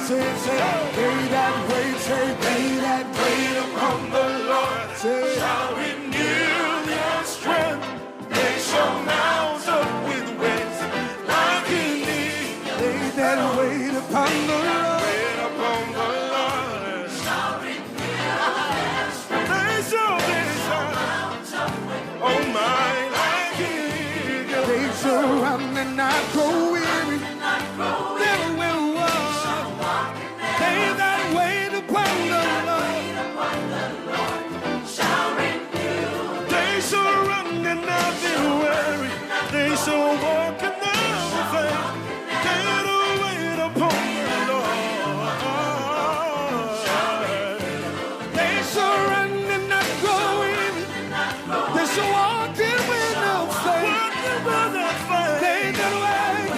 They that wait upon the Lord shall renew their strength. They shall mount up with wings like an eagle. They that wait upon the Lord shall renew their strength. They shall mount up with wings. Oh my, like an eagle. They shall run and not grow weary. They will walk. They that wait upon the Lord shall renew. They shall run and not be weary. They shall walk and not faint. They that wait upon the Lord. They shall run and not go in. They shall walk in with no faith. They that wait.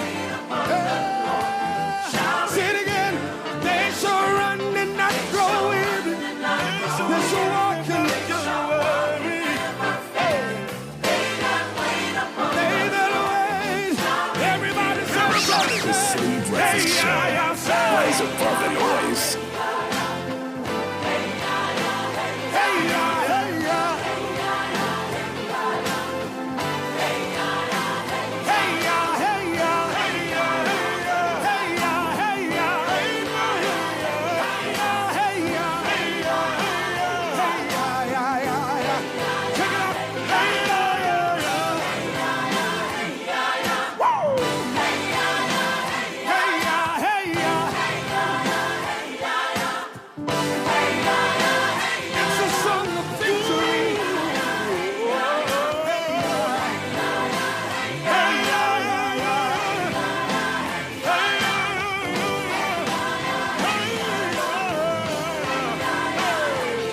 Say it again. They shall run and not grow weary. They shall walk and not worry. They that wait. Everybody celebrate. The Citi Breakfast Show. Rise above the noise.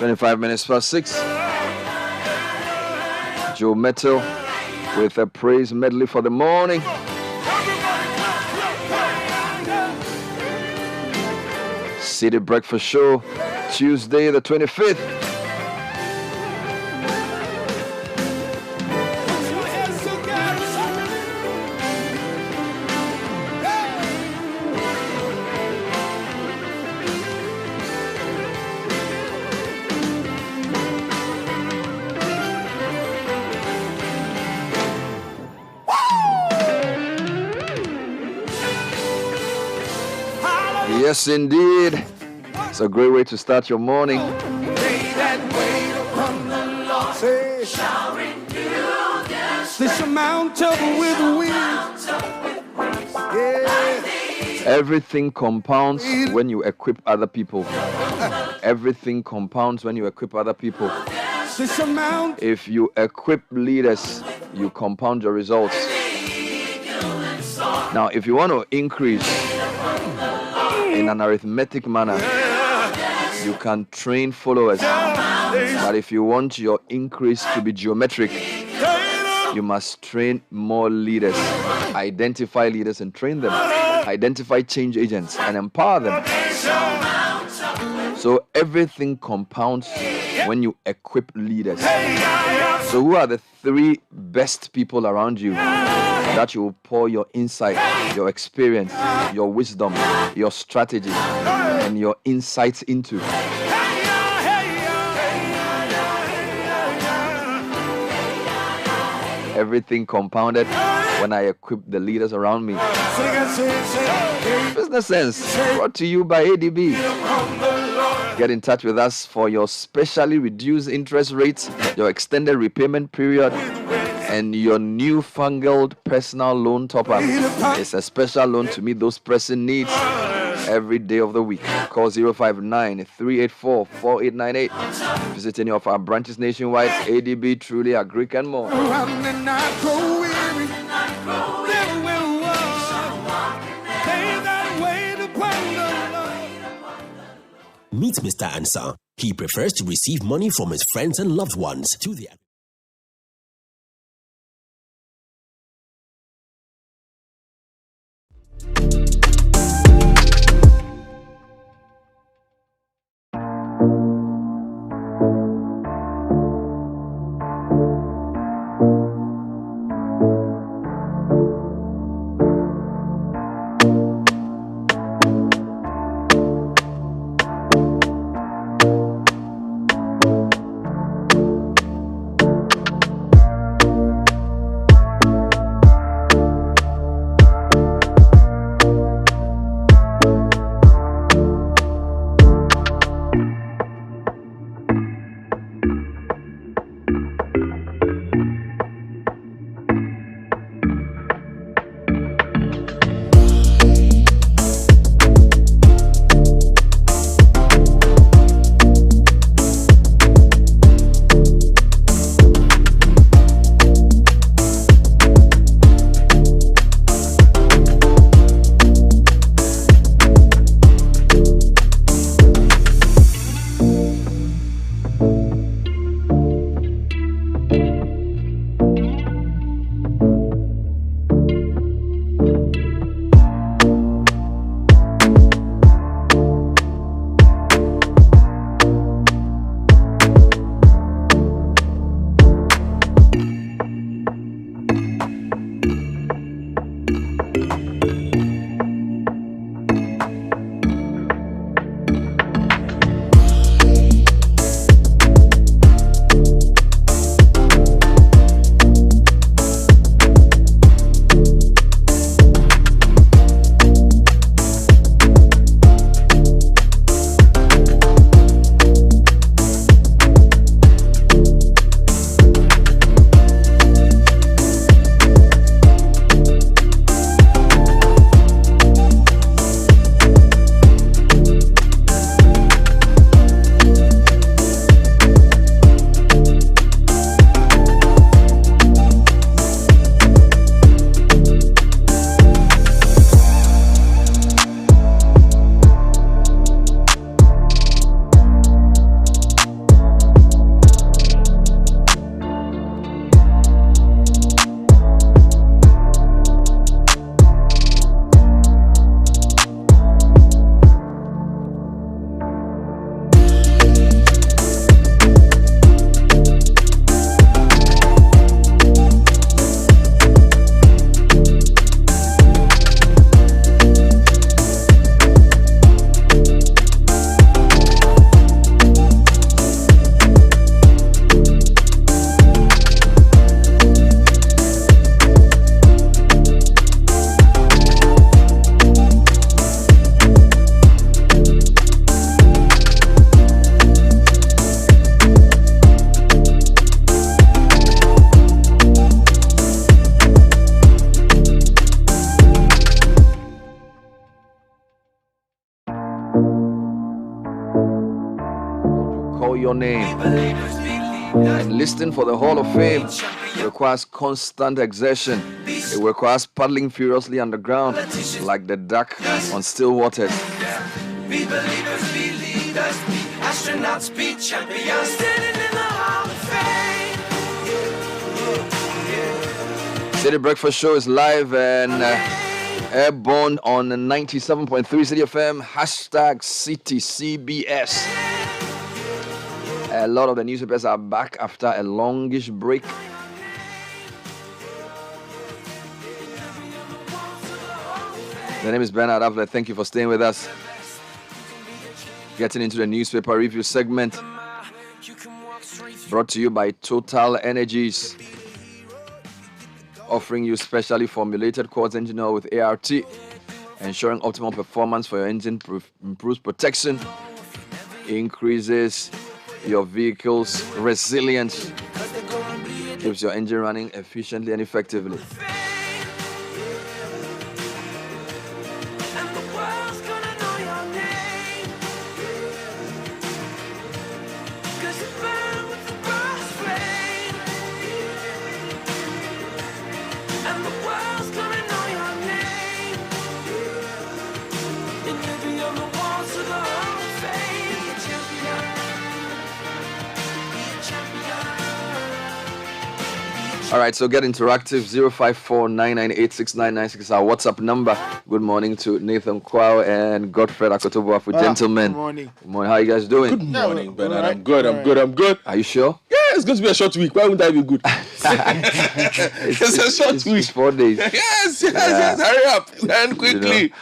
(25:06). Joe Metal with a praise medley for the morning. Citi Breakfast Show, Tuesday the 25th. Yes, indeed. It's a great way to start your morning. They that wait upon the Lord shall renew their strength. They shall mount up with wings. Yeah. Everything compounds when you equip other people. Everything compounds when you equip other people. They shall mount. If you equip leaders, you compound your results. Now, if you want to increase in an arithmetic manner, you can train followers. But if you want your increase to be geometric, you must train more leaders. Identify leaders and train them. Identify change agents and empower them. So everything compounds when you equip leaders. So who are the three best people around you that you will pour your insight, your experience, your wisdom, your strategy, and your insights into? Everything compounded when I equip the leaders around me. Business Sense, brought to you by ADB. Get in touch with us for your specially reduced interest rates, your extended repayment period, and your newfangled personal loan top-up. It's a special loan to meet those pressing needs every day of the week. Call 059-384-4898. Visit any of our branches nationwide. ADB, Truly, Agric, and more. Meet Mr. Answer. He prefers to receive money from his friends and loved ones to the call your name. And listing for the Hall of Fame requires constant exertion. It requires paddling furiously underground like the duck on still waters. Be believers, be leaders, be astronauts, be champions, standing in the Hall of Fame. Citi Breakfast Show is live and airborne on 97.3 Citi FM. Hashtag CityCBS. A lot of the newspapers are back after a longish break. The name is Bernard Avle. Thank you for staying with us. Getting into the newspaper review segment. Brought to you by Total Energies. Offering you specially formulated quartz engine oil with ART. Ensuring optimal performance for your engine, improves protection, increases your vehicle's resilience, keeps your engine running efficiently and effectively. All right, so get interactive. 054-998-6996 is our WhatsApp number. Good morning to Nathan Kwao and Godfred Akotoboa for gentlemen. Good morning. Good morning. How are you guys doing? Good morning, Bernard. Right. I'm good. Are you sure? Yeah, it's going to be a short week. Why wouldn't I be good? It's a short week. It's 4 days. Yes. Hurry up and quickly.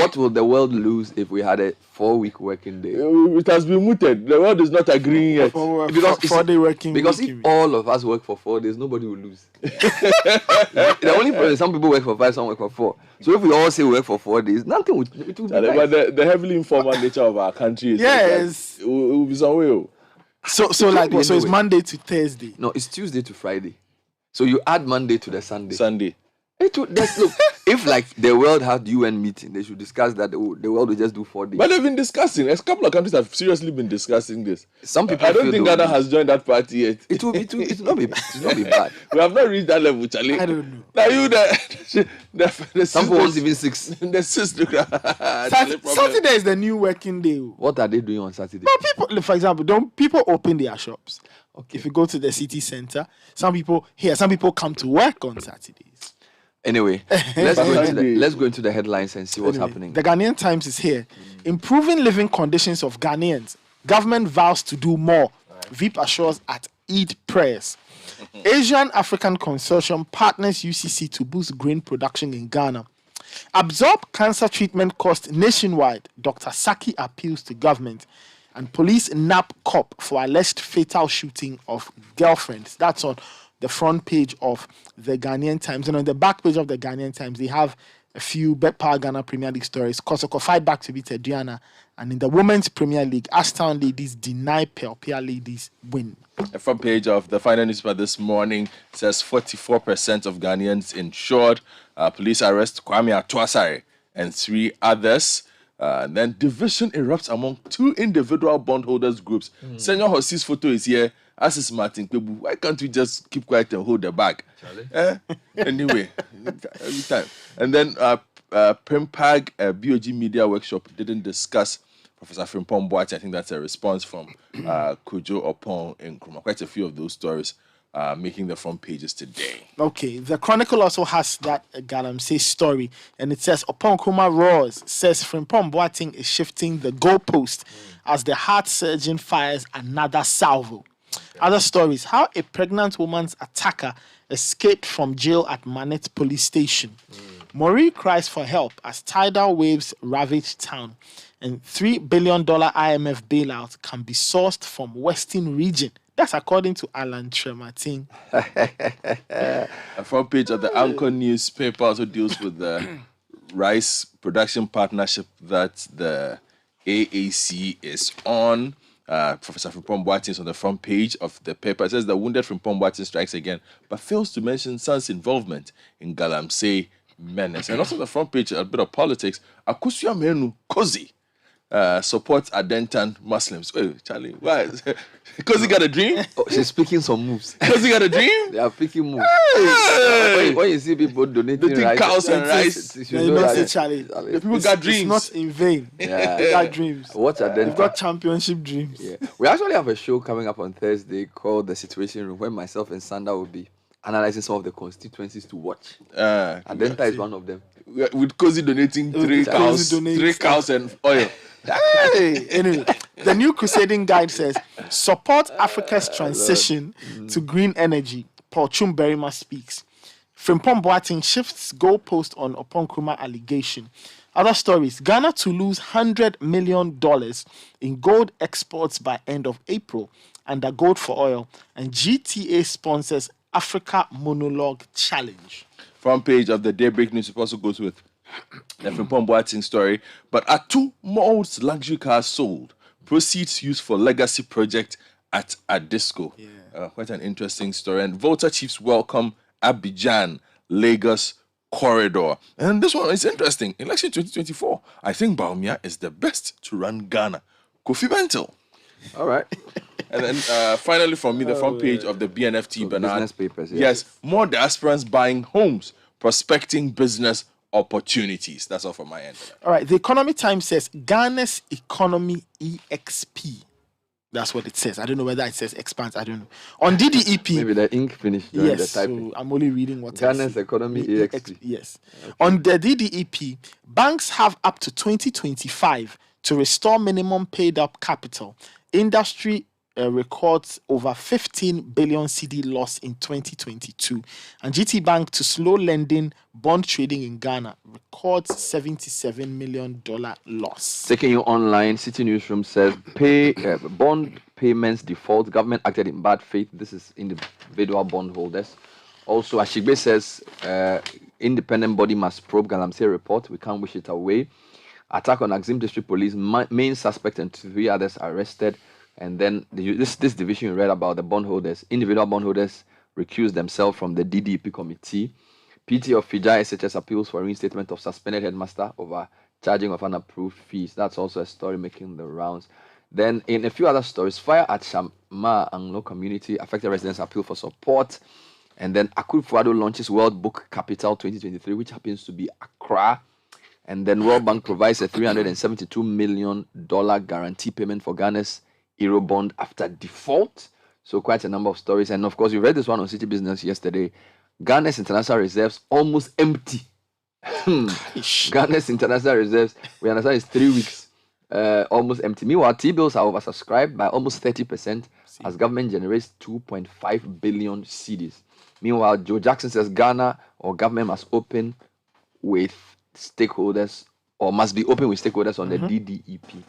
What will the world lose if we had a 4-week working day? It has been mooted. The world is not agreeing yet. Because 4-day working Because week. if all of us work for 4 days, nobody will lose. The only problem is some people work for 5, some work for 4. So if we all say we work for 4 days, nothing will be nice. But the heavily informal nature of our country is Yes. it will be some way. So it's Monday to Thursday. No, it's Tuesday to Friday. So you add Monday to the Sunday. Sunday. Look, if like the world had UN meeting, they should discuss that the world will just do 4 days. But they've been discussing. A couple of countries have seriously been discussing this. Some people I don't think Ghana has joined that party yet. It will not be bad. We have not reached that level, Charlie. I don't know. Now you the Some people want even 6. The sister. Saturday is the new working day. What are they doing on Saturday? But people, for example, don't people open their shops? Okay. If you go to the city center, some people come to work on Saturdays. Anyway, let's go into the headlines and see what's happening. The Ghanaian Times is here. Improving living conditions of Ghanaians. Government vows to do more. VIP assures at Eid prayers. Asian African Consortium partners UCC to boost grain production in Ghana. Absorb cancer treatment cost nationwide. Dr. Saki appeals to government. And police nab cop for alleged fatal shooting of girlfriends. That's on the front page of the Ghanaian Times. And on the back page of the Ghanaian Times, they have a few Bet Power Ghana Premier League stories. Kosoko fight back to beat Adriana. And in the Women's Premier League, Ashtown ladies deny Pelpia ladies win. The front page of the final newspaper this morning says 44% of Ghanaians insured. Police arrest Kwame Atuasare and 3 others. Then division erupts among 2 individual bondholders groups. Senor Hosi's photo is here. As is Martin Kwebu. Why can't we just keep quiet and hold the bag? Anyway, every time. And then Primpag BOG Media Workshop didn't discuss Professor Frimpong Boateng. I think that's a response from Kujo Opon in Nkrumah. Quite a few of those stories making the front pages today. Okay, the Chronicle also has that Galamsey story, and it says Opon Nkrumah roars, says Frimpong Boateng is shifting the goalpost as the heart surgeon fires another salvo. Other stories, how a pregnant woman's attacker escaped from jail at Manet police station. Marie cries for help as tidal waves ravage town. And $3 billion IMF bailout can be sourced from Western region. That's according to Alan Tremartin. The front page of the Anchor newspaper also deals with the rice production partnership that the AAC is on. Professor Frimpong Boateng is on the front page of the paper. It says the wounded Frimpong Boateng strikes again, but fails to mention son's involvement in Galamsey menace. And also the front page, a bit of politics. Akusua Menu Kozi support Adentan Muslims. Oh, Charlie, why? Because he got a dream? Oh, she's picking some moves. Because he got a dream? They are picking moves. Hey! When you see people donating They take cows and rice. you You know know, that say, Charlie, The people got dreams. it's not in vain. Yeah. They got dreams. What are They've got championship dreams. Yeah. We actually have a show coming up on Thursday called The Situation Room, where myself and Sanda will be analyzing some of the constituencies to watch. Adenta is one of them. With Cozy donating three cows and oil. Hey, anyway, the new crusading guide says support Africa's transition to green energy. Paul Chumberima speaks. Frimpong Boateng shifts goalpost on Opon Nkrumah allegation. Other stories: Ghana to lose $100 million in gold exports by end of April under Gold for Oil, and GTA sponsors Africa Monologue Challenge. Front page of the Daybreak News also goes with the Frimpong Boateng story. But are 2 most luxury cars sold? Proceeds used for legacy project at Adisco. Quite an interesting story. And Volta chiefs welcome Abidjan Lagos corridor. And this one is interesting. Election 2024. I think Baumia is the best to run Ghana. Kofi Bentil. All right. And then finally from me, the front page of the BNFT, Bernard. Business papers, Yes, more diasporans buying homes, prospecting business opportunities. That's all from my end. All right, the Economy Times says Ghana's economy EXP. That's what it says. I don't know whether it says expands. I don't know. On DDEP. Maybe the ink finished during Yes, the typing. so I'm only reading what Ghana's economy EXP. Yes. Okay. On the DDEP, banks have up to 2025 to restore minimum paid up capital. Industry records over 15 billion CD loss in 2022. And GT Bank to slow lending bond trading in Ghana records $77 million loss. Taking you online, City Newsroom says bond payments default. Government acted in bad faith. This is individual bondholders. Also, Ashigbe says independent body must probe Galamsey report. We can't wish it away. Attack on Axim District Police. Main suspect and 3 others arrested. And then this division you read about the bondholders, individual bondholders recused themselves from the DDP committee. PT of Fijai SHS appeals for reinstatement of suspended headmaster over charging of unapproved fees. That's also a story making the rounds. Then in a few other stories, fire at Shama Anglo community, affected residents appeal for support. And then Akufo-Addo launches World Book Capital 2023, which happens to be Accra. And then World Bank provides a $372 million guarantee payment for Ghana's Eurobond after default. So quite a number of stories. And of course, you read this one on City Business yesterday. Ghana's international reserves almost empty. Ghana's international reserves, we understand, is 3 weeks almost empty. Meanwhile, T-bills are oversubscribed by almost 30% as government generates 2.5 billion cedis. Meanwhile, Joe Jackson says Ghana or government must open with stakeholders or must be open with stakeholders on the DDEP.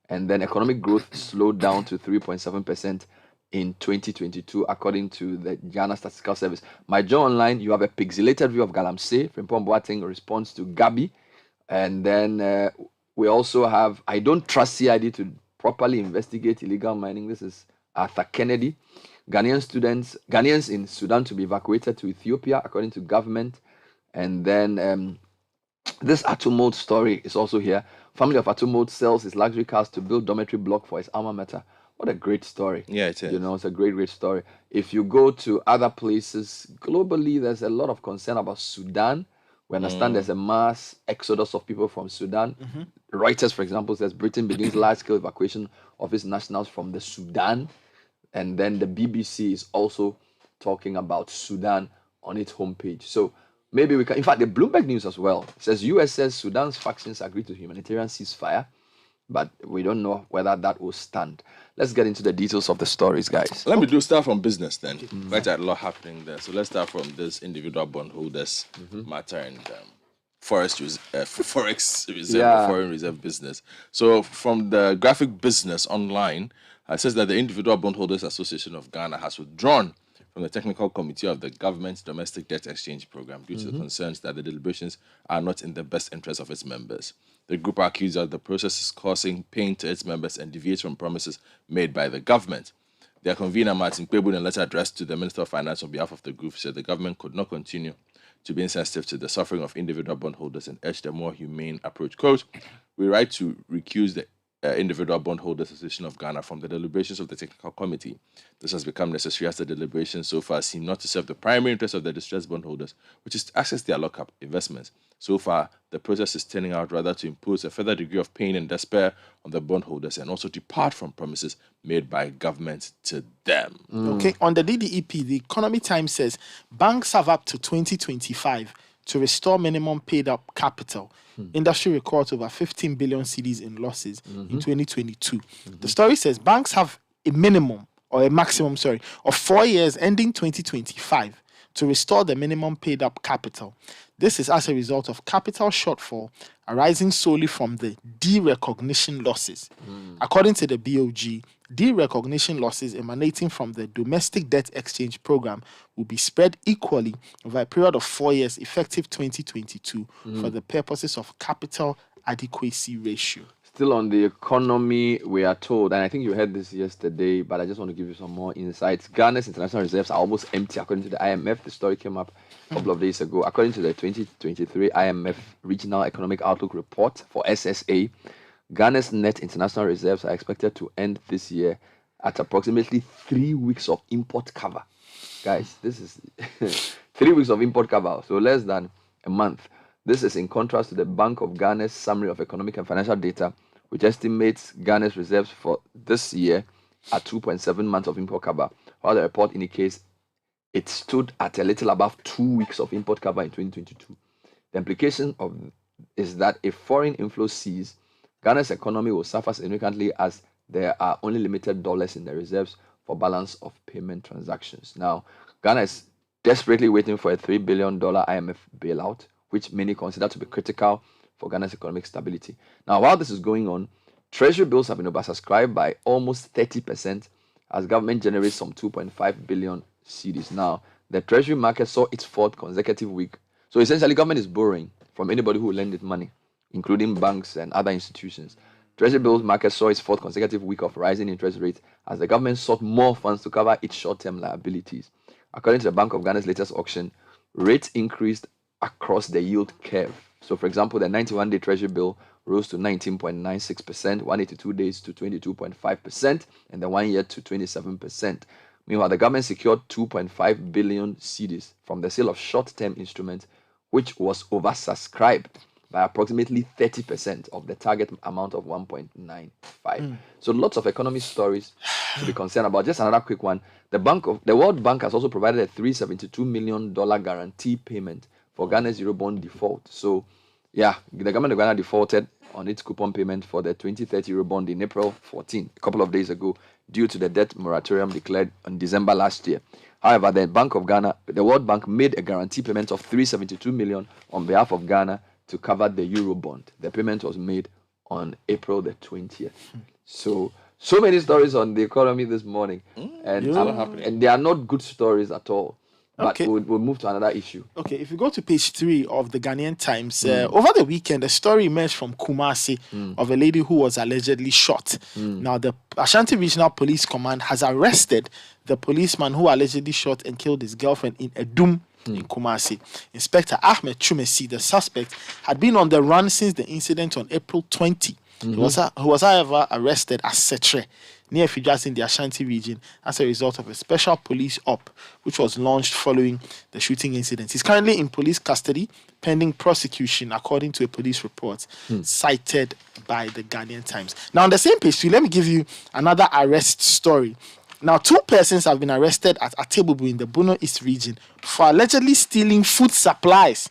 And then economic growth slowed down to 3.7% in 2022, according to the Ghana Statistical Service. My Joe Online, you have a pixelated view of Galamsey. Frimpong Boateng responds to Gabi. And then we also have, I don't trust CID to properly investigate illegal mining. This is Arthur Kennedy. Ghanaians in Sudan to be evacuated to Ethiopia, according to government. And then this Atumod story is also here. Family of Atumod sells his luxury cars to build dormitory block for his alma mater. What a great story. Yeah, it is. You know, it's a great story. If you go to other places globally, there's a lot of concern about Sudan. We understand there's a mass exodus of people from Sudan. Reuters, for example, says Britain begins large-scale evacuation of its nationals from the Sudan. And then the BBC is also talking about Sudan on its homepage. So maybe we can, in fact, the Bloomberg News as well says US says Sudan's factions agree to humanitarian ceasefire, but we don't know whether that will stand. Let's get into the details of the stories, guys. Let me start from business then. Quite a lot happening there. So let's start from this individual bondholders matter and forex reserve, foreign reserve business. So from the graphic business online, it says that the Individual Bondholders Association of Ghana has withdrawn from the technical committee of the government's domestic debt exchange program due to the concerns that the deliberations are not in the best interest of its members. The group accused that the process is causing pain to its members and deviates from promises made by the government. Their convener, Martin Kwebu, in a letter addressed to the Minister of Finance on behalf of the group, said the government could not continue to be insensitive to the suffering of individual bondholders and urged a more humane approach. Quote, "We write to recuse the Individual Bondholders Association of Ghana from the deliberations of the technical committee. This has become necessary as the deliberations so far seem not to serve the primary interest of the distressed bondholders, which is to access their lockup investments. So far, the process is turning out rather to impose a further degree of pain and despair on the bondholders and also depart from promises made by government to them. Okay, on the DDEP, the Economy Times says banks have up to 2025 to restore minimum paid up capital. Industry records over 15 billion cedis in losses in 2022. The story says banks have a minimum or a maximum, of 4 years ending 2025 to restore the minimum paid up capital. This is as a result of capital shortfall arising solely from the derecognition losses. According to the BOG, derecognition losses emanating from the domestic debt exchange program will be spread equally over a period of 4 years, effective 2022, for the purposes of capital adequacy ratio. Still on the economy, we are told, and I think you heard this yesterday, but I just want to give you some more insights. Ghana's international reserves are almost empty, according to the IMF. The story came up a couple of days ago. According to the 2023 IMF Regional Economic Outlook Report for SSA, Ghana's net international reserves are expected to end this year at approximately 3 weeks of import cover. Guys, this is 3 weeks of import cover, so less than a month. This is in contrast to the Bank of Ghana's Summary of Economic and Financial Data, which estimates Ghana's reserves for this year at 2.7 months of import cover, while the report indicates it stood at a little above 2 weeks of import cover in 2022. The implication is that if foreign inflow ceases, Ghana's economy will suffer significantly as there are only limited dollars in the reserves for balance of payment transactions. Now, Ghana is desperately waiting for a $3 billion IMF bailout, which many consider to be critical for Ghana's economic stability. Now, while this is going on, treasury bills have been oversubscribed by almost 30% as government generates some 2.5 billion cedis. Now, the treasury market saw its fourth consecutive week. So essentially, government is borrowing from anybody who lend it money, including banks and other institutions. Treasury bills market saw its fourth consecutive week of rising interest rates as the government sought more funds to cover its short-term liabilities. According to the Bank of Ghana's latest auction, rates increased across the yield curve. So, for example, the 91-day treasury bill rose to 19.96%, 182 days to 22.5%, and the 1 year to 27%. Meanwhile, the government secured 2.5 billion cedis from the sale of short-term instruments, which was oversubscribed by approximately 30% of the target amount of 1.95. So lots of economic stories to be concerned about. Just another quick one. The World Bank has also provided a $372 million guarantee payment for Ghana's Eurobond default. So, yeah, the government of Ghana defaulted on its coupon payment for the 2030 Eurobond in April 14, a couple of days ago, due to the debt moratorium declared in December last year. However, the World Bank made a guarantee payment of $372 million on behalf of Ghana to cover the Eurobond. The payment was made on April the 20th. So many stories on the economy this morning, and they are not good stories at all. But we'll move to another issue. Okay, if you go to page 3 of the Ghanaian Times, over the weekend, a story emerged from Kumasi of a lady who was allegedly shot. Now, the Ashanti Regional Police Command has arrested the policeman who allegedly shot and killed his girlfriend in Edum in Kumasi. Inspector Ahmed Chumesi, the suspect, had been on the run since the incident on April 20. He was, however, arrested at Setre, near Fijas in the Ashanti region, as a result of a special police op, which was launched following the shooting incident. He's currently in police custody, pending prosecution, according to a police report cited by the Ghanaian Times. Now, on the same page, let me give you another arrest story. Now, 2 persons have been arrested at Atebubu in the Bono East region for allegedly stealing food supplies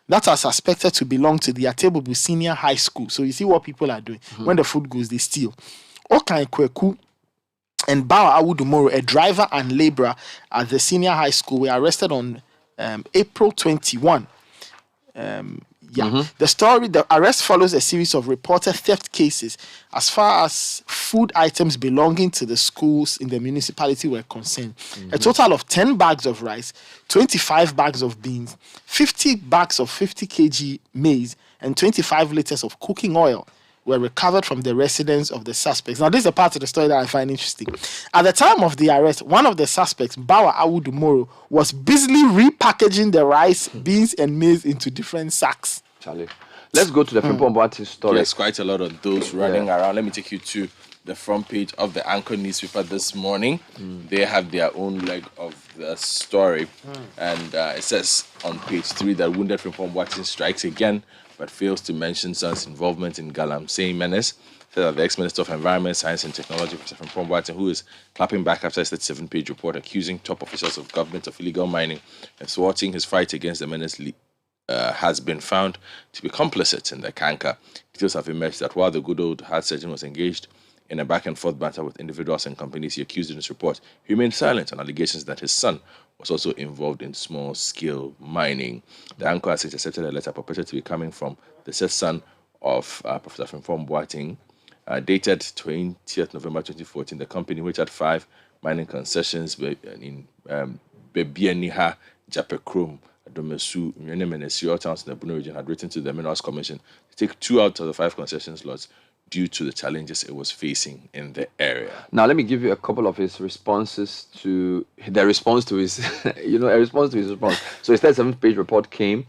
that are suspected to belong to the Atebubu Senior High School. So you see what people are doing. When the food goes, they steal. Okan Kweku and Bawa Awudumoro, a driver and laborer at the Senior High School, were arrested on April 21. The arrest follows a series of reported theft cases as far as food items belonging to the schools in the municipality were concerned. A total of 10 bags of rice, 25 bags of beans, 50 bags of 50 kg maize, and 25 liters of cooking oil were recovered from the residence of the suspects. Now, this is a part of the story that I find interesting. At the time of the arrest, one of the suspects, Bawa Awudumoro, was busily repackaging the rice, beans, and maize into different sacks. Charlie. Let's go to the Frimpong Boateng story. There's quite a lot of those running around. Let me take you to the front page of the Anchor newspaper this morning. They have their own leg of the story. And it says on page 3 that wounded Frimpong Boateng strikes again, but fails to mention Son's involvement in Galamsey menace. Said that the ex-Minister of Environment, Science and Technology, Professor Frimpong Boateng, who is clapping back after his 37-page report accusing top officials of government of illegal mining and thwarting his fight against the menace, has been found to be complicit in the canker. Details have emerged that while the good old heart surgeon was engaged in a back-and-forth banter with individuals and companies he accused in his report, he remained silent on allegations that his son was also involved in small-scale mining. The Anchor has intercepted a letter purported to be coming from the said son of Professor Frimpong Boateng, dated 20th November 2014. The company, which had 5 mining concessions in Bebianiha, Japekrom, Domesu, Nyenem, and Esio towns in the Bono region, had written to the Minerals Commission to take 2 out of the 5 concession slots due to the challenges it was facing in the area. Now, let me give you a couple of his responses to the response to his, a response to his response. So his 37-page report came.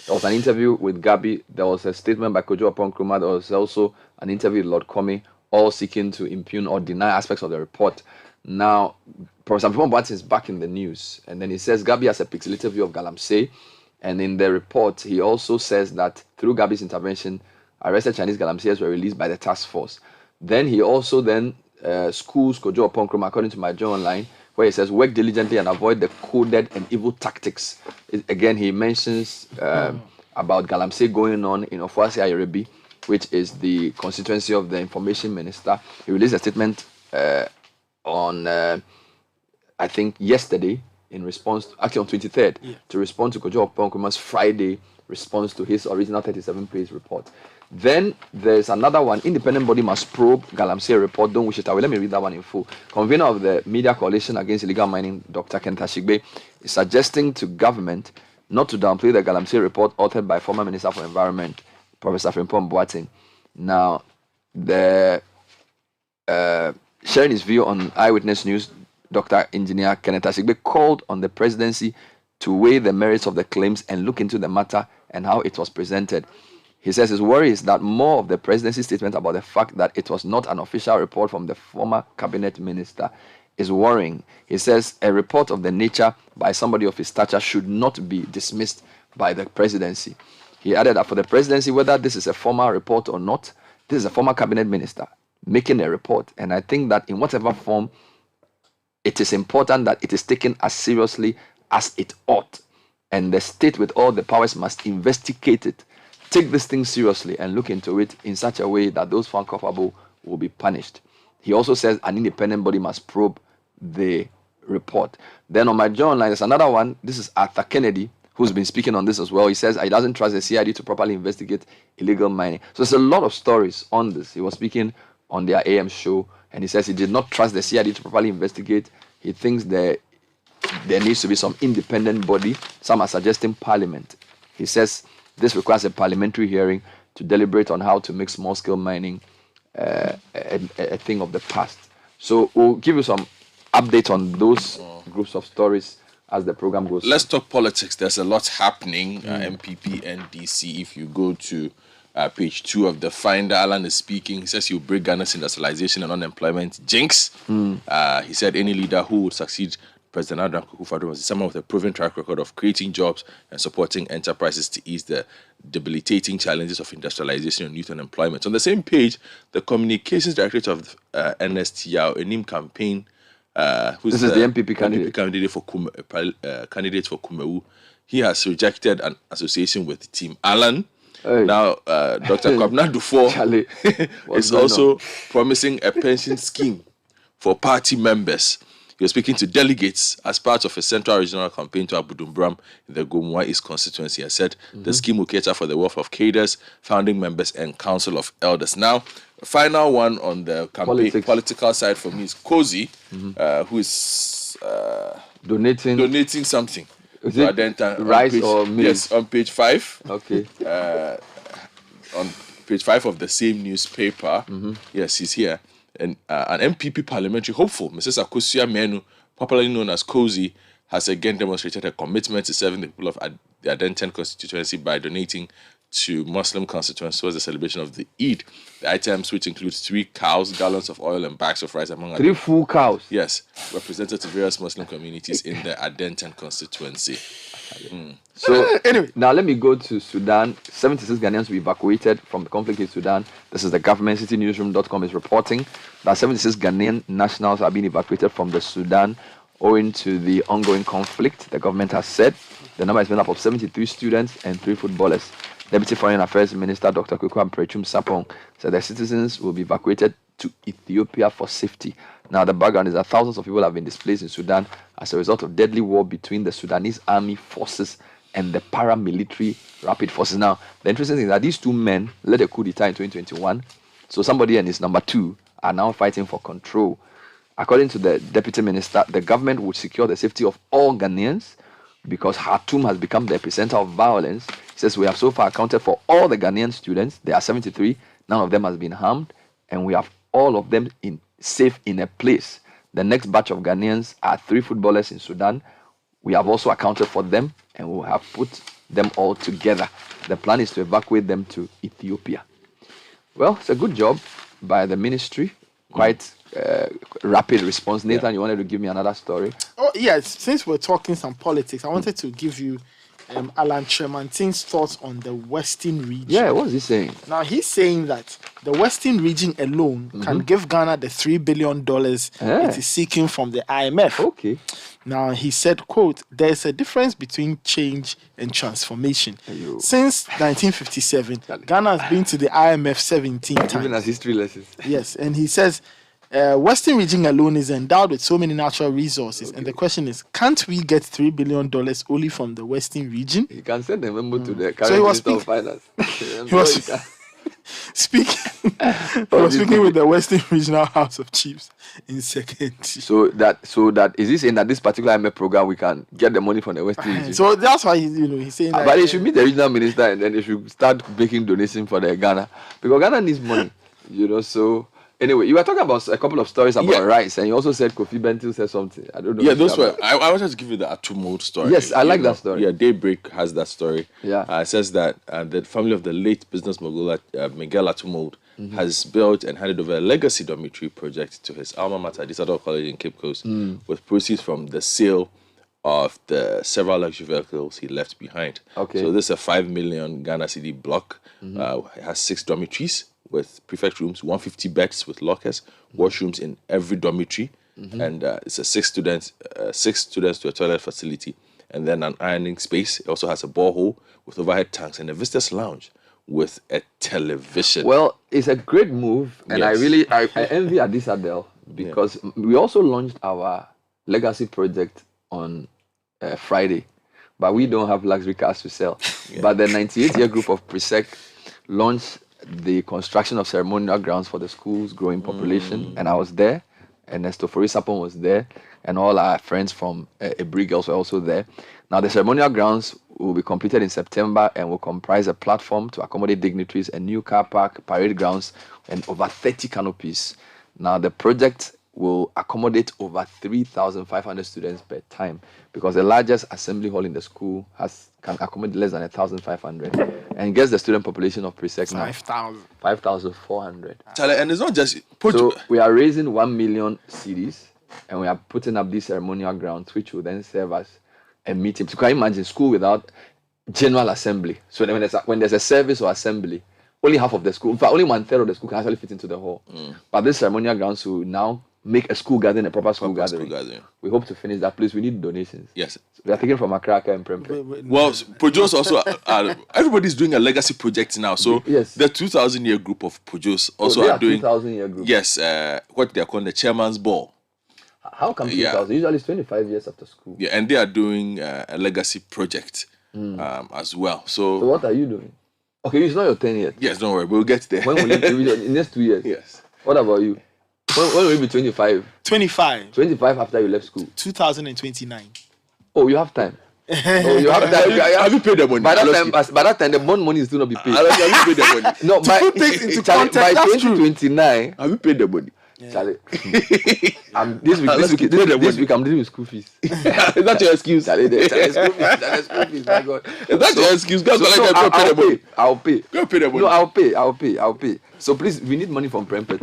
There was an interview with Gabi. There was a statement by Kojo Apon Nkrumah. There was also an interview with Lord Comey, all seeking to impugn or deny aspects of the report. Now, Professor Frimpong Boateng is back in the news, and then he says Gabi has a pixelated view of Galamsey, and in the report, he also says that through Gabi's intervention, arrested Chinese Galamseyers were released by the task force. Then he also schools Kojo Apon Nkrumah, according to my journal online, where he says work diligently and avoid the coded and evil tactics. Again, he mentions about Galamsey going on in Ofuasi Ayerebi, which is the constituency of the information minister. He released a statement on, I think, yesterday, in response, actually on 23rd, to respond to Kojo Apon Nkrumah's Friday response to his original 37-page report. Then there's another one, independent body must probe Galamsey report, don't wish it away. Let me read that one in full. Convener of the Media Coalition Against Illegal Mining, Dr. Kenneth Ashigbe, is suggesting to government not to downplay the Galamsey report authored by former Minister for Environment, Professor Frimpong Boateng. Now, sharing his view on Eyewitness News, Dr. Engineer Kenneth Ashigbe called on the presidency to weigh the merits of the claims and look into the matter and how it was presented. He says his worry is that more of the presidency statement about the fact that it was not an official report from the former cabinet minister is worrying. He says a report of the nature by somebody of his stature should not be dismissed by the presidency. He added that for the presidency, whether this is a formal report or not, this is a former cabinet minister making a report. And I think that in whatever form, it is important that it is taken as seriously as it ought. And the state with all the powers must investigate it, take this thing seriously and look into it in such a way that those found culpable will be punished. He also says an independent body must probe the report. Then on my journal line, there's another one. This is Arthur Kennedy, who's been speaking on this as well. He says he doesn't trust the CID to properly investigate illegal mining. So there's a lot of stories on this. He was speaking on their AM show, and he says he did not trust the CID to properly investigate. He thinks there needs to be some independent body. Some are suggesting parliament. He says this requires a parliamentary hearing to deliberate on how to make small-scale mining a thing of the past. So we'll give you some updates on those groups of stories as the program goes. Let's talk politics. There's a lot happening. MPP, NDC. If you go to page 2 of the Finder, Alan is speaking. He says he'll break Ghana's industrialization and unemployment jinx. He said any leader who would succeed President Adam Kufuor was someone with a proven track record of creating jobs and supporting enterprises to ease the debilitating challenges of industrialization and youth unemployment. On the same page, the communications director of NSTL, a NIM campaign, who's this is the MPP candidate. candidate for Kumewu, he has rejected an association with Team Alan. Hey. Now, Dr. Kwabena Dufour is also promising a pension scheme for party members. He was speaking to delegates as part of a central regional campaign to Abudumbram in the Gomua East constituency and said the scheme will cater for the wealth of cadres, founding members, and council of elders. Now, the final one on the campaign political side for me is Cozy, who is donating something. Is it rice or milk? Yes, on page 5. Okay. On page 5 of the same newspaper. Yes, he's here. And an MPP parliamentary hopeful, Mrs. Akosua Menu, popularly known as Cozy, has again demonstrated her commitment to serving the people of the Aden 10 constituency by donating to Muslim constituents towards the celebration of the Eid. The items, which include 3 cows, gallons of oil, and bags of rice, among 3 full cows. Yes, represented to various Muslim communities in the Adenton constituency. So Anyway. now let me go to Sudan. 76 Ghanaians were evacuated from the conflict in Sudan. This is the government. CityNewsroom.com is reporting that 76 Ghanaian nationals have been evacuated from the Sudan owing to the ongoing conflict. The government has said the number is made up of 73 students and 3 footballers. Deputy Foreign Affairs Minister Dr. Kwekwa Mprechum Sapong said the citizens will be evacuated to Ethiopia for safety. Now, the background is that thousands of people have been displaced in Sudan as a result of deadly war between the Sudanese army forces and the paramilitary rapid forces. Now, the interesting thing is that these 2 men led a coup d'etat in 2021. So somebody and his number 2 are now fighting for control. According to the deputy minister, the government would secure the safety of all Ghanaians because Khartoum has become the epicenter of violence. He says we have so far accounted for all the Ghanaian students. There are 73. None of them has been harmed. And we have all of them safe in a place. The next batch of Ghanaians are 3 footballers in Sudan. We have also accounted for them and we have put them all together. The plan is to evacuate them to Ethiopia. Well, it's a good job by the ministry. Quite rapid response. Nathan, you wanted to give me another story? Oh, yes. Since we're talking some politics, I wanted to give you Alan Tremantin's thoughts on the Western region. Yeah, what's he saying? Now, he's saying that the Western region alone can give Ghana the $3 billion it is seeking from the IMF. Okay. Now, he said, quote, there's a difference between change and transformation. Ayo. Since 1957, Ghana has been to the IMF 17 times. Even as history lessons. Yes, and he says, Western region alone is endowed with so many natural resources. Okay. And the question is, can't we get $3 billion only from the Western region? You can send a memo to the current Minister of Finance. He was speaking with the Western Regional House of Chiefs in second. So that is he saying that this particular IMF program we can get the money from the Western region? So that's why he's saying that. But they should meet the regional minister and then they should start making donations for the Ghana, because Ghana needs money, So anyway, you were talking about a couple of stories about rice, and you also said Kofi Bentil said something. I don't know. Yeah, those were. I wanted to give you the Atumod story. Yes, I like that story. Yeah, Daybreak has that story. Yeah, it says that the family of the late business mogul Miguel Atumod has built and handed over a legacy dormitory project to his alma mater, Disador College in Cape Coast, with proceeds from the sale of the several luxury vehicles he left behind. Okay. So this is a 5 million Ghana cedi block. It has 6 dormitories with prefect rooms, 150 beds with lockers, washrooms in every dormitory, and it's a 6 students to a toilet facility, and then an ironing space. It also has a borehole with overhead tanks and a visitors lounge with a television. Well, it's a great move, and Yes. I envy Addis Adel because we also launched our legacy project on Friday, but we don't have luxury cars to sell. But the 98-year group of Presec launched the construction of ceremonial grounds for the school's growing population, and I was there, and Estofori Sapon was there, and all our friends from Agric girls were also there. Now, the ceremonial grounds will be completed in September and will comprise a platform to accommodate dignitaries, a new car park, parade grounds, and over 30 canopies. Now, the project will accommodate over 3,500 students per time, because the largest assembly hall in the school can accommodate less than 1,500, and gets the student population of Presec now 5,400. And it's not just So we are raising 1 million cedis, and we are putting up these ceremonial grounds, which will then serve as a meeting. So can you imagine school without general assembly? So then when there's a service or assembly, only half of the school, in fact, only 1/3 of the school can actually fit into the hall. But this ceremonial grounds will now make a school gathering a proper school gathering. We hope to finish that. Please, we need donations. Yes. We are taking from Accra and Prempeh. Well, Produce also, everybody's doing a legacy project now. So Yes. the 2,000-year group of Produce also they are doing 2,000-year group. Yes, what they are calling the Chairman's Ball. How come 2,000? Usually it's 25 years after school. Yeah, and they are doing a legacy project as well. So what are you doing? Okay, it's not your 10 yet. Yes, don't worry, we'll get there. When will it be? In the next 2 years? Yes. What about you? When will it be 25? 25. 25 after you left school. 2029. Oh, you have time. Oh, you have time. Have you paid the money? By that time, the bond money is still not be paid. Have you paid the money? No, by put things into Charlie, context, by that's true. 2029, Have you paid the money? Charlie. This week I'm dealing with school fees. Is that your excuse? Charlie, school fees, my God. Is that your excuse? Go I'll pay. Go pay the money. No, I'll pay. So please, we need money from Prempet.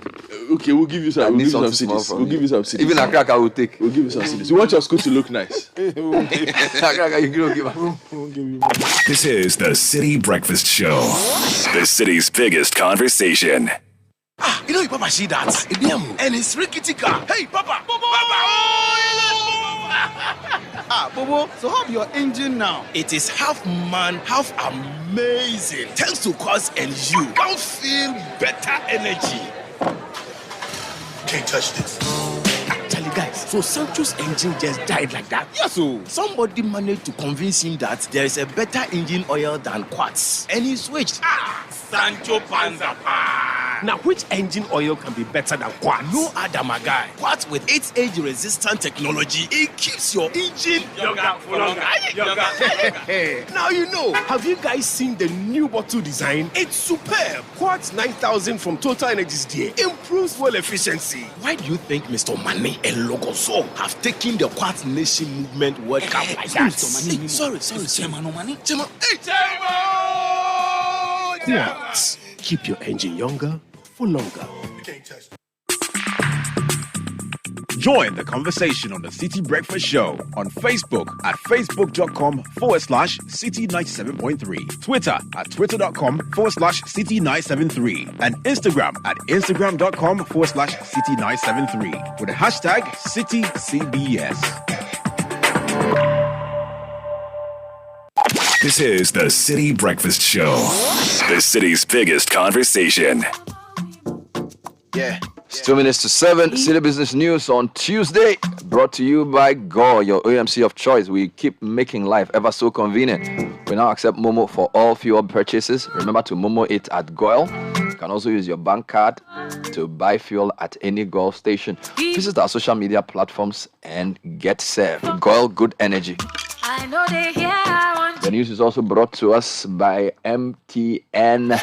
Okay, we'll give you some. We'll give you some CDs. Even Agric I will take. We'll give you some CDs. We want your school to look nice. Agric, you give us. This is the Citi Breakfast Show, the city's biggest conversation. You know, Papa, see that? And it's rickety car. Hey, Papa! Bobo, so how's your engine now? It is half man, half amazing. Thanks to Quartz and you can feel better energy. Can't touch this. Actually, guys, so Sancho's engine just died like that. Yes, so. Somebody managed to convince him that there is a better engine oil than Quartz, and he switched. Sancho Panza. Now, which engine oil can be better than Quartz? No other, my guy. Quartz with its age-resistant technology, it keeps your engine younger for longer. Now you know. Have you guys seen the new bottle design? It's superb. Quartz 9000 from Total Energies there improves fuel efficiency. Why do you think Mr. Mane and Logoso have taken the Quartz Nation movement World Cup like that? Sorry. Quartz. Keep your engine younger for longer. Join the conversation on the Citi Breakfast Show on Facebook at facebook.com/Citi97.3, Twitter at twitter.com/Citi973, and Instagram at instagram.com/Citi973 with the hashtag CitiCBS. This is the Citi Breakfast Show, the city's biggest conversation. Yeah. It's 2 minutes to 7. City Business News on Tuesday. Brought to you by Go, your OMC of choice. We keep making life ever so convenient. We now accept Momo for all fuel purchases. Remember to Momo it at Goil. You can also use your bank card to buy fuel at any Goil station. Visit our social media platforms and get served. Goil, good energy. I know they hear I want The news is also brought to us by MTN.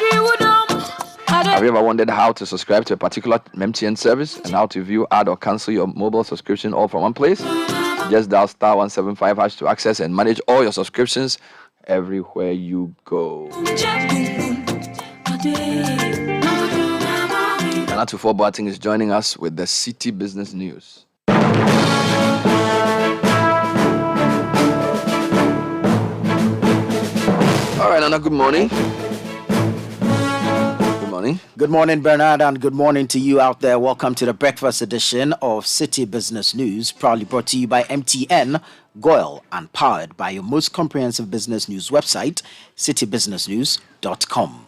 Have you ever wondered how to subscribe to a particular MTN service and how to view, add, or cancel your mobile subscription all from one place? Just dial *175# to access and manage all your subscriptions everywhere you go. Anatufo Boateng is joining us with the City Business News. All right, Nana, good morning. Good morning, Bernard, and good morning to you out there. Welcome to the breakfast edition of City Business News, proudly brought to you by MTN, Goil, and powered by your most comprehensive business news website, citybusinessnews.com.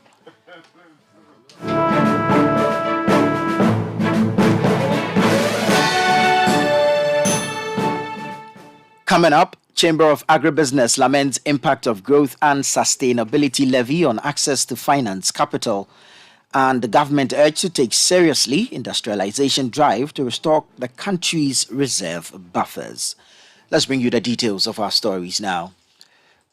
Coming up, Chamber of Agribusiness laments impact of growth and sustainability levy on access to finance capital. And the government urged to take seriously industrialization drive to restore the country's reserve buffers. Let's bring you the details of our stories now.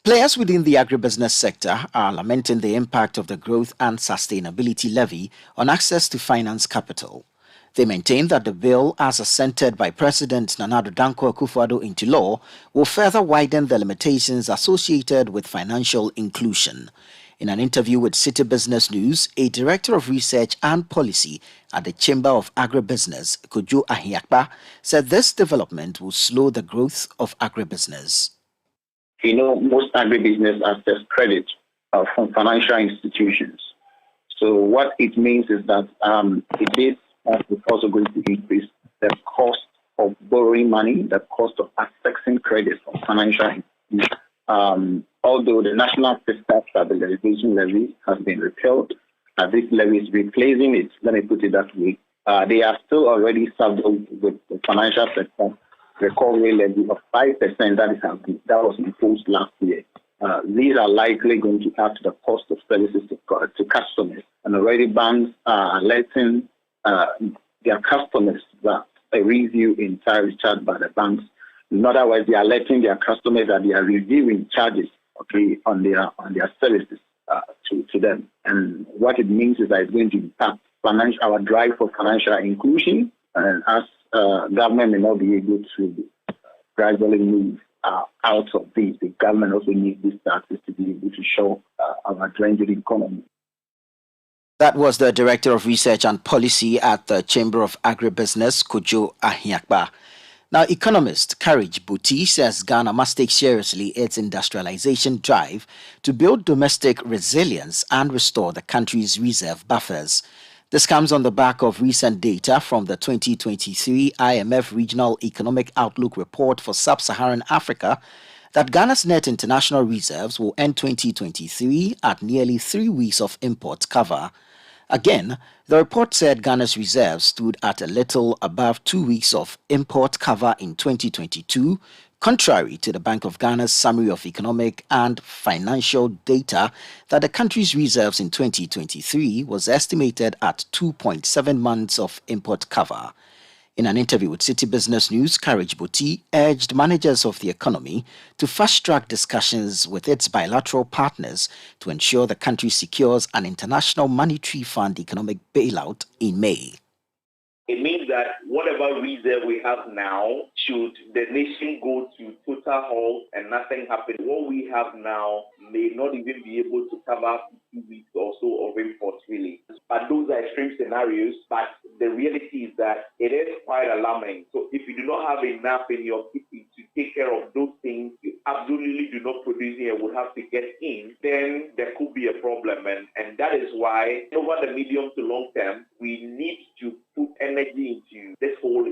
Players within the agribusiness sector are lamenting the impact of the growth and sustainability levy on access to finance capital. They maintain that the bill, as assented by President Nana Addo Dankwa Akufo-Addo into law, will further widen the limitations associated with financial inclusion. In an interview with City Business News, a director of research and policy at the Chamber of Agribusiness, Kojo Ahiakpa, said this development will slow the growth of agribusiness. You know, most agribusiness access credit from financial institutions. So what it means is that it is also going to increase the cost of borrowing money, the cost of accessing credit from financial institutions. Although the National Fiscal Stabilization Levy has been repealed, this levy is replacing it. Let me put it that way. They are still already saddled with the financial sector recovery levy of 5% that was imposed last year. These are likely going to add to the cost of services to customers. And already banks are alerting their customers that a review in tariff charged by the banks. In other words, they are letting their customers that they are reviewing charges, on their services to them. And what it means is that it's going to impact our drive for financial inclusion, And as government may not be able to gradually move out of this, the government also needs these taxes to be able to show our dwindling economy. That was the Director of Research and Policy at the Chamber of Agribusiness, Kojo Ahiakba. Now, economist Agric Buti says Ghana must take seriously its industrialization drive to build domestic resilience and restore the country's reserve buffers. This comes on the back of recent data from the 2023 IMF Regional Economic Outlook Report for Sub-Saharan Africa that Ghana's net international reserves will end 2023 at nearly 3 weeks of import cover. Again, the report said Ghana's reserves stood at a little above 2 weeks of import cover in 2022, contrary to the Bank of Ghana's summary of economic and financial data that the country's reserves in 2023 was estimated at 2.7 months of import cover. In an interview with Citi Business News, Agric Buti urged managers of the economy to fast-track discussions with its bilateral partners to ensure the country secures an International Monetary Fund economic bailout in May. It means that whatever reserve we have now, should the nation go to total halt and nothing happen, what we have now may not even be able to cover 2 weeks or so of imports, really. But those are extreme scenarios, but the reality is that it is quite alarming. So if you do not have enough in your kitty to take care of those things you absolutely do not produce and would have to get in, then there could be a problem. And that is why, over the medium to long term, we need to put energy into this whole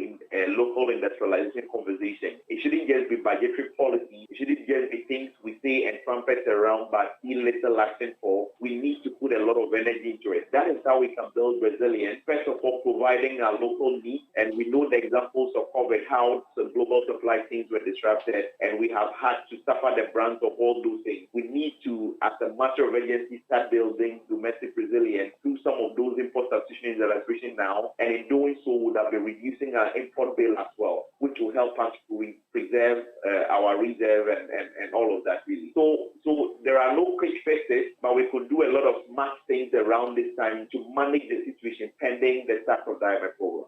local industrialization conversation. It shouldn't just be budgetary policy. It shouldn't just be things we say and trumpet around but see little action for. We need to put a lot of energy into it. That is how we can build resilience. First of all, providing our local needs. And we know the examples of COVID, how the global supply chains were disrupted, and we have had to suffer the brunt of all those things. We need to, as a matter of urgency, start building domestic resilience through some of those import substitution that now, and in doing so, would have been reducing our import bill as well, which will help us preserve our reserve and all of that, really. So there are no quick fixes, but we could do a lot of smart things around this time to manage the situation pending the start of the IMF program.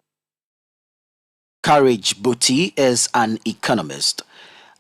Agric Buti is an economist.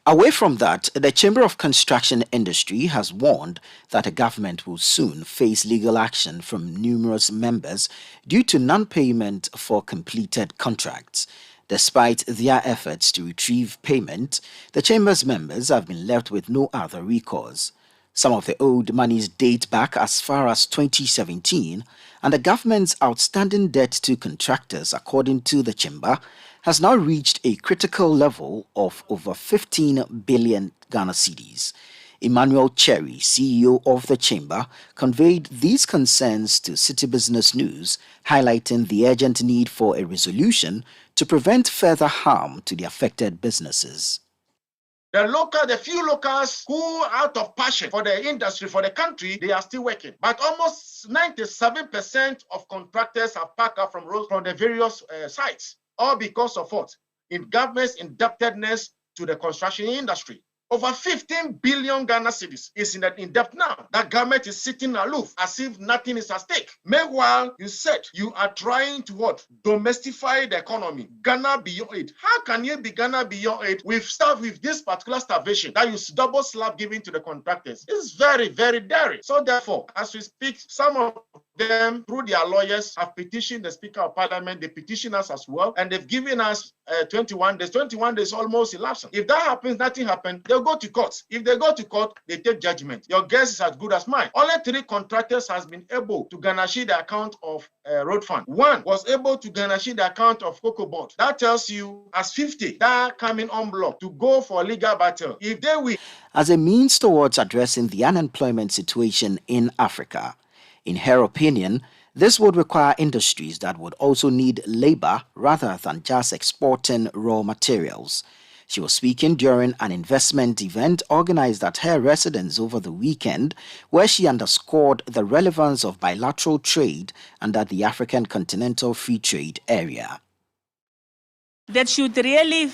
Away from that, the Chamber of Construction Industry has warned that the government will soon face legal action from numerous members due to non-payment for completed contracts. Despite their efforts to retrieve payment, the Chamber's members have been left with no other recourse. Some of the owed monies date back as far as 2017, and the government's outstanding debt to contractors, according to the Chamber, has now reached a critical level of over 15 billion Ghana cedis. Emmanuel Cherry, CEO of the Chamber, conveyed these concerns to Citi Business News, highlighting the urgent need for a resolution to prevent further harm to the affected businesses. The few locals who, out of passion for the industry, for the country, they are still working. But almost 97% of contractors have packed up from the various sites, all because of what? In government's indebtedness to the construction industry. Over 15 billion Ghana cedis is in debt now. That government is sitting aloof as if nothing is at stake. Meanwhile, you said you are trying to what? Domestify the economy. Ghana beyond aid. How can you be Ghana beyond aid with this particular starvation that you double slap giving to the contractors? It's very, very daring. So therefore, as we speak, some of them, through their lawyers, have petitioned the Speaker of Parliament. They petition us as well, and they've given us 21 days. 21 days almost elapsed. If that happens, nothing happened, they'll go to court. If they go to court, they take judgment. Your guess is as good as mine. Only 3 contractors has been able to garnish the account of road fund. 1 was able to garnish the account of Cocoa Board. That tells you as 50 that are coming on block to go for legal battle. If they will. As a means towards addressing the unemployment situation in Africa, in her opinion, this would require industries that would also need labor rather than just exporting raw materials. She was speaking during an investment event organized at her residence over the weekend, where she underscored the relevance of bilateral trade under the African Continental Free Trade Area. That should really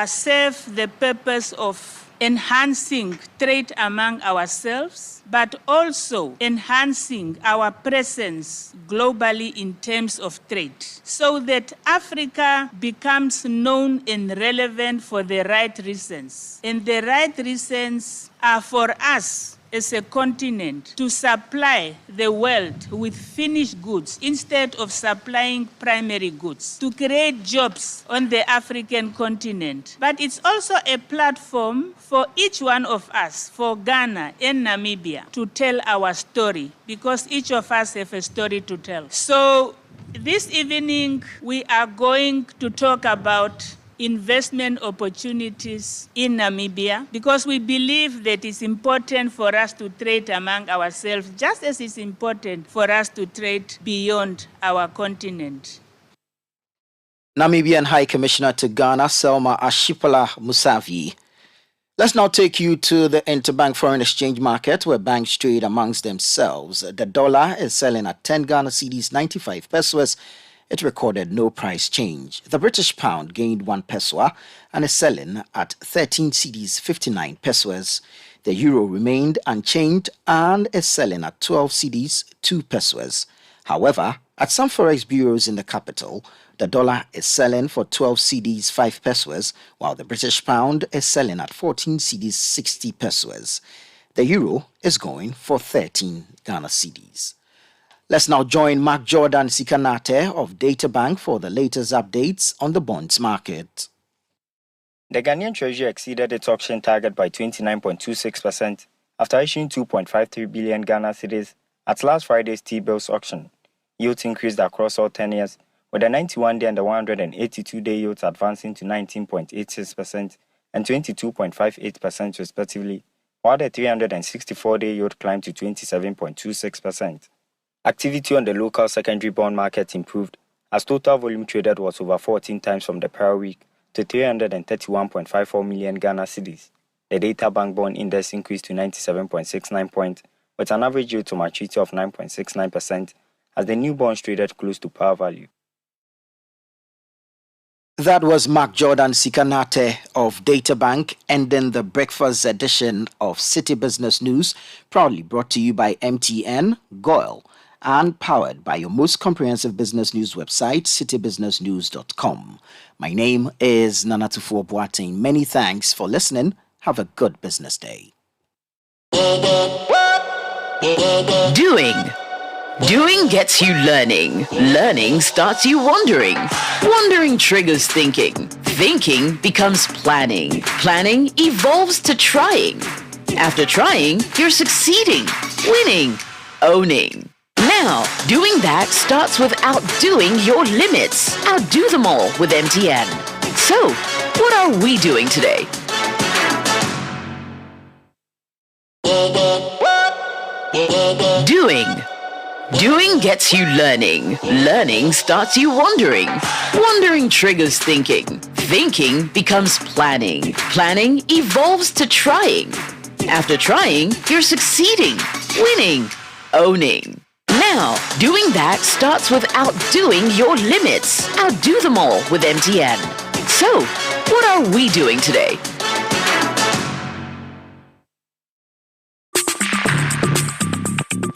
serve the purpose of enhancing trade among ourselves, but also enhancing our presence globally in terms of trade, so that Africa becomes known and relevant for the right reasons. And the right reasons are for us as a continent to supply the world with finished goods instead of supplying primary goods, to create jobs on the African continent. But it's also a platform for each one of us, for Ghana and Namibia, to tell our story, because each of us have a story to tell. So this evening, we are going to talk about investment opportunities in Namibia, because we believe that it's important for us to trade among ourselves, just as it's important for us to trade beyond our continent. Namibian High Commissioner to Ghana, Selma Ashipola Musavi. Let's now take you to the interbank foreign exchange market, where banks trade amongst themselves. The dollar is selling at 10 Ghana cedis 95 pesos. It recorded no price change. The British pound gained 1 peso and is selling at 13 cedis 59 pesos. The euro remained unchanged and is selling at 12 cedis 2 pesos. However, at some forex bureaus in the capital, the dollar is selling for 12 cedis 5 pesos, while the British pound is selling at 14 cedis 60 pesos. The euro is going for 13 Ghana cedis. Let's now join Mark Jordan Sikanate of Data Bank for the latest updates on the bonds market. The Ghanaian Treasury exceeded its auction target by 29.26% after issuing 2.53 billion Ghana cedis at last Friday's T-bills auction. Yields increased across all tenures, with the 91-day and the 182-day yields advancing to 19.86% and 22.58% respectively, while the 364-day yield climbed to 27.26%. Activity on the local secondary bond market improved, as total volume traded was over 14 times from the prior week to 331.54 million Ghana cedis. The Data Bank bond index increased to 97.69 points, with an average yield to maturity of 9.69%, as the new bonds traded close to par value. That was Mark Jordan Sikanate of Data Bank, ending the breakfast edition of City Business News, proudly brought to you by MTN, GOIL, and powered by your most comprehensive business news website, citybusinessnews.com. My name is Nanatufu Boateng. Many thanks for listening. Have a good business day. Doing gets you learning. Learning starts you wondering. Wondering triggers thinking. Thinking becomes planning. Planning evolves to trying. After trying, you're succeeding, winning, owning. Now, doing that starts with outdoing your limits. Outdo them all with MTN. So, what are we doing today? Doing gets you learning. Learning starts you wondering. Wondering triggers thinking. Thinking becomes planning. Planning evolves to trying. After trying, you're succeeding, winning, owning. Now, doing that starts with outdoing your limits. Outdo them all with MTN. So, what are we doing today?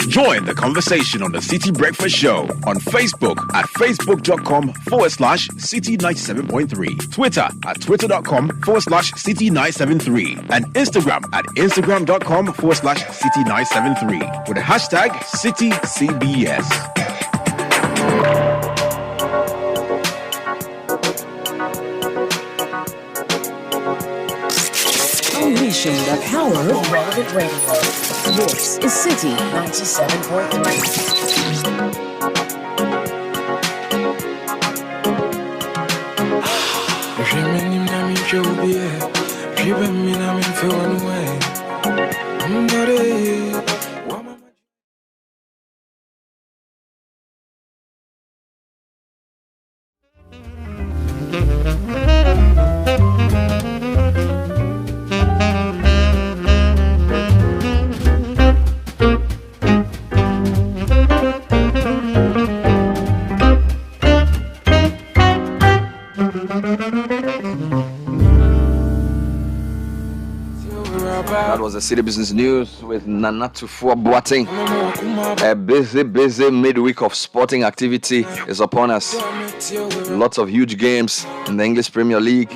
Join the conversation on the Citi Breakfast Show on Facebook at facebook.com/Citi97.3, Twitter at twitter.com/Citi973, and Instagram at instagram.com/Citi973 with the hashtag CityCBS. Unleashing the power of relevant radio. This is Citi 97.3. That was the City Business News with Nana Tufua Boateng. A busy midweek of sporting activity is upon us. Lots of huge games in the English Premier League.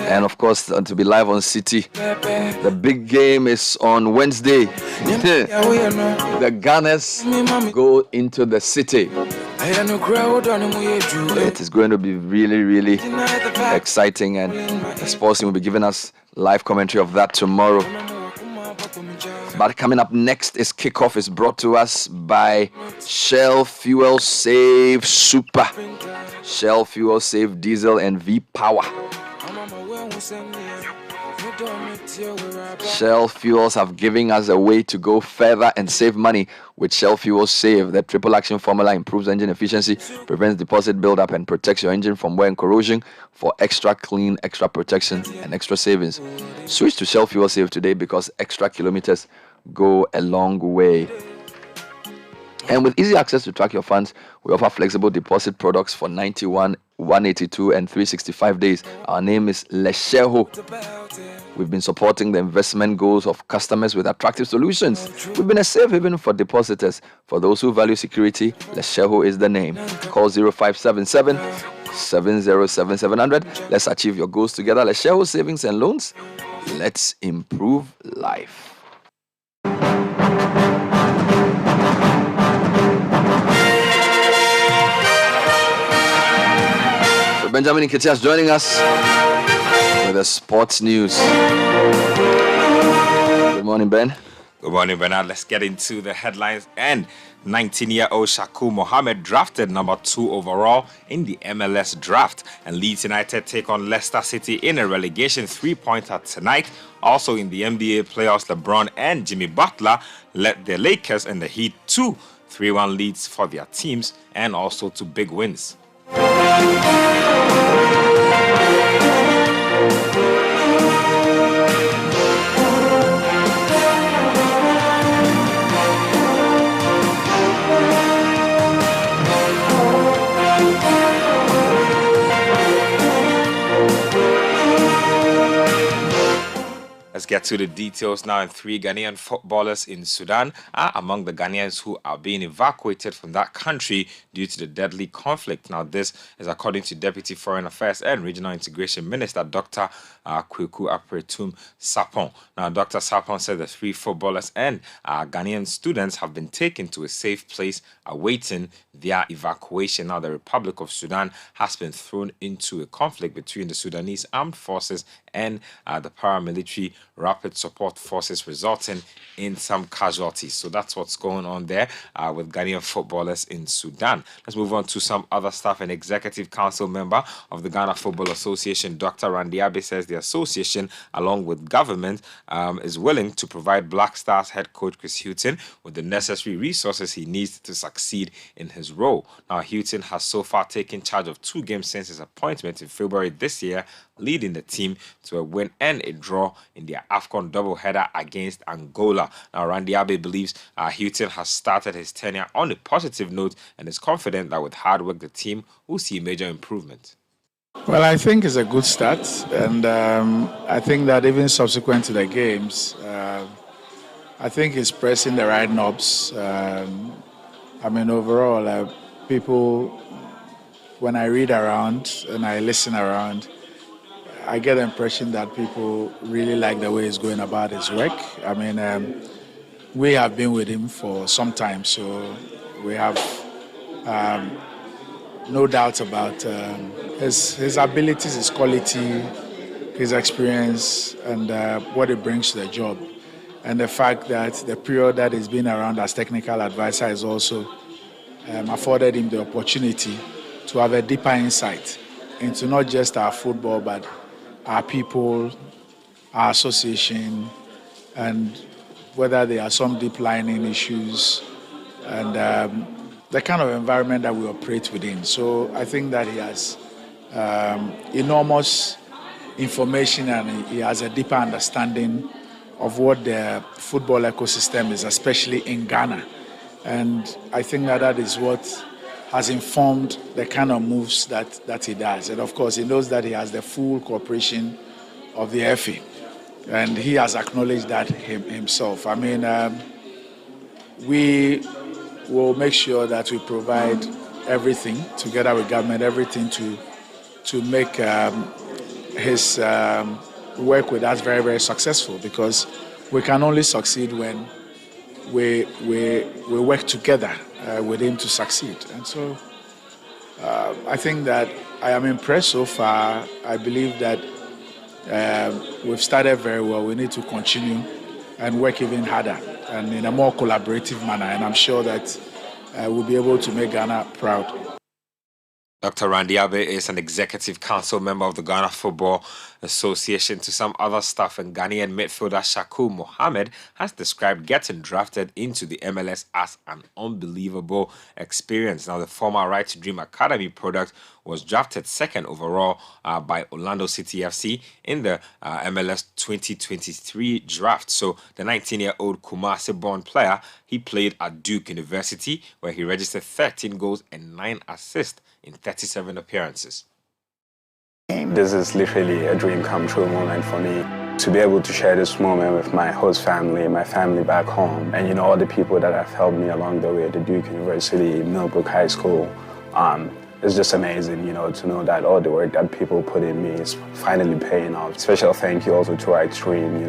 And of course, to be live on City. The big game is on Wednesday. The Gunners go into the City. It is going to be really exciting, and the sports team will be giving us live commentary of that tomorrow. But coming up next is Kickoff, is brought to us by Shell Fuel Save Super, Shell Fuel Save Diesel and V Power. Shell Fuels have given us a way to go further and save money with Shell Fuel Save. The triple action formula improves engine efficiency, prevents deposit buildup, and protects your engine from wear and corrosion for extra clean, extra protection, and extra savings. Switch to Shell Fuel Save today because extra kilometers go a long way. And with easy access to track your funds, we offer flexible deposit products for 91, 182, and 365 days. Our name is Lesheho. We've been supporting the investment goals of customers with attractive solutions. We've been a safe haven for depositors. For those who value security, Lesheho is the name. Call 0577 707 Let's achieve your goals together. Lesheho Savings and Loans. Let's improve life. Benjamin Nketiah joining us with the sports news. Good morning, Ben. Good morning, Bernard. Let's get into the headlines. And 19-year-old Shakur Mohammed drafted number 2 overall in the MLS draft. And Leeds United take on Leicester City in a relegation 3-pointer tonight. Also in the NBA playoffs, LeBron and Jimmy Butler led the Lakers and the Heat to 3-1 leads for their teams and also to big wins. Let's get to the details now. And 3 Ghanaian footballers in Sudan are among the Ghanaians who are being evacuated from that country due to the deadly conflict. Now, this is according to Deputy Foreign Affairs and Regional Integration Minister Dr. Kweku Apretum Sapon. Now, Dr. Sapon said the 3 footballers and Ghanaian students have been taken to a safe place awaiting their evacuation. Now, the Republic of Sudan has been thrown into a conflict between the Sudanese armed forces and the paramilitary rapid support forces, resulting in some casualties. So that's what's going on there with Ghanaian footballers in Sudan. Let's move on to some other stuff. An executive council member of the Ghana Football Association, Dr. Randy Abe, says the association, along with government, is willing to provide Black Stars head coach Chris Hughton with the necessary resources he needs to succeed in his role. Now, Hughton has so far taken charge of 2 games since his appointment in February this year, leading the team to a win and a draw in their AFCON doubleheader against Angola. Now, Randy Abe believes Hughton has started his tenure on a positive note and is confident that with hard work, the team will see major improvement. Well, I think it's a good start, and I think that even subsequent to the games, I think he's pressing the right knobs. Overall, people, when I read around and I listen around, I get the impression that people really like the way he's going about his work. We have been with him for some time, so we have no doubt about his abilities, his quality, his experience, and what he brings to the job. And the fact that the period that he's been around as technical advisor has also afforded him the opportunity to have a deeper insight into not just our football, but our people, our association, and whether there are some deep lining issues, and the kind of environment that we operate within. So I think that he has enormous information, and he has a deeper understanding of what the football ecosystem is, especially in Ghana. And I think that is what has informed the kind of moves that he does. And of course, he knows that he has the full cooperation of the FA. And he has acknowledged that himself. I mean, we will make sure that we provide everything together with government, everything to make his work with us very, very successful, because we can only succeed when we work together with him to succeed. And so I think that I am impressed so far. I believe that we've started very well. We need to continue and work even harder and in a more collaborative manner. And I'm sure that we'll be able to make Ghana proud. Dr. Randy Avle is an executive council member of the Ghana Football Association. To some other stuff, and Ghanaian midfielder Shakur Mohammed has described getting drafted into the MLS as an unbelievable experience. Now, the former Right to Dream Academy product was drafted second overall by Orlando City FC in the MLS 2023 draft. So the 19-year-old Kumasi-born player, he played at Duke University, where he registered 13 goals and 9 assists in 37 appearances. This is literally a dream come true moment for me. To be able to share this moment with my host family, my family back home, and all the people that have helped me along the way at the Duke University, Millbrook High School. It's just amazing, to know that all the work that people put in me is finally paying off. Special thank you also to Right Stream,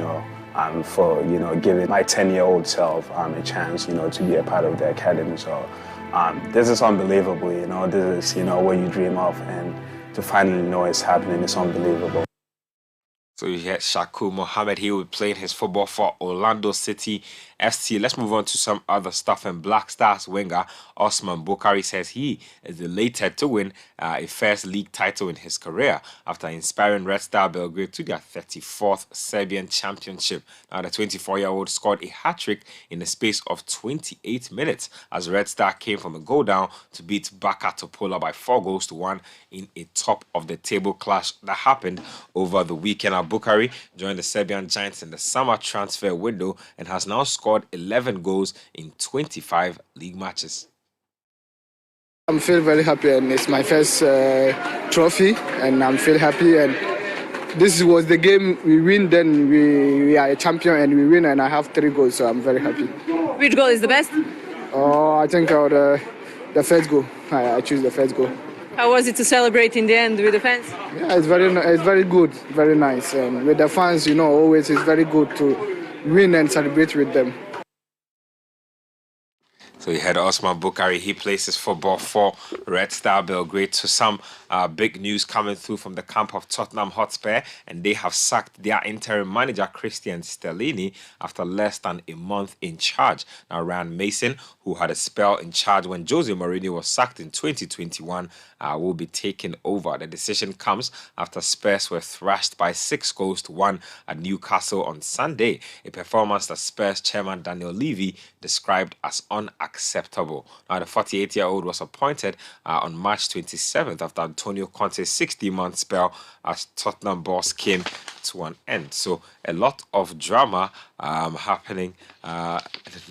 for, giving my 10-year-old self a chance, to be a part of the academy. So this is unbelievable, this is, what you dream of, and to finally know it's happening is unbelievable. So you heard Shakur Mohammed. He will be playing his football for Orlando City FC. Let's move on to some other stuff. And Black Stars winger Osman Bukari says he is elated to win a first league title in his career after inspiring Red Star Belgrade to their 34th Serbian championship. Now, the 24-year-old scored a hat-trick in the space of 28 minutes as Red Star came from a goal down to beat Baka Topola by 4-1 in a top-of-the-table clash that happened over the weekend. Bukari joined the Serbian Giants in the summer transfer window and has now scored 11 goals in 25 league matches. I'm feeling very happy, and it's my first trophy, and I'm feeling happy. And this was the game we win, then we are a champion, and we win, and I have 3 goals, so I'm very happy. Which goal is the best? Oh, I think the first goal. I choose the first goal. How was it to celebrate in the end with the fans? Yeah, it's very good, very nice. And with the fans, always it's very good to win and celebrate with them. So you had Osman Bukari. He plays his football for Red Star Belgrade. So some big news coming through from the camp of Tottenham Hotspur, and they have sacked their interim manager Christian Stellini after less than a month in charge. Now, Ryan Mason, who had a spell in charge when Jose Mourinho was sacked in 2021, will be taking over. The decision comes after Spurs were thrashed by 6-1 at Newcastle on Sunday, a performance that Spurs chairman Daniel Levy described as unacceptable. Now, the 48-year-old was appointed on March 27th after Antonio Conte's 60-month spell as Tottenham boss came to an end. So a lot of drama happening in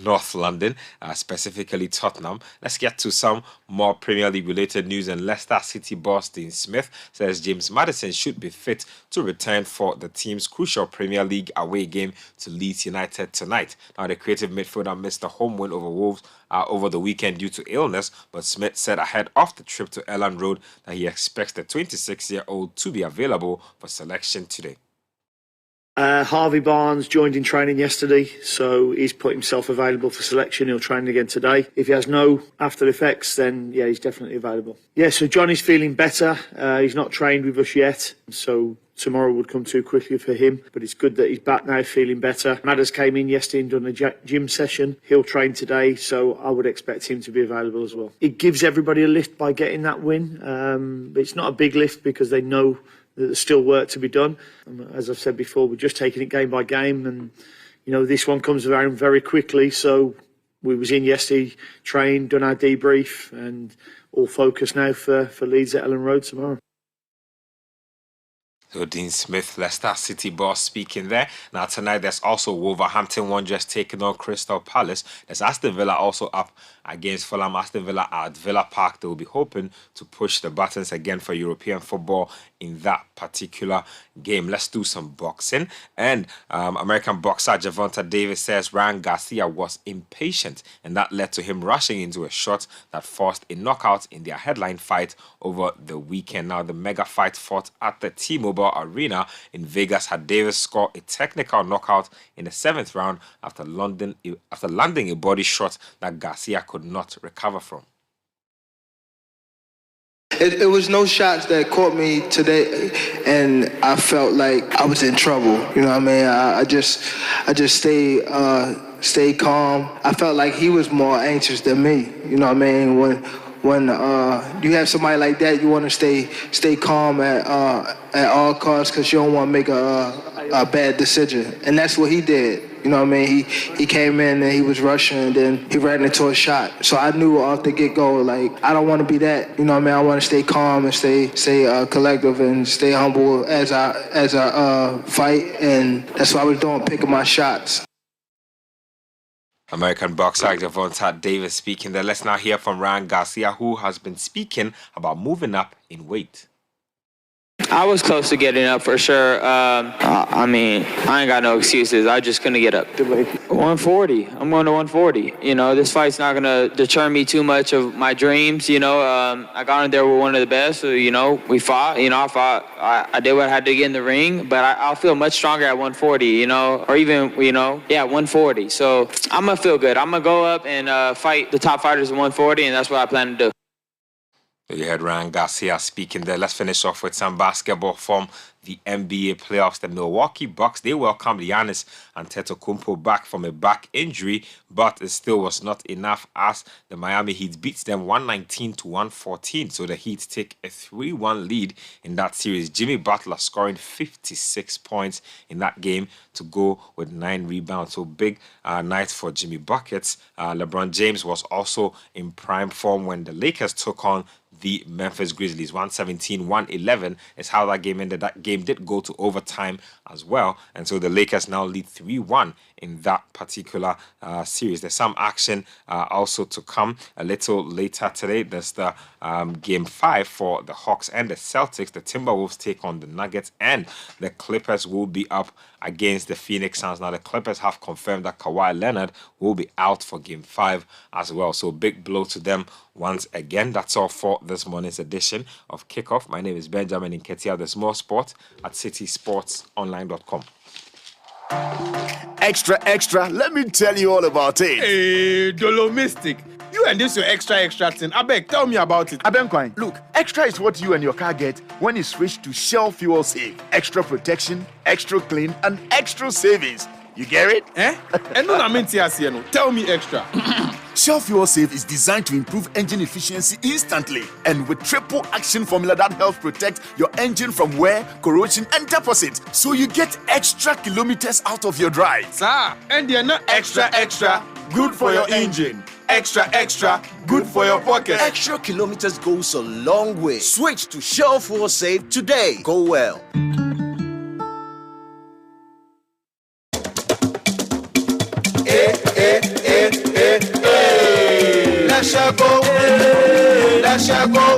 North London, specifically Tottenham. Let's get to some more Premier League related news. And Leicester City boss Dean Smith says James Maddison should be fit to return for the team's crucial Premier League away game to Leeds United tonight. Now, the creative midfielder missed the home win over Wolves over the weekend due to illness, but Smith said ahead of the trip to Elland Road that he expects the 26-year-old to be available for selection today. Harvey Barnes joined in training yesterday, so he's put himself available for selection. He'll train again today. If he has no after effects, then yeah, he's definitely available. Yeah, so Johnny's feeling better. He's not trained with us yet, so tomorrow would come too quickly for him, but it's good that he's back now, feeling better. Madders came in yesterday and done a gym session. He'll train today, so I would expect him to be available as well. It gives everybody a lift by getting that win. But it's not a big lift because they know that there's still work to be done. As I've said before, we're just taking it game by game, and this one comes around very quickly. So we was in yesterday, trained, done our debrief, and all focused now for Leeds at Elland Road tomorrow. So Dean Smith, Leicester City boss, speaking there. Now tonight there's also Wolverhampton Wanderers taking on Crystal Palace. There's Aston Villa also up against Fulham. Aston Villa at Villa Park. They will be hoping to push the buttons again for European football in that particular game. Let's do some boxing. And American boxer Gervonta Davis says Ryan Garcia was impatient, and that led to him rushing into a shot that forced a knockout in their headline fight over the weekend. Now the mega fight fought at the T-Mobile Arena in Vegas had Davis score a technical knockout in the 7th round after landing a body shot that Garcia could not recover from. It was no shots that caught me today, and I felt like I was in trouble. You know what I mean? I just stayed calm. I felt like he was more anxious than me. You know what I mean? When you have somebody like that, you want to stay calm at all costs because you don't want to make a bad decision, and that's what he did. You know what I mean? He came in and he was rushing, and then he ran into a shot. So I knew off the get-go, like, I don't want to be that. You know what I mean? I want to stay calm and stay collective and stay humble as I fight, and that's what I was doing, picking my shots. American boxer Gervonta Davis speaking there. Let's now hear from Ryan Garcia, who has been speaking about moving up in weight. I was close to getting up for sure. I mean, I ain't got no excuses. I just couldn't get up. 140. I'm going to 140. You know, this fight's not going to deter me too much of my dreams. You know, I got in there with one of the best. So, you know, we fought. You know, I did what I had to get in the ring. But I'll feel much stronger at 140, you know, or even, you know, 140. So I'm going to feel good. I'm going to go up and fight the top fighters at 140, and that's what I plan to do. You heard Ryan Garcia speaking there. Let's finish off with some basketball from the NBA playoffs. The Milwaukee Bucks, they welcomed Giannis Antetokounmpo back from a back injury, but it still was not enough as the Miami Heat beats them 119-114. So the Heat take a 3-1 lead in that series. Jimmy Butler scoring 56 points in that game to go with 9 rebounds. So big night for Jimmy Buckets. LeBron James was also in prime form when the Lakers took on the Memphis Grizzlies. 117-111 is how that game ended. That game did go to overtime as well, and so the Lakers now lead 3-1 in that particular series. There's some action also to come a little later today. There's the Game 5 for the Hawks and the Celtics. The Timberwolves take on the Nuggets, and the Clippers will be up against the Phoenix Suns. Now, the Clippers have confirmed that Kawhi Leonard will be out for Game 5 as well. So, big blow to them once again. That's all for this morning's edition of Kickoff. My name is Benjamin Nketia. There's more sport at citysportsonline.com. Extra, let me tell you all about it. Hey, Dolomistic. You and this your extra thing. Abeg, tell me about it. Abenquine, look, extra is what you and your car get when you switch to Shell Fuel Save. Extra protection, extra clean, and extra savings. You get it? Tell me extra. Shell Fuel Save is designed to improve engine efficiency instantly, and with triple action formula that helps protect your engine from wear, corrosion, and deposit, so you get extra kilometers out of your drive. Sir, and you're not extra, good for your engine. Extra, good for your pocket. Extra kilometers goes a long way. Switch to Shell Fuel Save today. Go well. Let's go.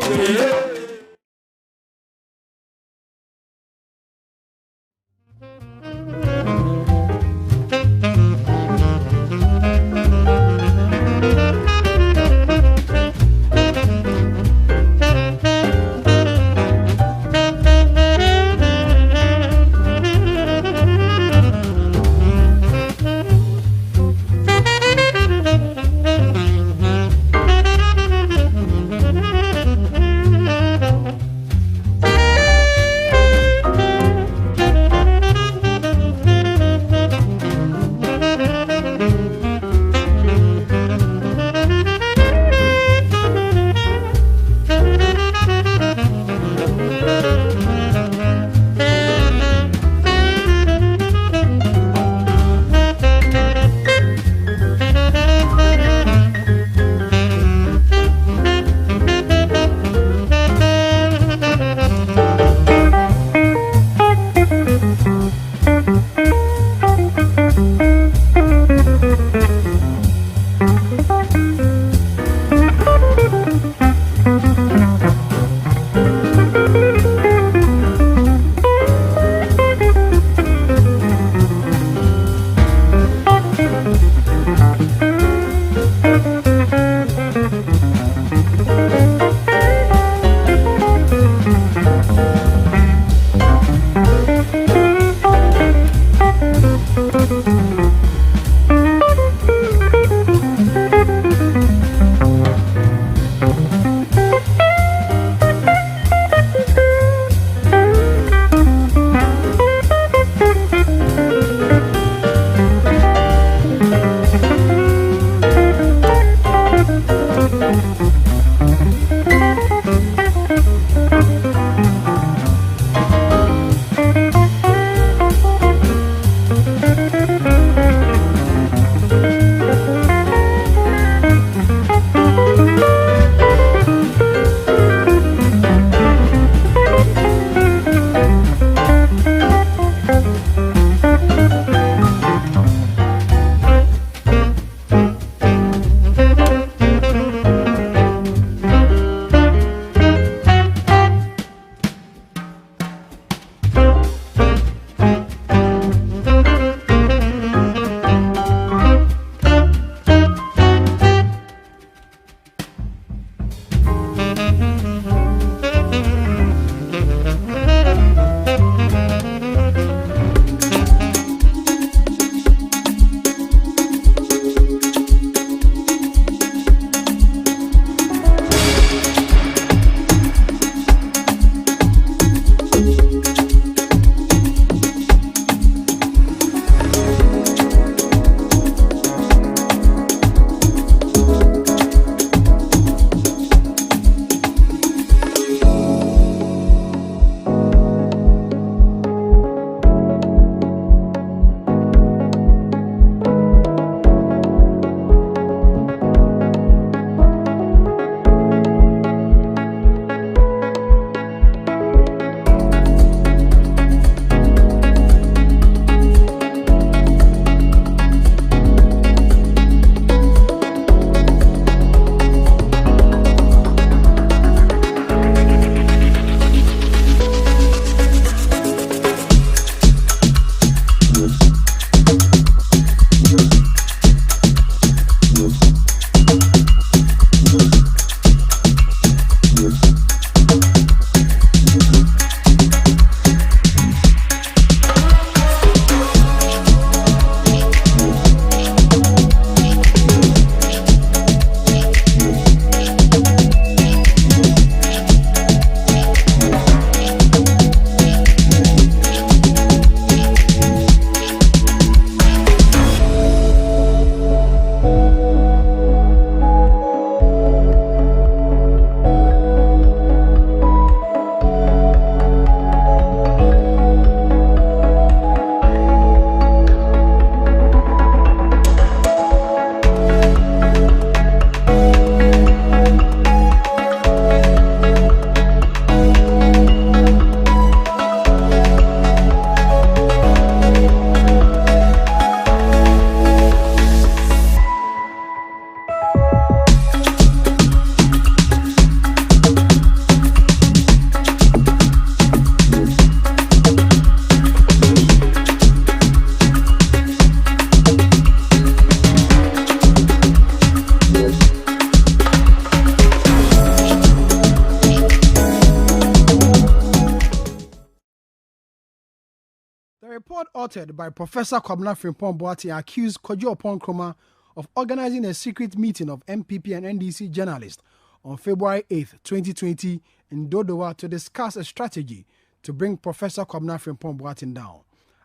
The report authored by Professor Kwabena Frimpong Boateng accused Kojo Oppong-Nkrumah of organizing a secret meeting of MPP and NDC journalists on February 8, 2020 in Dodowa to discuss a strategy to bring Professor Kwabena Frimpong Boateng down.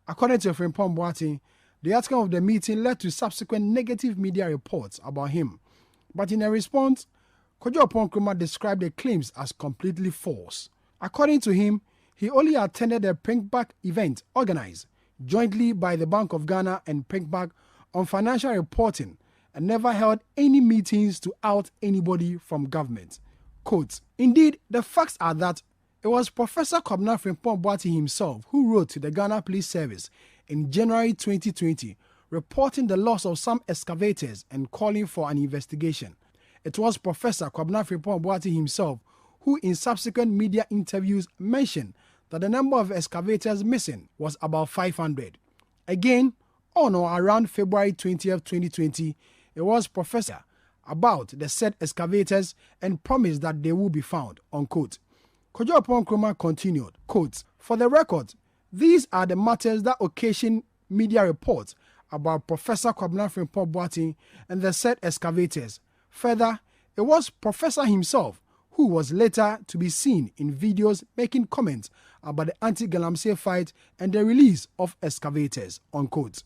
According to Frimpong Boateng, the outcome of the meeting led to subsequent negative media reports about him. But in a response, Kojo Oppong-Nkrumah described the claims as completely false. According to him, he only attended a Pinkback event organized jointly by the Bank of Ghana and Pinkback on financial reporting and never held any meetings to out anybody from government. Quote, indeed, the facts are that it was Professor Kwabena Frimpong Boateng himself who wrote to the Ghana Police Service in January 2020 reporting the loss of some excavators and calling for an investigation. It was Professor Kwabena Frimpong Boateng himself who in subsequent media interviews mentioned that the number of excavators missing was about 500. Again, on or around February 20th, 2020, it was Professor about the said excavators and promised that they will be found, unquote. Kojo Oppong-Nkrumah continued, quote, for the record, these are the matters that occasion media reports about Professor Kwabena Frimpong Boateng and the said excavators. Further, it was Professor himself who was later to be seen in videos making comments about the anti-Galamsey fight and the release of excavators, unquote.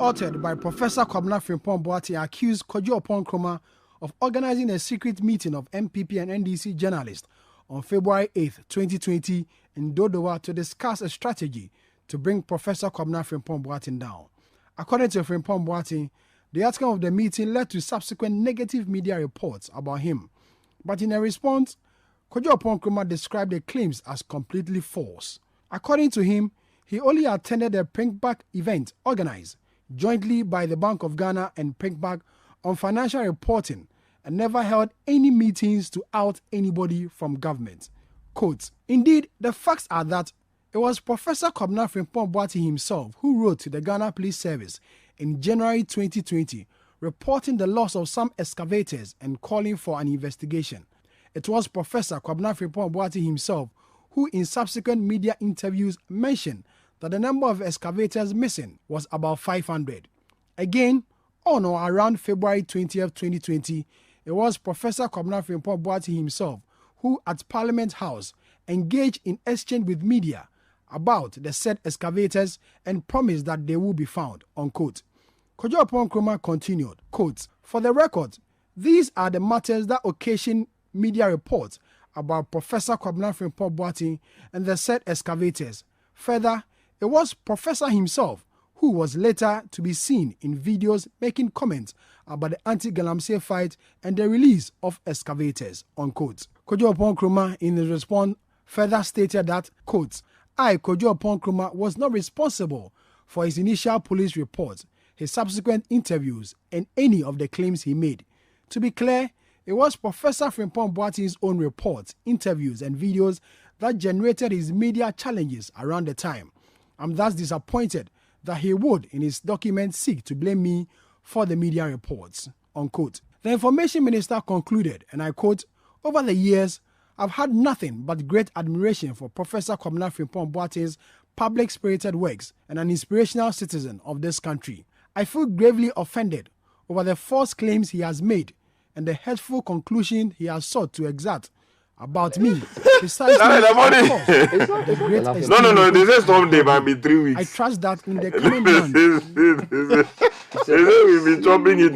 authored by Professor Kwabena Frimpong Boateng accused Kojo Nkrumah of organizing a secret meeting of MPP and NDC journalists on February 8, 2020 in Dodowa to discuss a strategy to bring Professor Kwabena Frimpong Boateng down. According to Frimpong Boateng, the outcome of the meeting led to subsequent negative media reports about him. But in a response, Kojo Nkrumah described the claims as completely false. According to him, he only attended a Prinkback event organized jointly by the Bank of Ghana and Prinkback on financial reporting and never held any meetings to out anybody from government. Quote, indeed, the facts are that it was Professor Kwabena Frimpong Boateng himself who wrote to the Ghana Police Service in January 2020 reporting the loss of some excavators and calling for an investigation. It was Professor Kwabena Frimpong Boateng himself who in subsequent media interviews mentioned that the number of excavators missing was about 500. Again, on or around February 20th, 2020, it was Professor Kwabena Frimpong Boateng himself who at Parliament House engaged in exchange with media about the said excavators and promised that they will be found, unquote. Kojo Nkrumah continued, quote, for the record, these are the matters that occasion media reports about Professor Kwabena Frimpong Boateng and the said excavators. Further, it was Professor himself who was later to be seen in videos making comments about the anti-Galamsey fight and the release of excavators, unquote. Kojo Nkrumah in his response further stated that, quote, I, Kojo Nkrumah, was not responsible for his initial police report, his subsequent interviews, and any of the claims he made. To be clear, it was Professor Frimpong Boateng's own reports, interviews, and videos that generated his media challenges around the time. I'm thus disappointed that he would, in his document, seek to blame me for the media reports, unquote. The information minister concluded, and I quote, over the years, I've had nothing but great admiration for Professor Kwabena Frimpong Boateng's public-spirited works and an inspirational citizen of this country. I feel gravely offended over the false claims he has made and the hurtful conclusion he has sought to exert about me. Precisely, No, they say someday might be 3 weeks. I trust that in the coming months. We've been chopping it.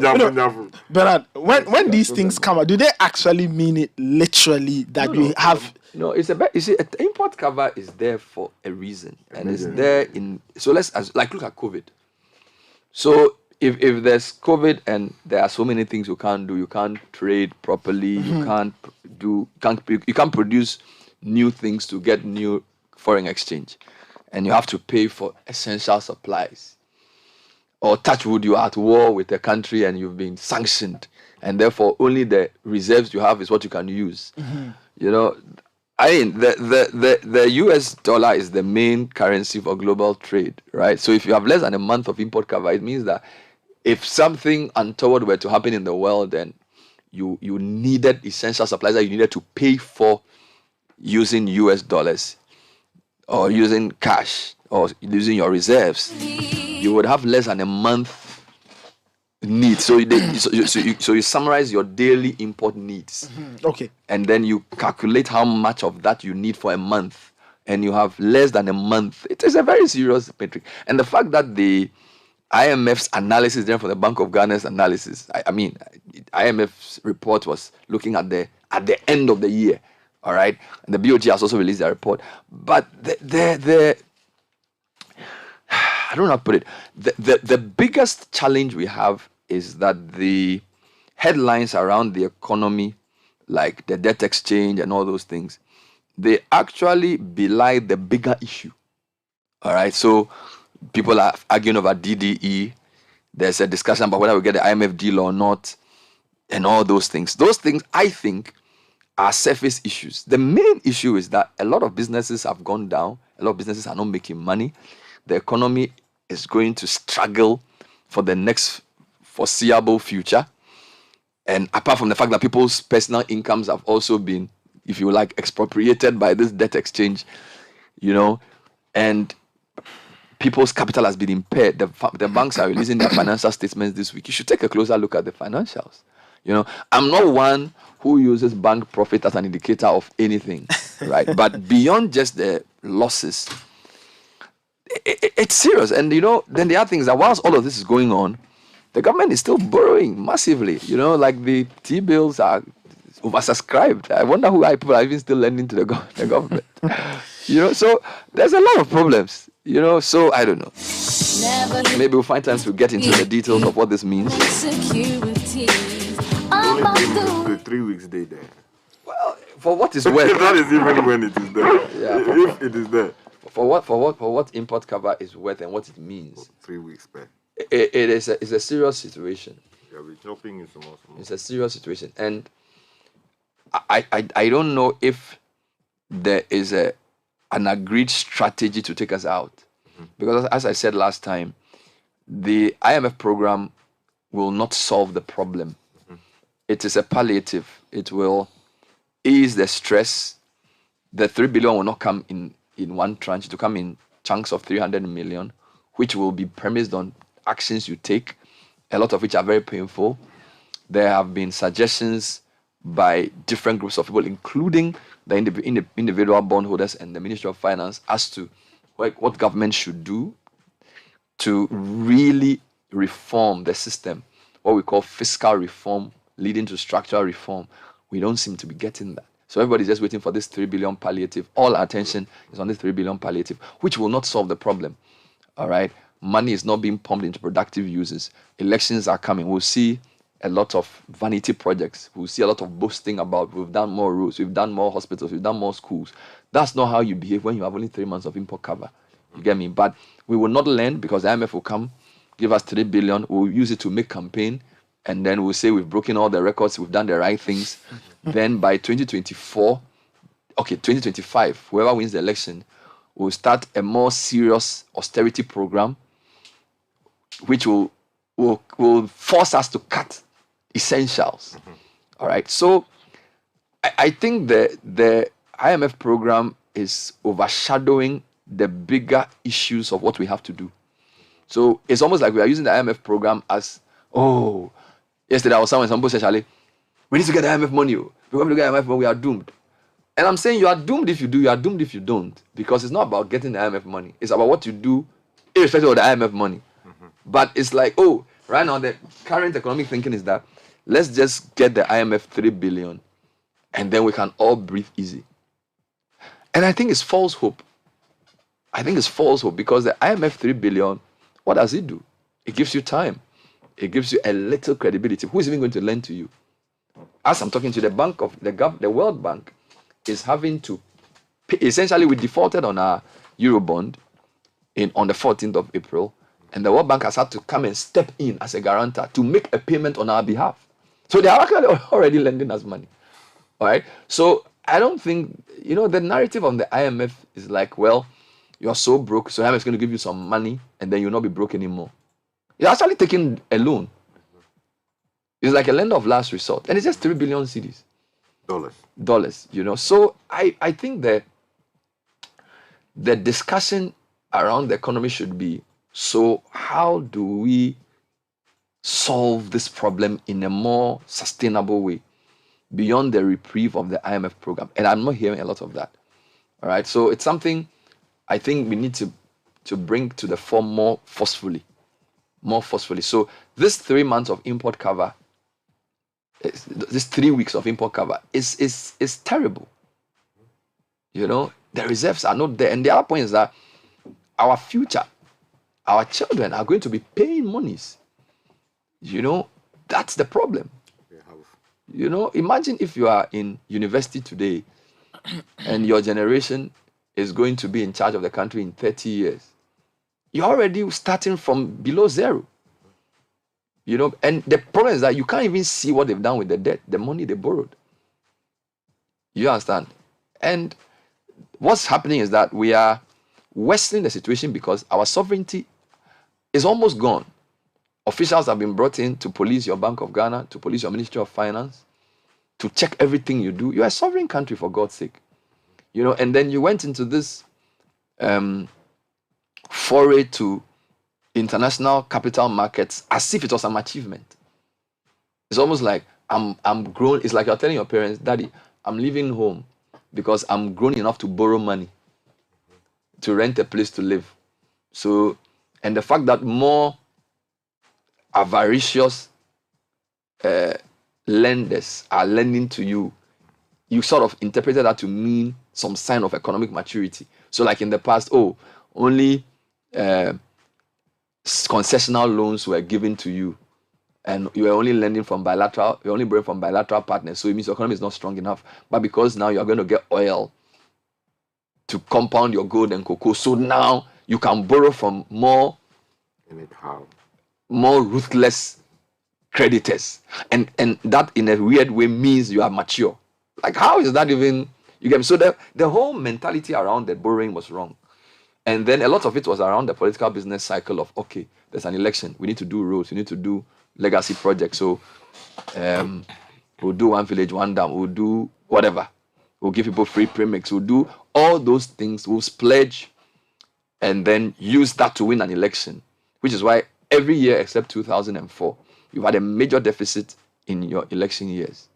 Bernard, when these things come out, do they actually mean it literally that we have? No, it's you see, an import cover is there for a reason, and it's there in. So let's look at COVID. So if there's COVID and there are so many things you can't do, you can't trade properly, you can't produce new things to get new foreign exchange, and you have to pay for essential supplies. Or touch wood, you are at war with a country and you've been sanctioned, and therefore only the reserves you have is what you can use. You know, the US dollar is the main currency for global trade, right? So if you have less than a month of import cover, it means that if something untoward were to happen in the world, then you needed essential supplies that you needed to pay for using US dollars or using cash or using your reserves. You would have less than a month need. So you summarize your daily import needs. Okay. And then you calculate how much of that you need for a month. And you have less than a month. It is a very serious metric. And the fact that the IMF's analysis is different from the Bank of Ghana's analysis. I mean, IMF's report was looking at the end of the year. All right. And the BOG has also released their report. But I don't know how to put it. The biggest challenge we have is that the headlines around the economy, like the debt exchange and all those things, they actually belie the bigger issue. All right. So people are arguing over DDE. There's a discussion about whether we get the IMF deal or not, and all those things. Those things, I think, are surface issues. The main issue is that a lot of businesses have gone down. A lot of businesses are not making money. The economy is going to struggle for the next foreseeable future. And apart from the fact that people's personal incomes have also been, if you like, expropriated by this debt exchange, you know, and people's capital has been impaired. The banks are releasing their financial statements this week. You should take a closer look at the financials. You know, I'm not one who uses bank profit as an indicator of anything, right? But beyond just the losses, It's serious. And, then the other thing is that whilst all of this is going on, the government is still borrowing massively. Like the T-bills are oversubscribed. I wonder who people are even still lending to the government. So there's a lot of problems. So I don't know. Maybe we'll find time to get into the details of what this means. Only 3 weeks day there. Well, for what is worth. That is even when it is there. Yeah, if it is there. For what import cover is worth and what it means. 3 weeks back. It's a serious situation. Yeah, we're chopping it small. It's a serious situation, and I don't know if there is an agreed strategy to take us out, because as I said last time, the IMF program will not solve the problem. It is a palliative. It will ease the stress. The 3 billion will not come in one tranche. It will come in chunks of 300 million, which will be premised on actions you take, a lot of which are very painful. There have been suggestions by different groups of people, including the individual bondholders and the Ministry of Finance, as to what government should do to really reform the system, what we call fiscal reform leading to structural reform. We don't seem to be getting that. So everybody's just waiting for this 3 billion palliative. All our attention is on this 3 billion palliative, which will not solve the problem. All right? Money is not being pumped into productive uses. Elections are coming. We'll see a lot of vanity projects. We'll see a lot of boasting about we've done more roads, we've done more hospitals, we've done more schools. That's not how you behave when you have only 3 months of import cover. You get me? But we will not lend because the IMF will come, give us 3 billion. We'll use it to make campaign. And then we'll say we've broken all the records, we've done the right things. Then by 2025, whoever wins the election will start a more serious austerity program, which will force us to cut essentials. All right. So I think the IMF program is overshadowing the bigger issues of what we have to do. So it's almost like we are using the IMF program as, yesterday I was somewhere, somebody said, Charlie, we need to get the IMF money. If we want to get the IMF money, we are doomed. And I'm saying you are doomed if you do, you are doomed if you don't. Because it's not about getting the IMF money. It's about what you do irrespective of the IMF money. But it's like, right now the current economic thinking is that let's just get the IMF 3 billion and then we can all breathe easy. And I think it's false hope. Because the IMF 3 billion, what does it do? It gives you time. It gives you a little credibility. Who is even going to lend to you? As I'm talking to the World Bank is having to pay. Essentially, we defaulted on our Eurobond on the 14th of April, and the World Bank has had to come and step in as a guarantor to make a payment on our behalf. So they are actually already lending us money. All right. So I don't think, the narrative on the IMF is like, well, you're so broke, so IMF is going to give you some money, and then you'll not be broke anymore. You're actually taking a loan. It's like a lender of last resort. And it's just 3 billion cedis. Dollars, So I think that the discussion around the economy should be, so how do we solve this problem in a more sustainable way beyond the reprieve of the IMF program? And I'm not hearing a lot of that. All right. So it's something I think we need to bring to the fore more forcefully. So this 3 months of import cover, this 3 weeks of import cover is terrible. The reserves are not there. And the other point is that our future, our children are going to be paying monies. That's the problem. Imagine if you are in university today and your generation is going to be in charge of the country in 30 years. You're already starting from below zero. And the problem is that you can't even see what they've done with the debt, the money they borrowed. You understand? And what's happening is that we are worsening the situation because our sovereignty is almost gone. Officials have been brought in to police your Bank of Ghana, to police your Ministry of Finance, to check everything you do. You're a sovereign country, for God's sake. And then you went into this foray to international capital markets as if it was an achievement. It's almost like I'm grown. It's like you're telling your parents, Daddy, I'm leaving home because I'm grown enough to borrow money to rent a place to live. So, and the fact that more avaricious lenders are lending to you, you sort of interpreted that to mean some sign of economic maturity. So like in the past, only concessional loans were given to you, and you were only lending from bilateral, you only borrowing from bilateral partners. So it means your economy is not strong enough. But because now you're going to get oil to compound your gold and cocoa, so now you can borrow from more ruthless creditors. And that in a weird way means you are mature. Like, how is that even? You get me? So the whole mentality around the borrowing was wrong. And then a lot of it was around the political business cycle of, okay, there's an election. We need to do roads. We need to do legacy projects. So we'll do one village, one dam. We'll do whatever. We'll give people free premix. We'll do all those things. We'll splurge and then use that to win an election, which is why every year except 2004, you've had a major deficit in your election years.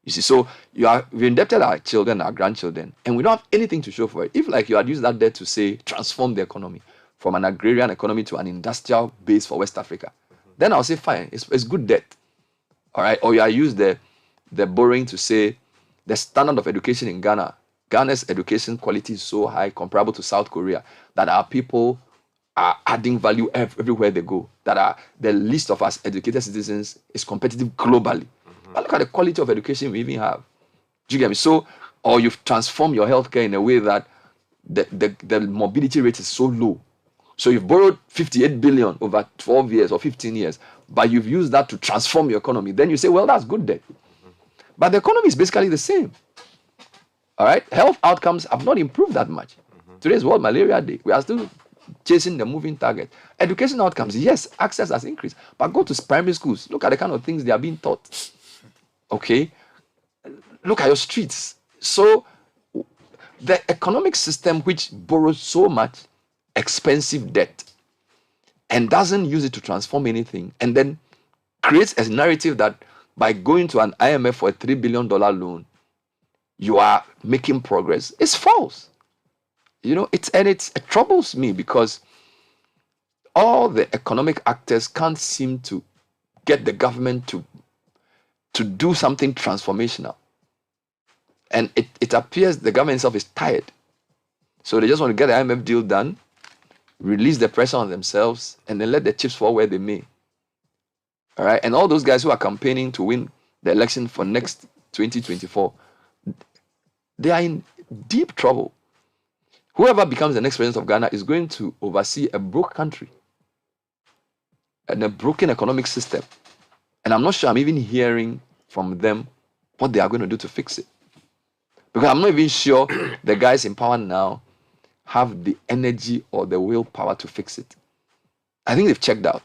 You see, so we've indebted our children, our grandchildren, and we don't have anything to show for it. If like you had used that debt to say transform the economy from an agrarian economy to an industrial base for West Africa, then I'll say fine, it's good debt. All right, or you are used the borrowing to say the standard of education in Ghana, Ghana's education quality is so high comparable to South Korea that our people are adding value everywhere they go, that are the least of us educated citizens is competitive globally. But look at the quality of education we even have. Do you get me? So, or you've transformed your healthcare in a way that the morbidity rate is so low. So you've borrowed 58 billion over 12 years or 15 years, but you've used that to transform your economy. Then you say, well, that's good debt. But the economy is basically the same. All right? Health outcomes have not improved that much. Today is World Malaria Day. We are still chasing the moving target. Education outcomes, yes, access has increased. But go to primary schools. Look at the kind of things they are being taught. Okay? Look at your streets. So the economic system which borrows so much expensive debt and doesn't use it to transform anything, and then creates a narrative that by going to an IMF for a $3 billion loan, you are making progress. It's false. You know, it troubles me because all the economic actors can't seem to get the government to do something transformational. And it appears the government itself is tired. So they just want to get the IMF deal done, release the pressure on themselves, and then let the chips fall where they may. All right? And all those guys who are campaigning to win the election for next 2024, they are in deep trouble. Whoever becomes the next president of Ghana is going to oversee a broke country and a broken economic system. And I'm not sure I'm even hearing from them what they are going to do to fix it. Because I'm not even sure the guys in power now have the energy or the willpower to fix it. I think they've checked out.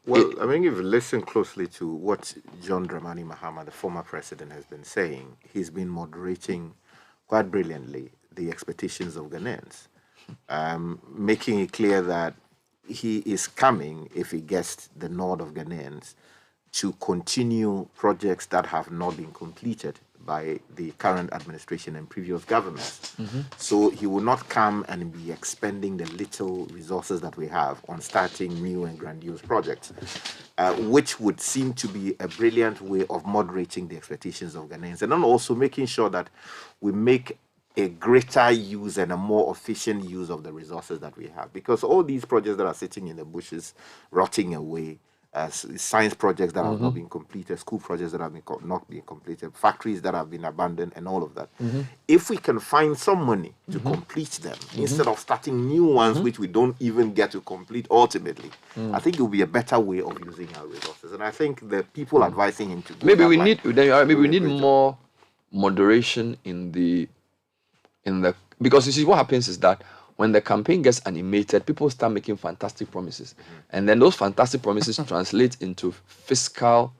Well, I mean, if you listen closely to what John Dramani Mahama, the former president, has been saying, he's been moderating quite brilliantly the expectations of Ghanaians, making it clear that he is coming, if he gets the nod of Ghanaians, to continue projects that have not been completed by the current administration and previous governments. So he will not come and be expending the little resources that we have on starting new and grandiose projects, which would seem to be a brilliant way of moderating the expectations of Ghanaians, and then also making sure that we make a greater use and a more efficient use of the resources that we have. Because all these projects that are sitting in the bushes, rotting away, science projects that have not been completed, school projects that have not been completed, factories that have been abandoned, and all of that. If we can find some money to complete them, instead of starting new ones which we don't even get to complete ultimately, I think it will be a better way of using our resources. And I think the people advising him to do maybe that we need more moderation in the because you see what happens is that when the campaign gets animated, people start making fantastic promises. And then those fantastic promises translate into fiscal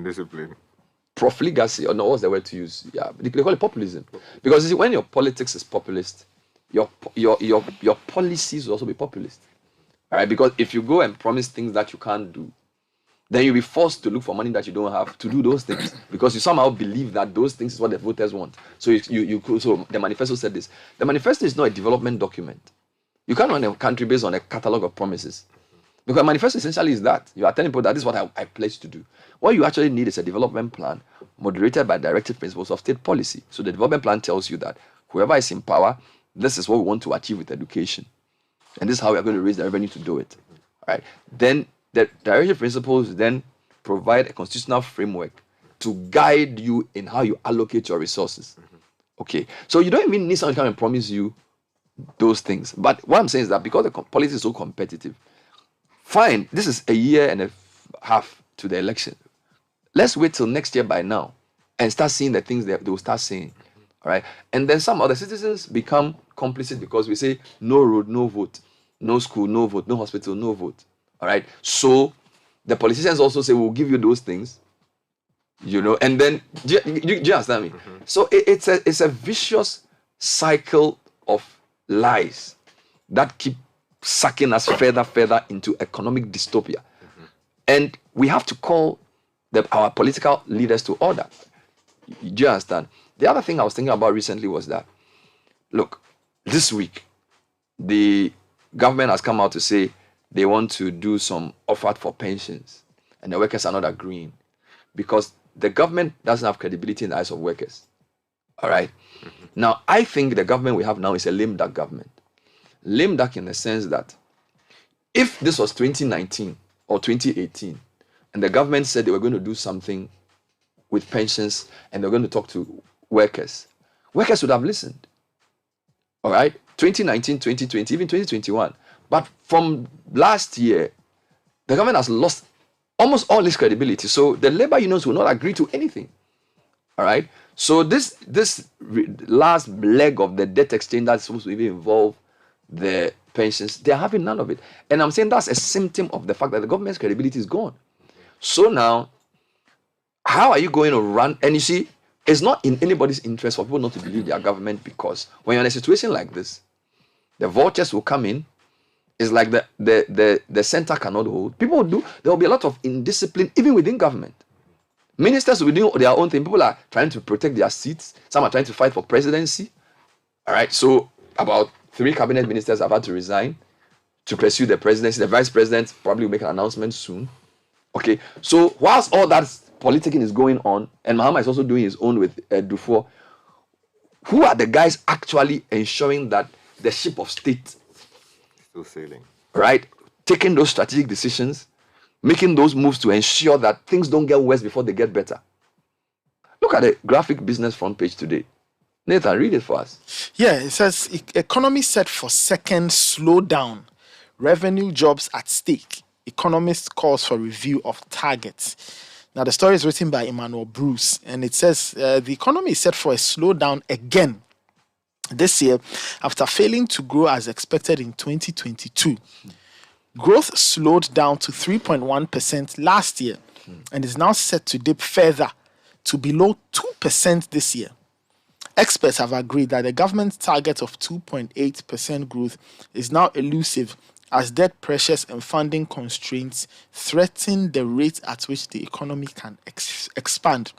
discipline, profligacy, or no, what's the word to use? Yeah, they call it populism. Because you see, when your politics is populist, your policies will also be populist. All right? Because if you go and promise things that you can't do, then you'll be forced to look for money that you don't have to do those things, because you somehow believe that those things is what the voters want. So so the manifesto said this. The manifesto is not a development document. You can't run a country based on a catalog of promises. Because a manifesto essentially is that. You are telling people that this is what I pledge to do. What you actually need is a development plan moderated by directive principles of state policy. So the development plan tells you that whoever is in power, this is what we want to achieve with education. And this is how we are going to raise the revenue to do it. All right. Then the directive principles then provide a constitutional framework to guide you in how you allocate your resources. Okay. So you don't even need someone to come and promise you those things. But what I'm saying is that because the policy is so competitive, fine, this is a year and a half to the election. Let's wait till next year by now and start seeing the things that they will start saying. All right. And then some other citizens become complicit because we say no road, no vote, no school, no vote, no hospital, no vote. All right. So the politicians also say we'll give you those things, and then do you understand me? So it's a vicious cycle of lies that keep sucking us further into economic dystopia. And we have to call our political leaders to order. Do you understand? The other thing I was thinking about recently was that, look, this week, the government has come out to say they want to do some offer for pensions, and the workers are not agreeing because the government doesn't have credibility in the eyes of workers. All right? Now, I think the government we have now is a lame duck government. Lame duck in the sense that if this was 2019 or 2018, and the government said they were going to do something with pensions and they're going to talk to workers would have listened. All right? 2019, 2020, even 2021. But from last year, the government has lost almost all its credibility. So the labor unions will not agree to anything. All right? So this last leg of the debt exchange that's supposed to even involve the pensions, they're having none of it. And I'm saying that's a symptom of the fact that the government's credibility is gone. So now, how are you going to run? And you see, it's not in anybody's interest for people not to believe their government, because when you're in a situation like this, the vultures will come in. It's like the center cannot hold. There will be a lot of indiscipline even within government. Ministers will be doing their own thing. People are trying to protect their seats. Some are trying to fight for presidency. All right. So about 3 cabinet ministers have had to resign to pursue the presidency. The vice president probably will make an announcement soon. Okay. So whilst all that politicking is going on, and Mahama is also doing his own with Dufour, who are the guys actually ensuring that the ship of state still sailing? Right? Taking those strategic decisions, making those moves to ensure that things don't get worse before they get better. Look at the graphic business front page today. Nathan, read it for us. Yeah, it says economy set for second slowdown. Revenue jobs at stake. Economist calls for review of targets. Now, the story is written by Emmanuel Bruce, and it says the economy is set for a slowdown again this year after failing to grow as expected in 2022. Growth slowed down to 3.1% last year and is now set to dip further to below 2% this year. Experts have agreed that the government's target of 2.8% growth is now elusive as debt pressures and funding constraints threaten the rate at which the economy can expand.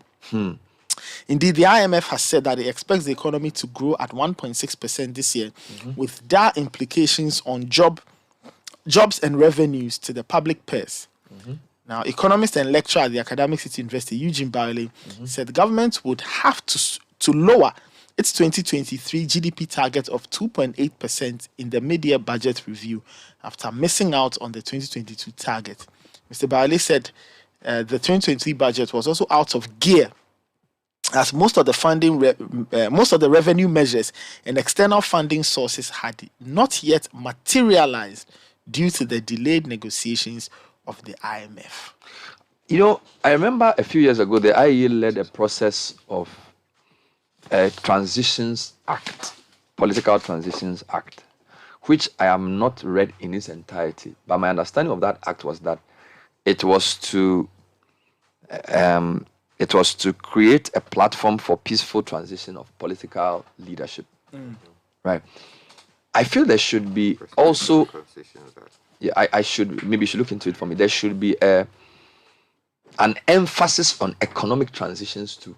Indeed, the IMF has said that it expects the economy to grow at 1.6% this year, with dire implications on jobs and revenues to the public purse. Now, economist and lecturer at the Academic City University, Eugene Barley, said the government would have to lower its 2023 GDP target of 2.8% in the mid-year budget review after missing out on the 2022 target. Mr. Barley said the 2023 budget was also out of gear as most of the revenue measures and external funding sources had not yet materialized due to the delayed negotiations of the IMF. You know, I remember a few years ago, the IE led a process of a Transitions Act, Political Transitions Act, which I am not read in its entirety. But my understanding of that act was that it was to create a platform for peaceful transition of political leadership. Right. I feel there should be also. Yeah, I should look into it for me. There should be an emphasis on economic transitions too,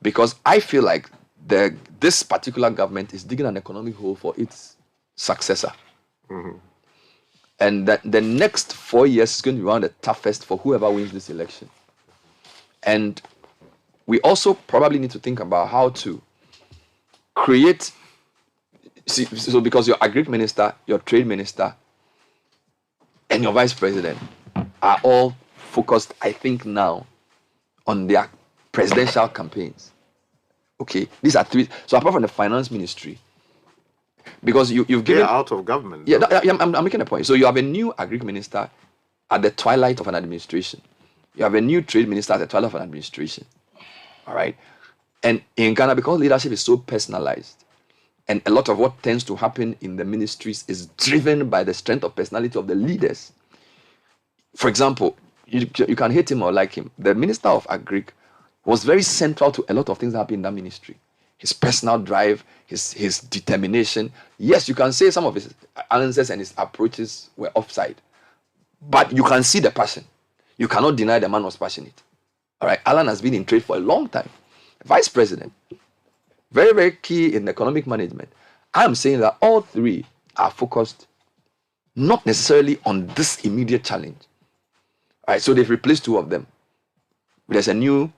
because I feel like this particular government is digging an economic hole for its successor. And that the next 4 years is going to be one of the toughest for whoever wins this election. And we also probably need to think about how to create, so because your Agric minister, your trade minister, and your vice president are all focused, I think, now on their presidential campaigns. Okay, these are three. So apart from the finance ministry, because you've given... They're out of government. Yeah, I'm making a point. So you have a new Agric minister at the twilight of an administration. You have a new trade minister at the twilight of an administration. All right? And in Ghana, because leadership is so personalized, and a lot of what tends to happen in the ministries is driven by the strength of personality of the leaders. For example, you can hate him or like him. The minister of Agric was very central to a lot of things that happened in that ministry. His personal drive, his determination. Yes, you can say some of his answers and his approaches were offside, but you can see the passion. You cannot deny the man was passionate. All right, Alan has been in trade for a long time. Vice president, very, very key in economic management. I am saying that all three are focused not necessarily on this immediate challenge. All right, so they've replaced two of them. There's a new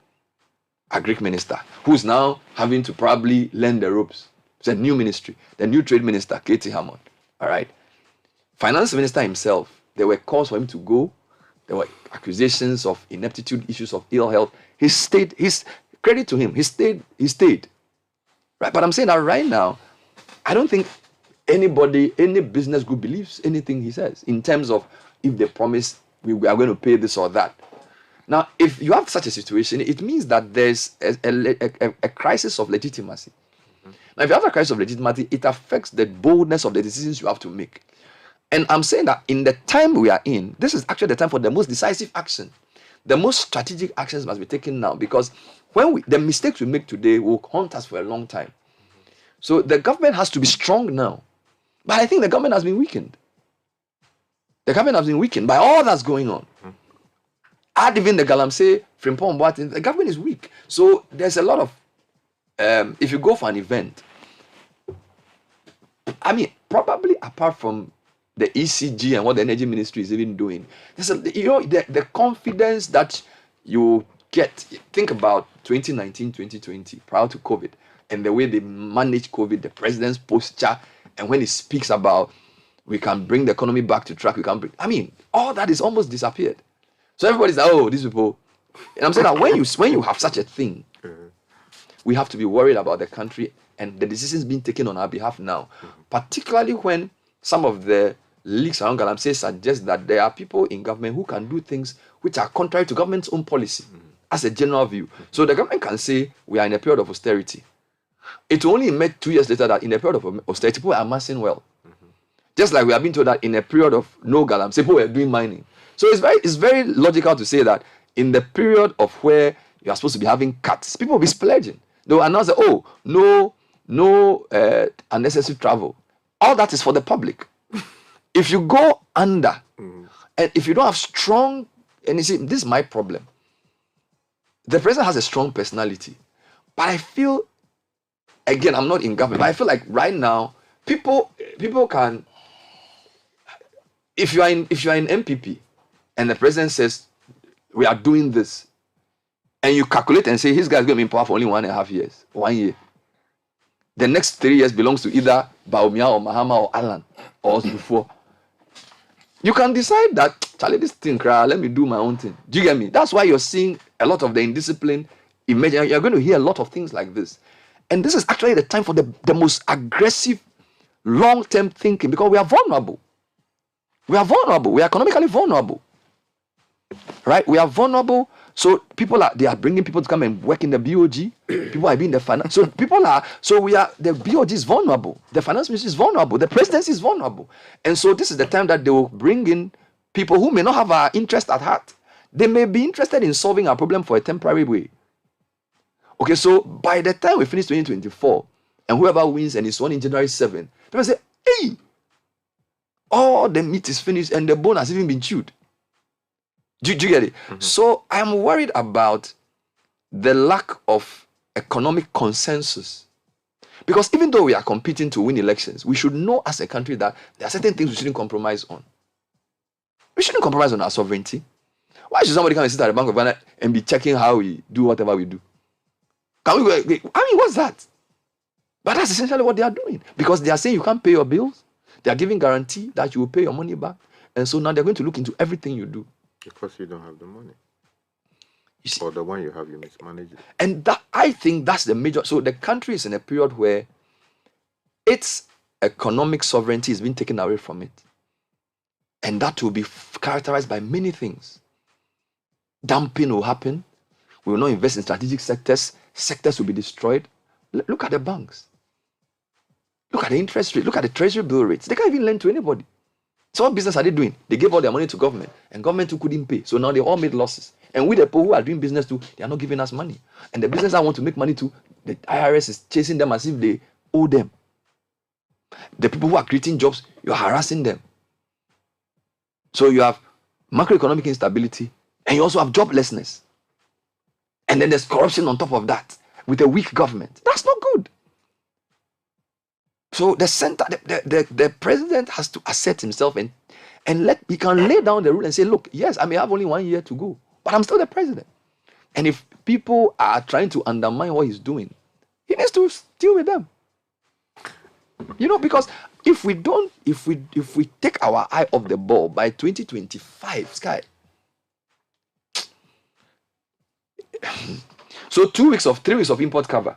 Agric minister who's now having to probably learn the ropes. It's a new ministry. The new trade minister, Katie Hammond. All right. Finance minister himself, there were calls for him to go. There were accusations of ineptitude, issues of ill health. He stayed. His credit to him. He stayed. Right. But I'm saying that right now, I don't think anybody, any business group believes anything he says in terms of if they promise we are going to pay this or that. Now, if you have such a situation, it means that there's a crisis of legitimacy. Now, if you have a crisis of legitimacy, it affects the boldness of the decisions you have to make. And I'm saying that in the time we are in, this is actually the time for the most decisive action. The most strategic actions must be taken now, because when the mistakes we make today will haunt us for a long time. So the government has to be strong now. But I think the government has been weakened. The government has been weakened by all that's going on. Add even the Galamsey, Frimpong, Boateng, the government is weak. So there's a lot of, if you go for an event, I mean, probably apart from the ECG and what the energy ministry is even doing, there's the confidence that you get. Think about 2019, 2020, prior to COVID, and the way they managed COVID, the president's posture, and when he speaks about we can bring the economy back to track, all that is almost disappeared. So everybody's like, oh, these people. And I'm saying that when you have such a thing, we have to be worried about the country and the decisions being taken on our behalf now. Particularly when some of the leaks around Galamsey suggest that there are people in government who can do things which are contrary to government's own policy as a general view. So the government can say we are in a period of austerity. It only met 2 years later that in a period of austerity, people are amassing wealth. Just like we have been told that in a period of no Galamsey, people were doing mining. So it's very logical to say that in the period of where you are supposed to be having cuts, people will be splurging. They will announce that, oh, no unnecessary travel. All that is for the public. If you go under, and if you don't have strong, and you see, this is my problem. The president has a strong personality, but I feel, again, I'm not in government, but I feel like right now, people can, if you are in MPP, and the president says, we are doing this, and you calculate and say, his guy's going to be in power for only 1.5 years, 1 year. The next 3 years belongs to either Baumia or Mahama or Alan or before. You can decide that, Charlie, this thing, let me do my own thing. Do you get me? That's why you're seeing a lot of the indiscipline. Imagine, you're going to hear a lot of things like this. And this is actually the time for the most aggressive, long-term thinking, because we are vulnerable. We are vulnerable. We are economically vulnerable. Right? We are vulnerable. So they are bringing people to come and work in the BOG. People are being the finance. So the BOG is vulnerable. The finance ministry is vulnerable. The presidency is vulnerable. And so this is the time that they will bring in people who may not have our interest at heart. They may be interested in solving our problem for a temporary way. Okay, so by the time we finish 2024, and whoever wins and is sworn in January 7, people say, hey, all the meat is finished and the bone has even been chewed. Do you get it? So I'm worried about the lack of economic consensus. Because even though we are competing to win elections, we should know as a country that there are certain things we shouldn't compromise on. We shouldn't compromise on our sovereignty. Why should somebody come and sit at the Bank of Ghana and be checking how we do whatever we do? Can we? I mean, what's that? But that's essentially what they are doing. Because they are saying you can't pay your bills. They are giving guarantee that you will pay your money back. And so now they're going to look into everything you do. Because you don't have the money. Or the one you have, you mismanage it. And that, I think that's the major. So the country is in a period where its economic sovereignty is being taken away from it. And that will be characterized by many things. Dumping will happen. We will not invest in strategic sectors. Sectors will be destroyed. Look at the banks. Look at the interest rate. Look at the treasury bill rates. They can't even lend to anybody. So what business are they doing? They gave all their money to government, and government too couldn't pay. So now they all made losses. And we, the people who are doing business too, they are not giving us money. And the business that want to make money too, the IRS is chasing them as if they owe them. The people who are creating jobs, you're harassing them. So you have macroeconomic instability, and you also have joblessness. And then there's corruption on top of that, with a weak government. That's not good. So the center, the president has to assert himself and he can lay down the rule and say, look, yes, I may have only 1 year to go, but I'm still the president. And if people are trying to undermine what he's doing, he needs to deal with them. Because if we take our eye off the ball by 2025, Sky. So 3 weeks of import cover.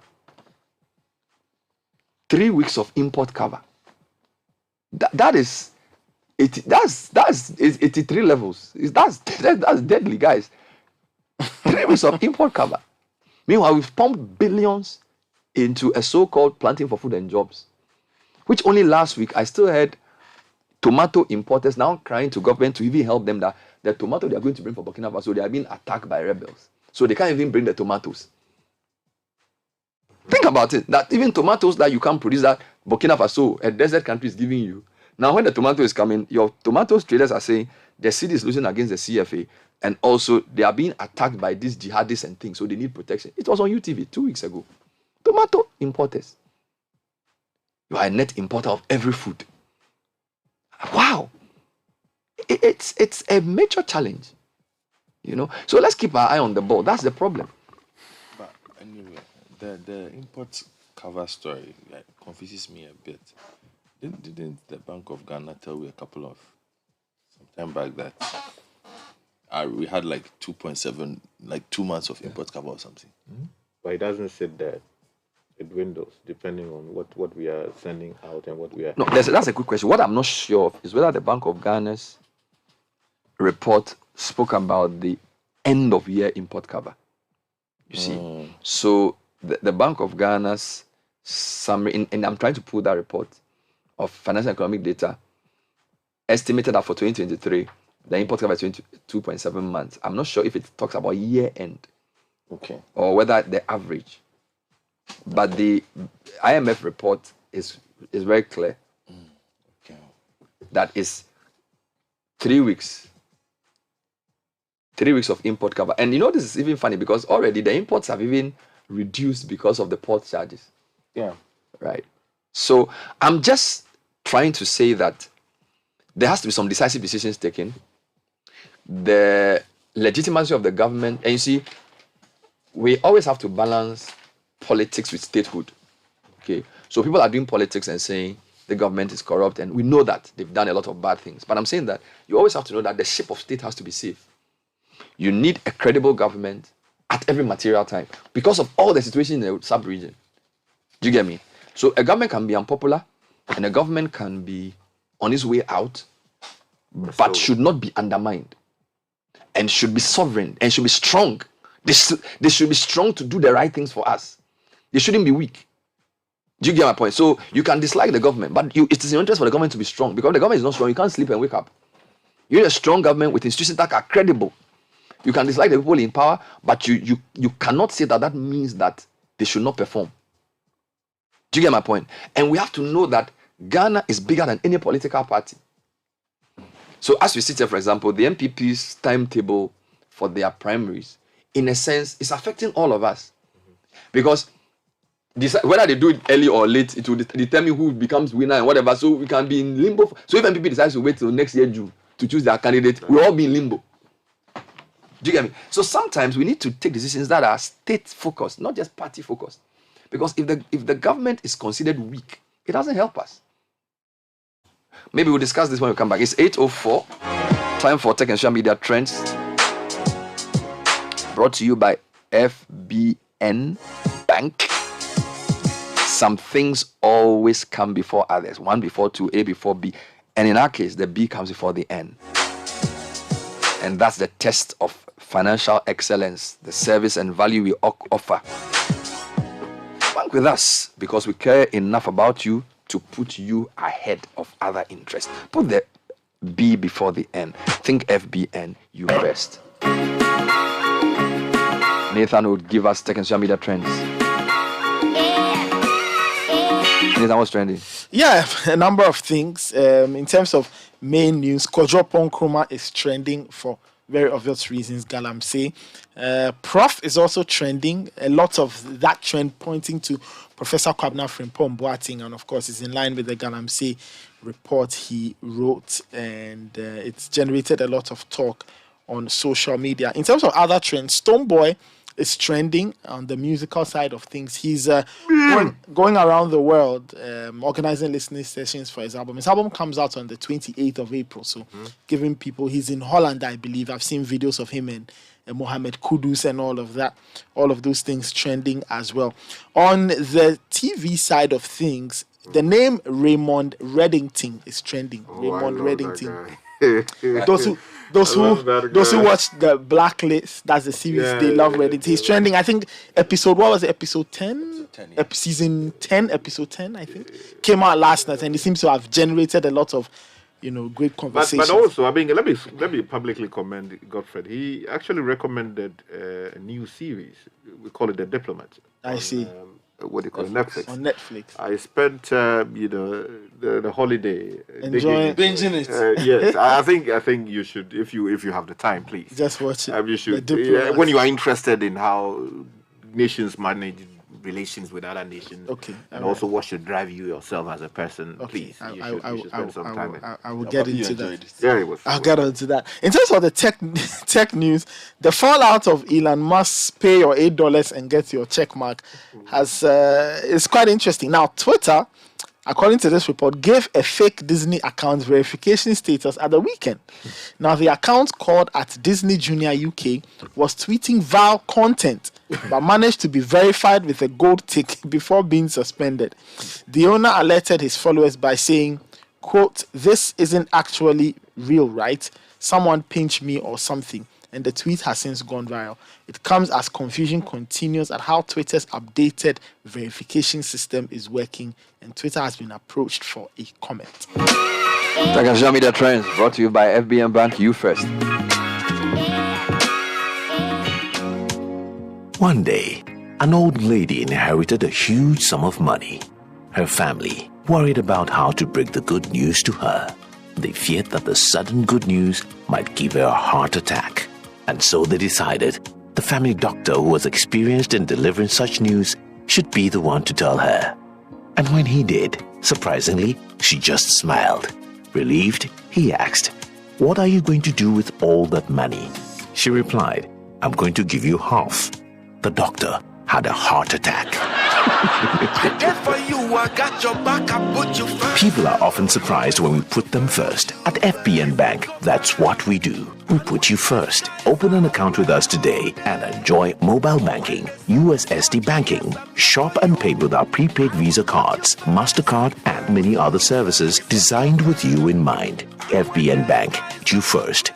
3 weeks of import cover. That's 83 levels. That's deadly, guys. 3 weeks of import cover. Meanwhile, we've pumped billions into a so-called planting for food and jobs, which only last week I still heard tomato importers now crying to government to even help them that the tomato they are going to bring for Burkina Faso, they are being attacked by rebels. So they can't even bring the tomatoes. Think about it, that even tomatoes that you can't produce that Burkina Faso, a desert country, is giving you. Now when the tomato is coming, your tomatoes traders are saying the city is losing against the CFA, and also they are being attacked by these jihadists and things, so they need protection. It was on UTV 2 weeks ago. Tomato importers. You are a net importer of every food. Wow. It's a major challenge. So let's keep our eye on the ball. That's the problem. But anyway, the import cover story confuses me a bit. Didn't the Bank of Ghana tell you some time back that we had like 2.7, like 2 months of import cover or something? Mm-hmm. But it doesn't sit there. It dwindles depending on what we are sending out and what we are. No, that's a good question. What I'm not sure of is whether the Bank of Ghana's report spoke about the end of year import cover. You see, so the Bank of Ghana's summary, and I'm trying to pull that report of financial and economic data, estimated that for 2023, the import cover is 22.7 months. I'm not sure if it talks about year end, or whether the average. But the IMF report is very clear. That is 3 weeks. 3 weeks of import cover. And this is even funny because already the imports have even reduced because of the port charges. Yeah. Right. So I'm just trying to say that there has to be some decisive decisions taken. The legitimacy of the government, and you see, we always have to balance politics with statehood. Okay. So people are doing politics and saying the government is corrupt, and we know that they've done a lot of bad things. But I'm saying that you always have to know that the ship of state has to be safe. You need a credible government at every material time because of all the situation in the sub-region. Do you get me? So a government can be unpopular and a government can be on its way out, but should not be undermined and should be sovereign and should be strong. They should be strong to do the right things for us. They shouldn't be weak. Do you get my point? So you can dislike the government, but it is in your interest for the government to be strong. Because the government is not strong, you can't sleep and wake up. You need a strong government with institutions that are credible. You can dislike the people in power, but you cannot say that means that they should not perform. Do you get my point? And we have to know that Ghana is bigger than any political party. So as we sit here, for example, the MPP's timetable for their primaries, in a sense, is affecting all of us. Because whether they do it early or late, it will determine who becomes winner and whatever. So we can be in limbo. So if MPP decides to wait till next year June to choose their candidate, we'll all be in limbo. Do you get me? So sometimes we need to take decisions that are state focused, not just party focused. Because if the government is considered weak, it doesn't help us. Maybe we'll discuss this when we come back. It's 8:04. Time for Tech and Social Media Trends. Brought to you by FBN Bank. Some things always come before others. One before two, A before B. And in our case, the B comes before the N. And that's the test of financial excellence, the service and value we offer. Bank with us because we care enough about you to put you ahead of other interests. Put the B before the N. Think FBN, you best. Nathan would give us Tech and Social Media Trends. Nathan, what's trending? Yeah, a number of things. In terms of main news, Kojo Nkrumah is trending for very obvious reasons, Galamsey. Prof is also trending. A lot of that trend pointing to Professor Kwabena Frimpong Boateng, and of course, it's in line with the Galamsey report he wrote, and it's generated a lot of talk on social media. In terms of other trends, Stonebwoy is trending on the musical side of things. He's going around the world, organizing listening sessions for his album. His album comes out on the 28th of April, so giving people, he's in Holland, I believe. I've seen videos of him and Mohamed Kudus and all of that, all of those things trending as well. On the TV side of things, the name Raymond Reddington is trending. Raymond Reddington. Those who watch the Blacklist, that's the series, they love Reddington. He's trending. I think episode 10? Season 10, episode 10, I think, came out last night, and it seems to have generated a lot of, great conversations. But also, I mean, let me publicly commend Godfred. He actually recommended a new series. We call it The Diplomat. I see. What do you call it? Netflix. On Netflix. I spent, the holiday binging it. Yes, I think you should, if you have the time, please just watch it. You should, when you are interested in how nations manage relations with other nations, and also what should drive you yourself as a person. Please, you should spend some time. I will get into that. Yeah, it was. I'll get into that. In terms of the tech news, the fallout of Elon Musk's pay your $8 and get your check mark is quite interesting. Now, Twitter, according to this report, gave a fake Disney account verification status at the weekend. Now, the account called at Disney Junior UK was tweeting vile content, but managed to be verified with a gold tick before being suspended. The owner alerted his followers by saying, quote, "This isn't actually real, right? Someone pinched me or something." And the tweet has since gone viral. It comes as confusion continues at how Twitter's updated verification system is working, and Twitter has been approached for a comment. Tech and Social Media Trends brought to you by FBN Bank. You first. One day, an old lady inherited a huge sum of money. Her family worried about how to break the good news to her. They feared that the sudden good news might give her a heart attack. And so they decided the family doctor who was experienced in delivering such news should be the one to tell her. And when he did, surprisingly, she just smiled. Relieved, he asked, "What are you going to do with all that money?" She replied, "I'm going to give you half." The doctor had a heart attack. People are often surprised when we put them first. At FBN Bank, that's what we do. We put you first. Open an account with us today and enjoy mobile banking, USSD banking, shop and pay with our prepaid Visa cards, MasterCard, and many other services designed with you in mind. FBN Bank, you first.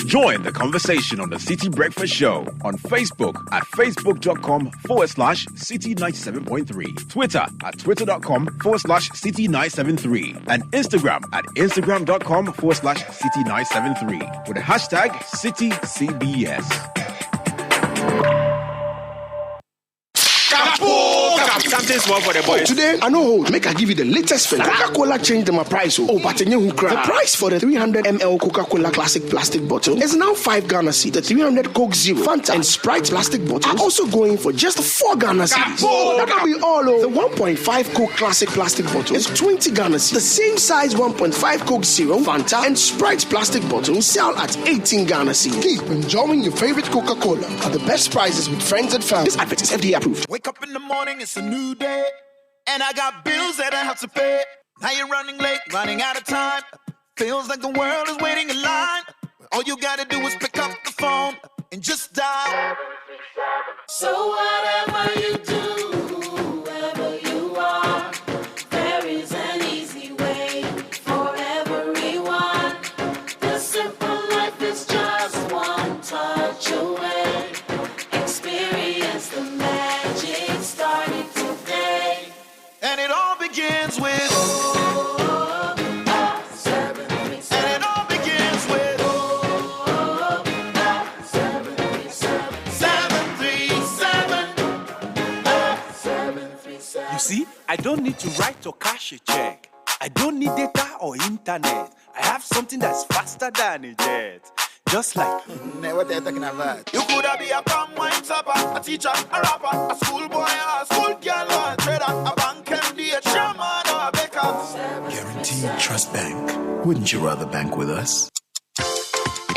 Join the conversation on the Citi Breakfast Show on Facebook at facebook.com/Citi97.3, Twitter at twitter.com/Citi973, and Instagram at instagram.com/Citi973 with the hashtag CitiCBS. Something small for the boys. Today, I know hold. Make I give you the latest fella. Coca-Cola changed my price. Oh, but the price for the 300 ml Coca-Cola classic plastic bottle is now 5 Ghana cedis. The 300 Coke Zero, Fanta, and Sprite plastic bottles are also going for just 4 Ghana cedis. That'll be all over. The 1.5 Coke classic plastic bottle is 20 Ghana cedis. The same size 1.5 Coke Zero, Fanta, and Sprite plastic bottles sell at 18 Ghana cedis. Keep enjoying your favorite Coca-Cola at the best prices with friends and family. This advert is FDA approved. Wake up in the morning, it's a new day, and I got bills that I have to pay. Now you're running late, running out of time. Feels like the world is waiting in line. All you gotta do is pick up the phone and just dial. So whatever you do, wherever you are, there is an easy way for everyone. The simple life is just one touch away. Experience the magic starting today. And it all begins with See, I don't need to write or cash a check. I don't need data or internet. I have something that's faster than a jet. Just like what are you talking about? You could be a palm wine topper, a teacher, a rapper, a schoolboy, a school girl, or a trader, a bank MD, a chairman, or a baker. Guaranteed Trust Bank. Wouldn't you rather bank with us?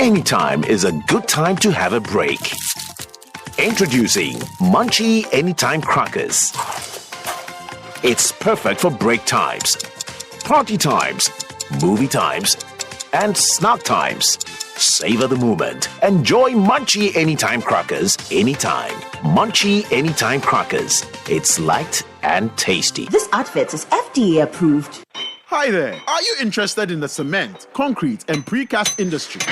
Anytime is a good time to have a break. Introducing Munchie Anytime Crackers. It's perfect for break times, party times, movie times, and snack times. Savor the moment. Enjoy Munchie Anytime Crackers anytime. Munchie Anytime Crackers. It's light and tasty. This advert is FDA approved. Hi there. Are you interested in the cement, concrete, and precast industry?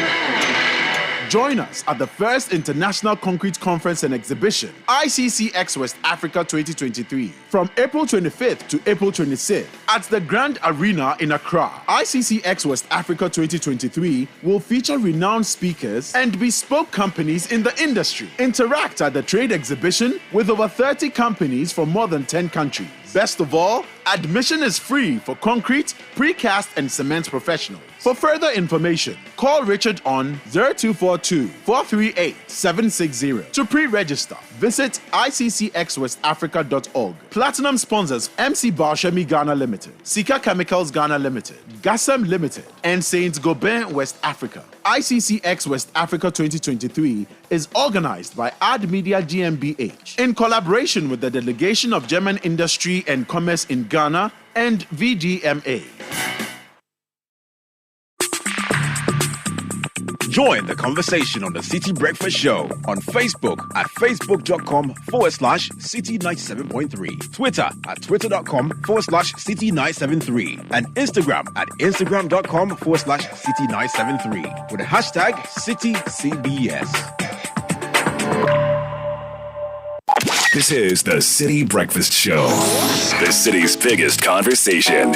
Join us at the first International Concrete Conference and Exhibition, ICCX West Africa 2023, from April 25th to April 26th at the Grand Arena in Accra. ICCX West Africa 2023 will feature renowned speakers and bespoke companies in the industry. Interact at the trade exhibition with over 30 companies from more than 10 countries. Best of all, admission is free for concrete, precast, and cement professionals. For further information, call Richard on 0242-438-760. To pre-register, visit iccxwestafrica.org. Platinum sponsors MC Barshemi Ghana Limited, Sika Chemicals Ghana Limited, Gassam Limited, and Saint Gobain West Africa. ICCX West Africa 2023 is organized by Ad Media GmbH in collaboration with the Delegation of German Industry and Commerce in Ghana and VDMA. Join the conversation on the Citi Breakfast Show on Facebook at facebook.com/Citi97.3, Twitter at twitter.com/Citi973, and Instagram at instagram.com/Citi973 with the hashtag CitiCBS. This is the Citi Breakfast Show, the city's biggest conversation.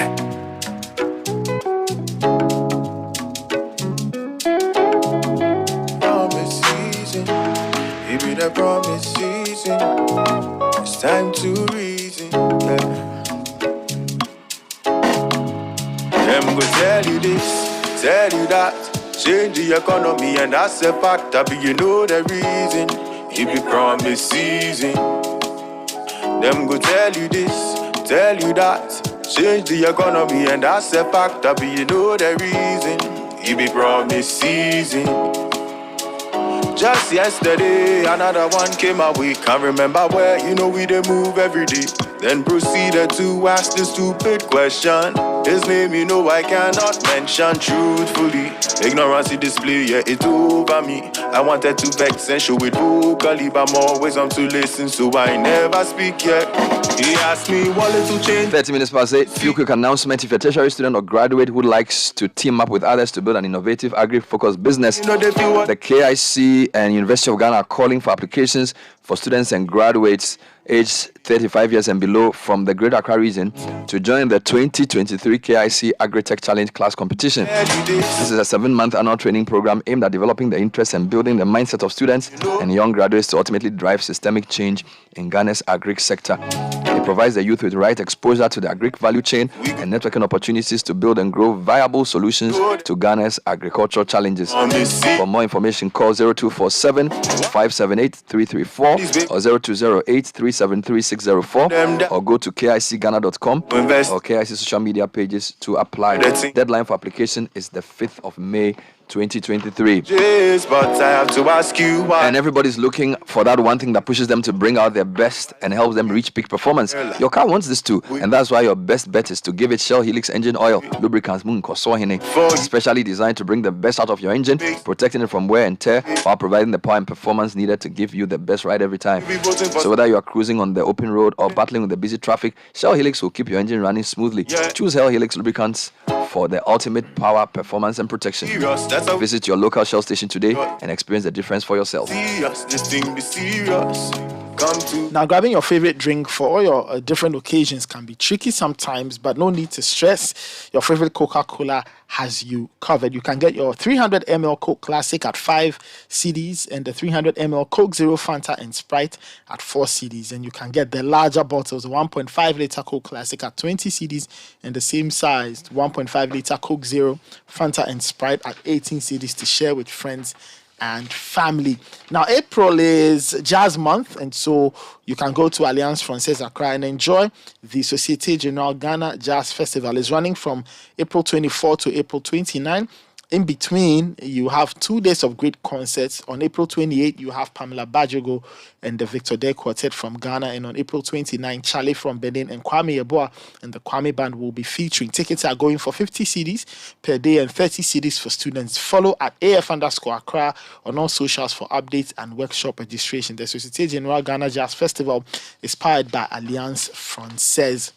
The promise season, it's time to reason. Them go tell you this, tell you that, change the economy, and that's a fact. But you know the reason, it be promise season. Them go tell you this, tell you that, change the economy, and that's a fact. But you know the reason, it be promise season. Just yesterday, another one came our way. Can't remember where, you know we dey move every day. Then proceeded to ask the stupid question. His name, you know I cannot mention truthfully. Ignorance he display, yeah, it over me. I wanted to vex and show it vocally, but I'm always on to listen, so I never speak yet. He asked me what little change. 30 minutes past 8. Few quick announcement. If you're a tertiary student or graduate who likes to team up with others to build an innovative agri-focused business, the KIC and University of Ghana are calling for applications for students and graduates aged 35 years and below from the Greater Accra region to join the 2023 KIC Agri-Tech Challenge class competition. This is a 7-month annual training program aimed at developing the interest and building the mindset of students and young graduates to ultimately drive systemic change in Ghana's agri sector. A provides the youth with right exposure to the Agric value chain and networking opportunities to build and grow viable solutions to Ghana's agricultural challenges. For more information, call 0247 578 334 or 0208 373 604 or go to kicghana.com or KIC social media pages to apply. Deadline for application is the 5th of May 2023. Yes, but I have to ask you why. And everybody's looking for that one thing that pushes them to bring out their best and helps them reach peak performance. Your car wants this too, and that's why your best bet is to give it Shell Helix engine oil. Lubricants specially designed to bring the best out of your engine, protecting it from wear and tear while providing the power and performance needed to give you the best ride every time. So whether you are cruising on the open road or battling with the busy traffic, Shell Helix will keep your engine running smoothly. Choose Shell Helix lubricants for the ultimate power, performance, and protection. Visit your local Shell station today and experience the difference for yourself. This thing be serious. Now, grabbing your favorite drink for all your different occasions can be tricky sometimes, but no need to stress. Your favorite Coca-Cola has you covered. You can get your 300 ml Coke Classic at 5 cedis and the 300 ml Coke Zero, Fanta, and Sprite at 4 cedis. And you can get the larger bottles, the 1.5 liter Coke Classic at 20 cedis and the same sized 1.5 liter Coke Zero, Fanta, and Sprite at 18 cedis to share with friends and family. Now, April is Jazz Month, and so you can go to Alliance Française Accra and enjoy the Société Générale Ghana Jazz Festival. It's running from April 24 to April 29. In between, you have 2 days of great concerts. On April 28, you have Pamela Badjogo and the Victor Day Quartet from Ghana. And on April 29, Charlie from Benin and Kwame Yeboah and the Kwame Band will be featuring. Tickets are going for 50 cedis per day and 30 cedis for students. Follow at AF_Accra on all socials for updates and workshop registration. The Société Générale Ghana Jazz Festival is powered by Alliance Française.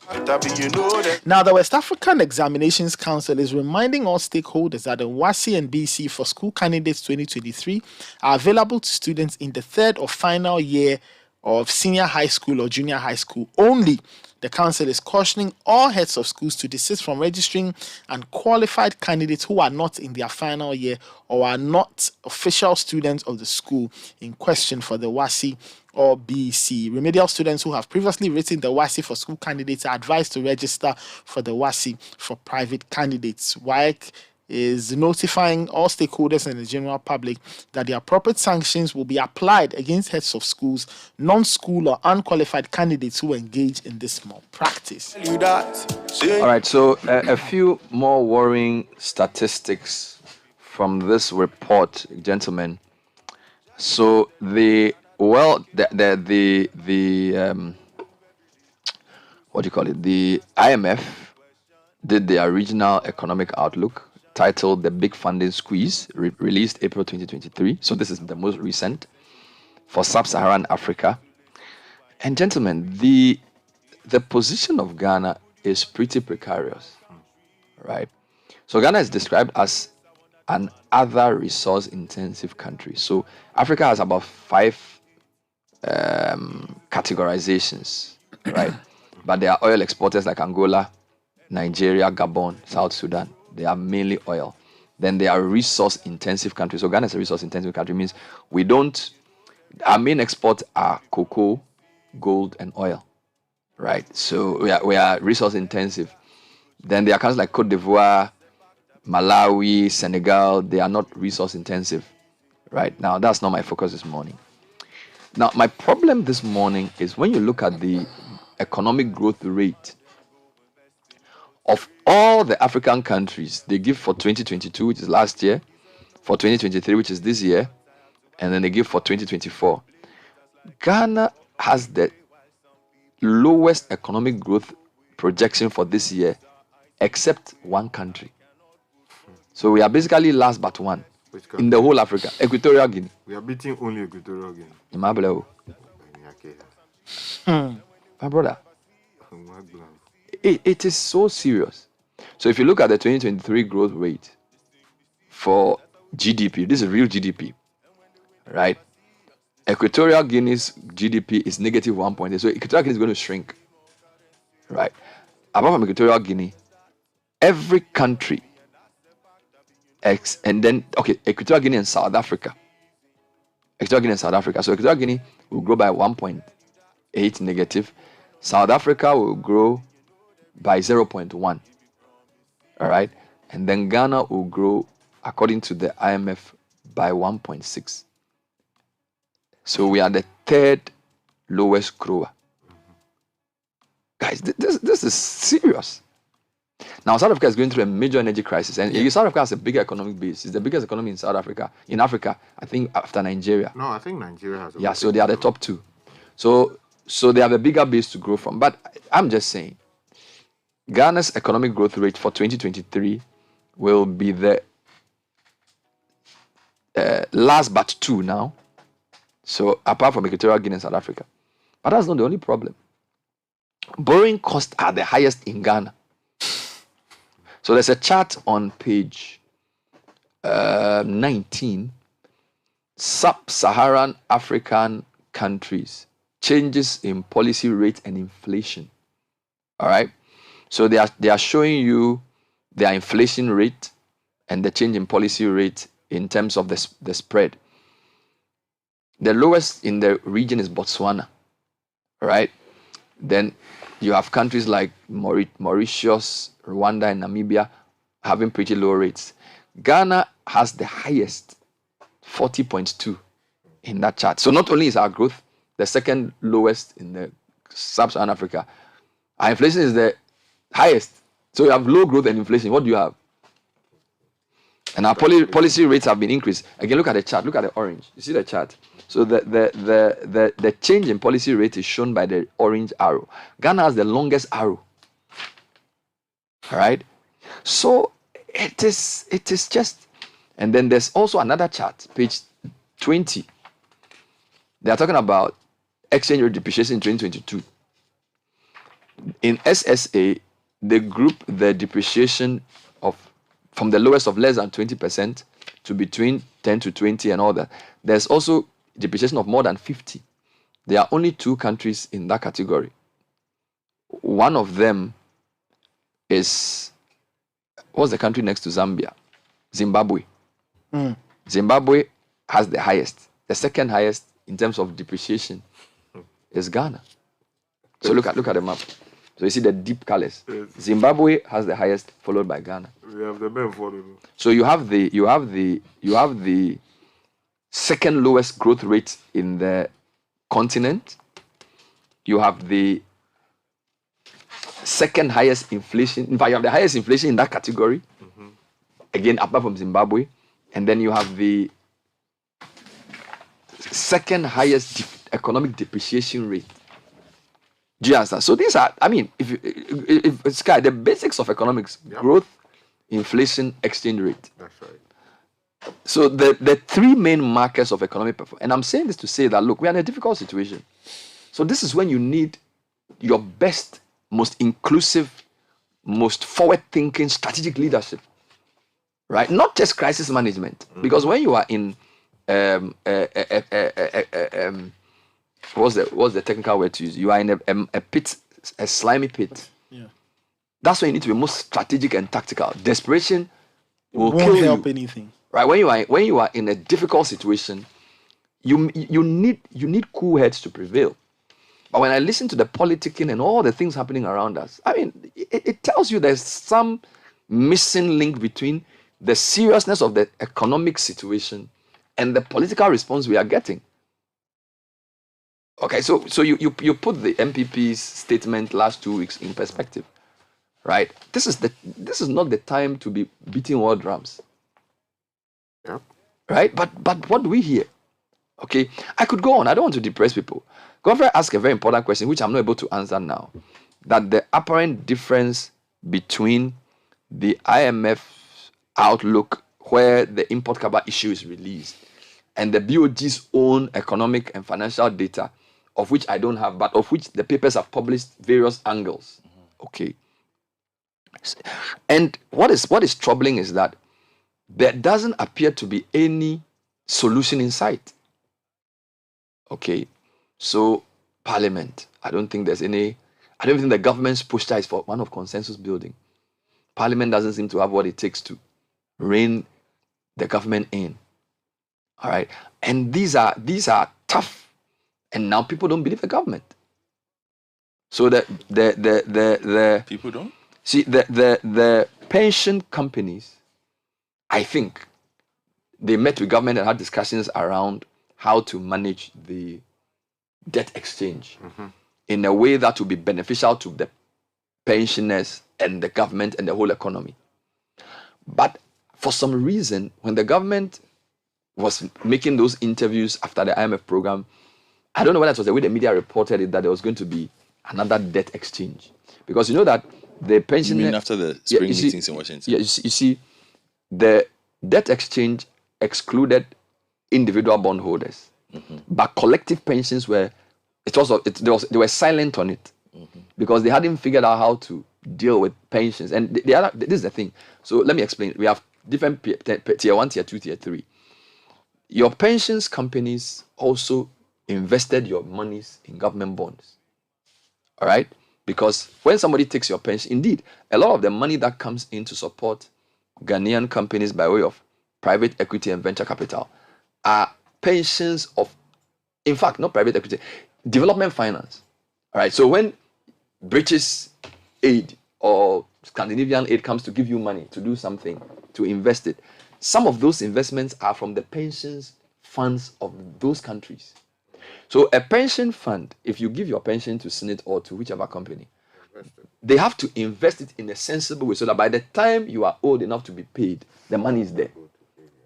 Now, the West African Examinations Council is reminding all stakeholders that the WASI and BC for School Candidates 2023 are available to students in the third or final year of senior high school or junior high school only. The council is cautioning all heads of schools to desist from registering unqualified candidates who are not in their final year or are not official students of the school in question for the WASI or BC. Remedial students who have previously written the WASI for school candidates are advised to register for the WASI for private candidates. WAEC is notifying all stakeholders and the general public that the appropriate sanctions will be applied against heads of schools, non-school or unqualified candidates who engage in this malpractice. All right, so a few more worrying statistics from this report, gentlemen. So the IMF did their regional economic outlook titled The Big Funding Squeeze, released April 2023. So this is the most recent for Sub-Saharan Africa. And gentlemen, the position of Ghana is pretty precarious, right? So Ghana is described as an other resource-intensive country. So Africa has about 5 categorizations, right? But there are oil exporters like Angola, Nigeria, Gabon, South Sudan. They are mainly oil. Then they are resource-intensive countries. So Ghana is a resource-intensive country, means our main exports are cocoa, gold, and oil, right? So we are resource-intensive. Then there are countries like Cote d'Ivoire, Malawi, Senegal. They are not resource-intensive, right? Now, that's not my focus this morning. Now, my problem this morning is when you look at the economic growth rate of all the African countries, they give for 2022, which is last year, for 2023, which is this year, and then they give for 2024. Ghana has the lowest economic growth projection for this year, except one country. So we are basically last but one in the whole Africa. Equatorial Guinea. We are beating only Equatorial Guinea. My brother. It is so serious. So if you look at the 2023 growth rate for GDP, this is real GDP, right? Equatorial Guinea's GDP is negative 1.8. So Equatorial Guinea is going to shrink, right? Apart from Equatorial Guinea, every country, Equatorial Guinea and South Africa. So Equatorial Guinea will grow by 1.8 negative. South Africa will grow by 0.1. All right. And then Ghana will grow, according to the IMF, by 1.6. So we are the third lowest grower. Guys, this is serious. Now, South Africa is going through a major energy crisis. And South Africa has a bigger economic base. It's the biggest economy in South Africa. In Africa, I think after Nigeria. No, I think Nigeria has. Yeah, so they are the top two. So they have a bigger base to grow from. But I'm just saying, Ghana's economic growth rate for 2023 will be the last but two now. So apart from Equatorial Guinea and South Africa. But that's not the only problem. Borrowing costs are the highest in Ghana. So there's a chart on page 19. Sub-Saharan African countries, changes in policy rate and inflation. All right. So they are showing you their inflation rate and the change in policy rate in terms of the spread. The lowest in the region is Botswana. All right. Then you have countries like Mauritius, Rwanda, and Namibia having pretty low rates. Ghana has the highest, 40.2 in that chart. So not only is our growth the second lowest in the sub-Saharan Africa, our inflation is the highest. So you have low growth and inflation. What do you have? And our policy rates have been increased. Again, look at the chart. Look at the orange. You see the chart? So the change in policy rate is shown by the orange arrow. Ghana has the longest arrow. All right. So it is just, and then there's also another chart, page 20. They are talking about exchange rate depreciation in 2022. In SSA, they group the depreciation from the lowest of less than 20% to between 10 to 20 and all that. There's also depreciation of more than 50. There are only two countries in that category. One of them is, what's the country next to Zambia? Zimbabwe. Zimbabwe has the highest. The second highest in terms of depreciation is Ghana. So look at the map. So you see the deep colors. Zimbabwe has the highest, followed by Ghana. We have the men following. So you have the second lowest growth rate in the continent. You have the second highest inflation. In fact, you have the highest inflation in that category. Again, apart from Zimbabwe. And then you have the second highest economic depreciation rate. Do you understand? So these are, I mean, if Sky, the basics of economics, growth, inflation, exchange rate. That's right. So the three main markers of economic performance, and I'm saying this to say that, look, we are in a difficult situation. So this is when you need your best, most inclusive, most forward-thinking strategic leadership, right? Not just crisis management. Because when you are in, what's the technical word to use? You are in a pit, a slimy pit. Yeah. That's when you need to be most strategic and tactical. Desperation will Won't kill you. help anything. Right, when you are in a difficult situation, you need cool heads to prevail. But when I listen to the politicking and all the things happening around us, I mean, it tells you there's some missing link between the seriousness of the economic situation and the political response we are getting. Okay, so you put the MPP's statement last 2 weeks in perspective, right? This is not the time to be beating war drums. Yeah. Right? But what do we hear? Okay, I could go on. I don't want to depress people. Godfrey asked a very important question, which I'm not able to answer now. That the apparent difference between the IMF outlook, where the import cover issue is released, and the BOG's own economic and financial data, of which I don't have, but of which the papers have published various angles. Okay. And what is troubling is that there doesn't appear to be any solution in sight. Okay. So Parliament, I don't think the government's posture is for one of consensus building. Parliament doesn't seem to have what it takes to rein the government in. All right. And these are tough. And now people don't believe the government. So the people don't see the pension companies. I think they met with government and had discussions around how to manage the debt exchange in a way that will be beneficial to the pensioners and the government and the whole economy. But for some reason, when the government was making those interviews after the IMF program, I don't know whether it was the way the media reported it, that there was going to be another debt exchange. Because you know that the pension... You mean after the spring meetings in Washington? Yeah, you see, the debt exchange excluded individual bondholders, but collective pensions they were silent on it because they hadn't figured out how to deal with pensions. And this is the thing. So let me explain. We have different tier 1, tier 2, tier 3. Your pensions companies also invested your monies in government bonds. All right? Because when somebody takes your pension, indeed, a lot of the money that comes in to support Ghanaian companies by way of private equity and venture capital are pensions of, in fact, not private equity, development finance. All right? So when British aid or Scandinavian aid comes to give you money to do something, to invest it, some of those investments are from the pensions funds of those countries. So a pension fund, if you give your pension to Senate or to whichever company, they have to invest it in a sensible way so that by the time you are old enough to be paid, the money is there.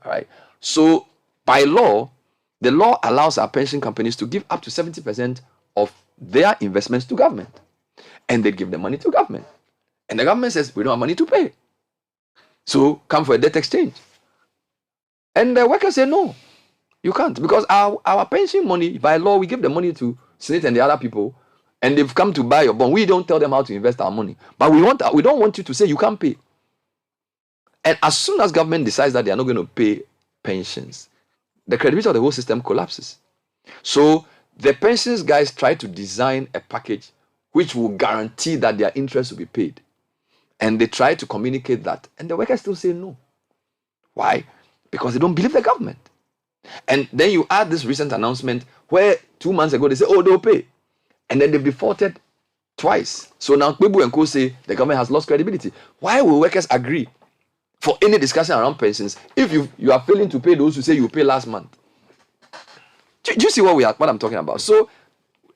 All right. So by law, the law allows our pension companies to give up to 70% of their investments to government. And they give the money to government. And the government says, we don't have money to pay. So come for a debt exchange. And the workers say, no, you can't. Because our pension money, by law, we give the money to Senate and the other people, and they've come to buy your bond. We don't tell them how to invest our money. But we don't want you to say you can't pay. And as soon as government decides that they are not going to pay pensions, the credibility of the whole system collapses. So the pensions guys try to design a package which will guarantee that their interest will be paid. And they try to communicate that. And the workers still say no. Why? Because they don't believe the government. And then you add this recent announcement where 2 months ago they say, oh, they'll pay. And then they've defaulted twice. So now Kwebu and Co say the government has lost credibility. Why will workers agree for any discussion around pensions if you are failing to pay those who say you pay last month? Do you see what I'm talking about? So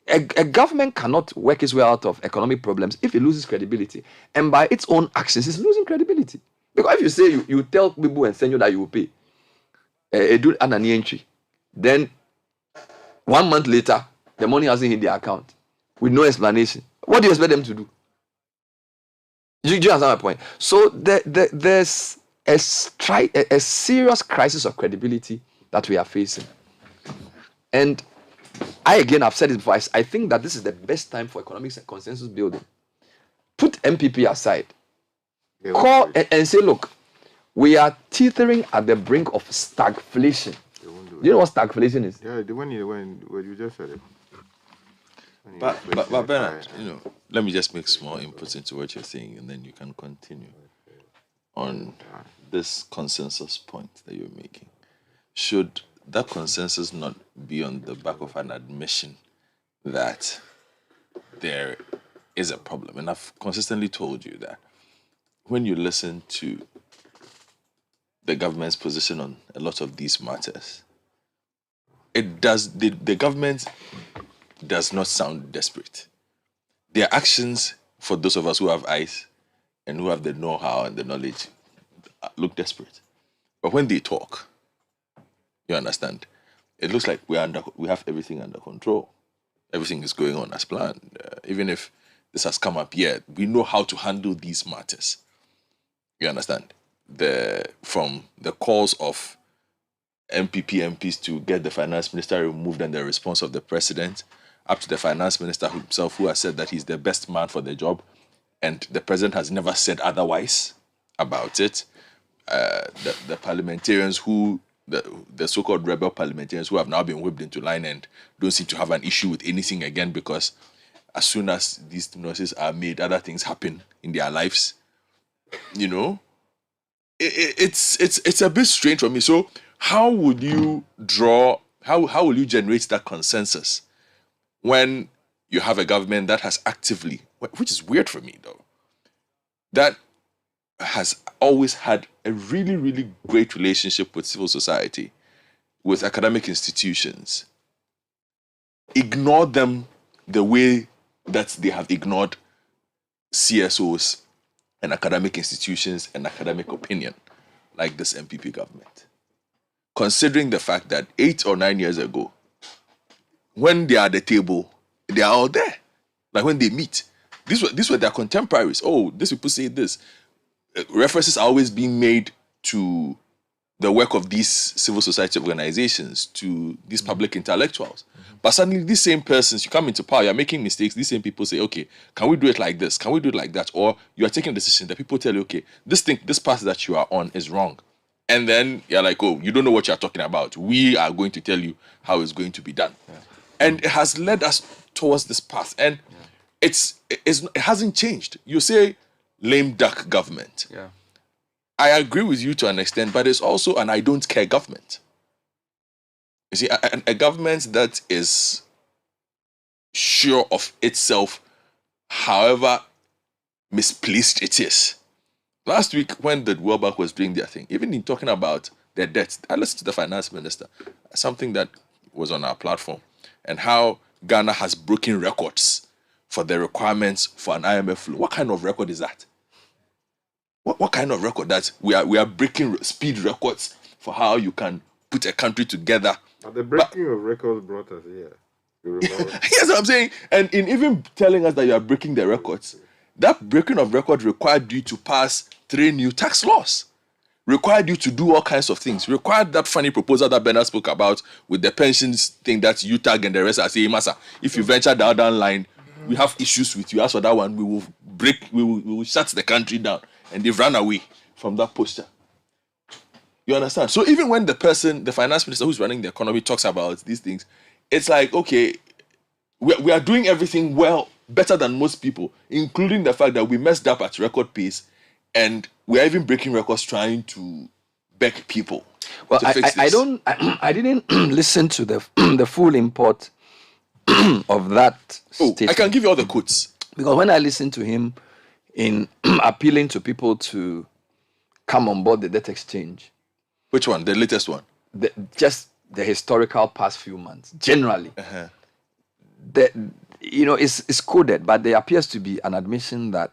a government cannot work its way out of economic problems if it loses credibility. And by its own actions, it's losing credibility. Because if you say you tell Kwebu and Senyo that you will pay, do an entry, then 1 month later, the money hasn't hit their account with no explanation. What do you expect them to do? Do you understand my point? So there's a serious crisis of credibility that we are facing. And I've said it before, I think that this is the best time for economic consensus building. Put MPP aside. Call and say, look, we are teetering at the brink of stagflation. Do you know what stagflation is? Yeah, when you just said it. But Bernard, let me just make small inputs into what you're saying, and then you can continue on this consensus point that you're making. Should that consensus not be on the back of an admission that there is a problem? And I've consistently told you that when you listen to the government's position on a lot of these matters, the government does not sound desperate. Their actions, for those of us who have eyes and who have the know-how and the knowledge, look desperate. But when they talk, you understand, it looks like we have everything under control. Everything is going on as planned. Even if this has come up yet, we know how to handle these matters. You understand? From the calls of MPs to get the finance minister removed and the response of the president, up to the finance minister himself, who has said that he's the best man for the job, and the president has never said otherwise about it. The parliamentarians the so-called rebel parliamentarians who have now been whipped into line and don't seem to have an issue with anything again, because as soon as these noises are made, other things happen in their lives. It's a bit strange for me. So how would you generate that consensus when you have a government that has actively, which is weird for me though, that has always had a really, really great relationship with civil society, with academic institutions, ignore them the way that they have ignored CSOs and academic institutions and academic opinion, like this MPP government. Considering the fact that 8 or 9 years ago, when they are at the table, they are all there. Like when they meet, these were their contemporaries. Oh, these people say this. References are always being made to the work of these civil society organizations, to these public intellectuals. But suddenly these same persons, you come into power, you're making mistakes, these same people say, okay, can we do it like this? Can we do it like that? Or you are taking a decision that people tell you, okay, this path that you are on is wrong. And then you're like, oh, you don't know what you're talking about. We are going to tell you how it's going to be done. Yeah. And it has led us towards this path. And it hasn't changed. You say lame duck government. Yeah. I agree with you to an extent, but it's also an I don't care government. You see, a government that is sure of itself, however misplaced it is. Last week, when the World Bank was doing their thing, even in talking about their debt, I listened to the finance minister, something that was on our platform, and how Ghana has broken records for the requirements for an IMF loan. What kind of record is that? What kind of record that we are breaking speed records for how you can put a country together? The breaking of records brought us here. You remember? Yes, I'm saying, and in even telling us that you are breaking the records, that breaking of record required you to pass 3 new tax laws, required you to do all kinds of things, required that funny proposal that Bernard spoke about with the pensions thing that you tag and the rest are saying, Masa, if you venture down that line, we have issues with you. As for that one, we will shut the country down. And they've run away from that posture. You understand? So even when the finance minister who's running the economy talks about these things, it's like, okay, we are doing everything well, better than most people, including the fact that we messed up at record pace, and we are even breaking records trying to beg people. Well, to fix this. I didn't listen to the full import of that statement. I can give you all the quotes. Because when I listened to him in appealing to people to come on board the debt exchange. Which one? The latest one? Just the historical past few months, generally. Uh-huh. It's coded, but there appears to be an admission that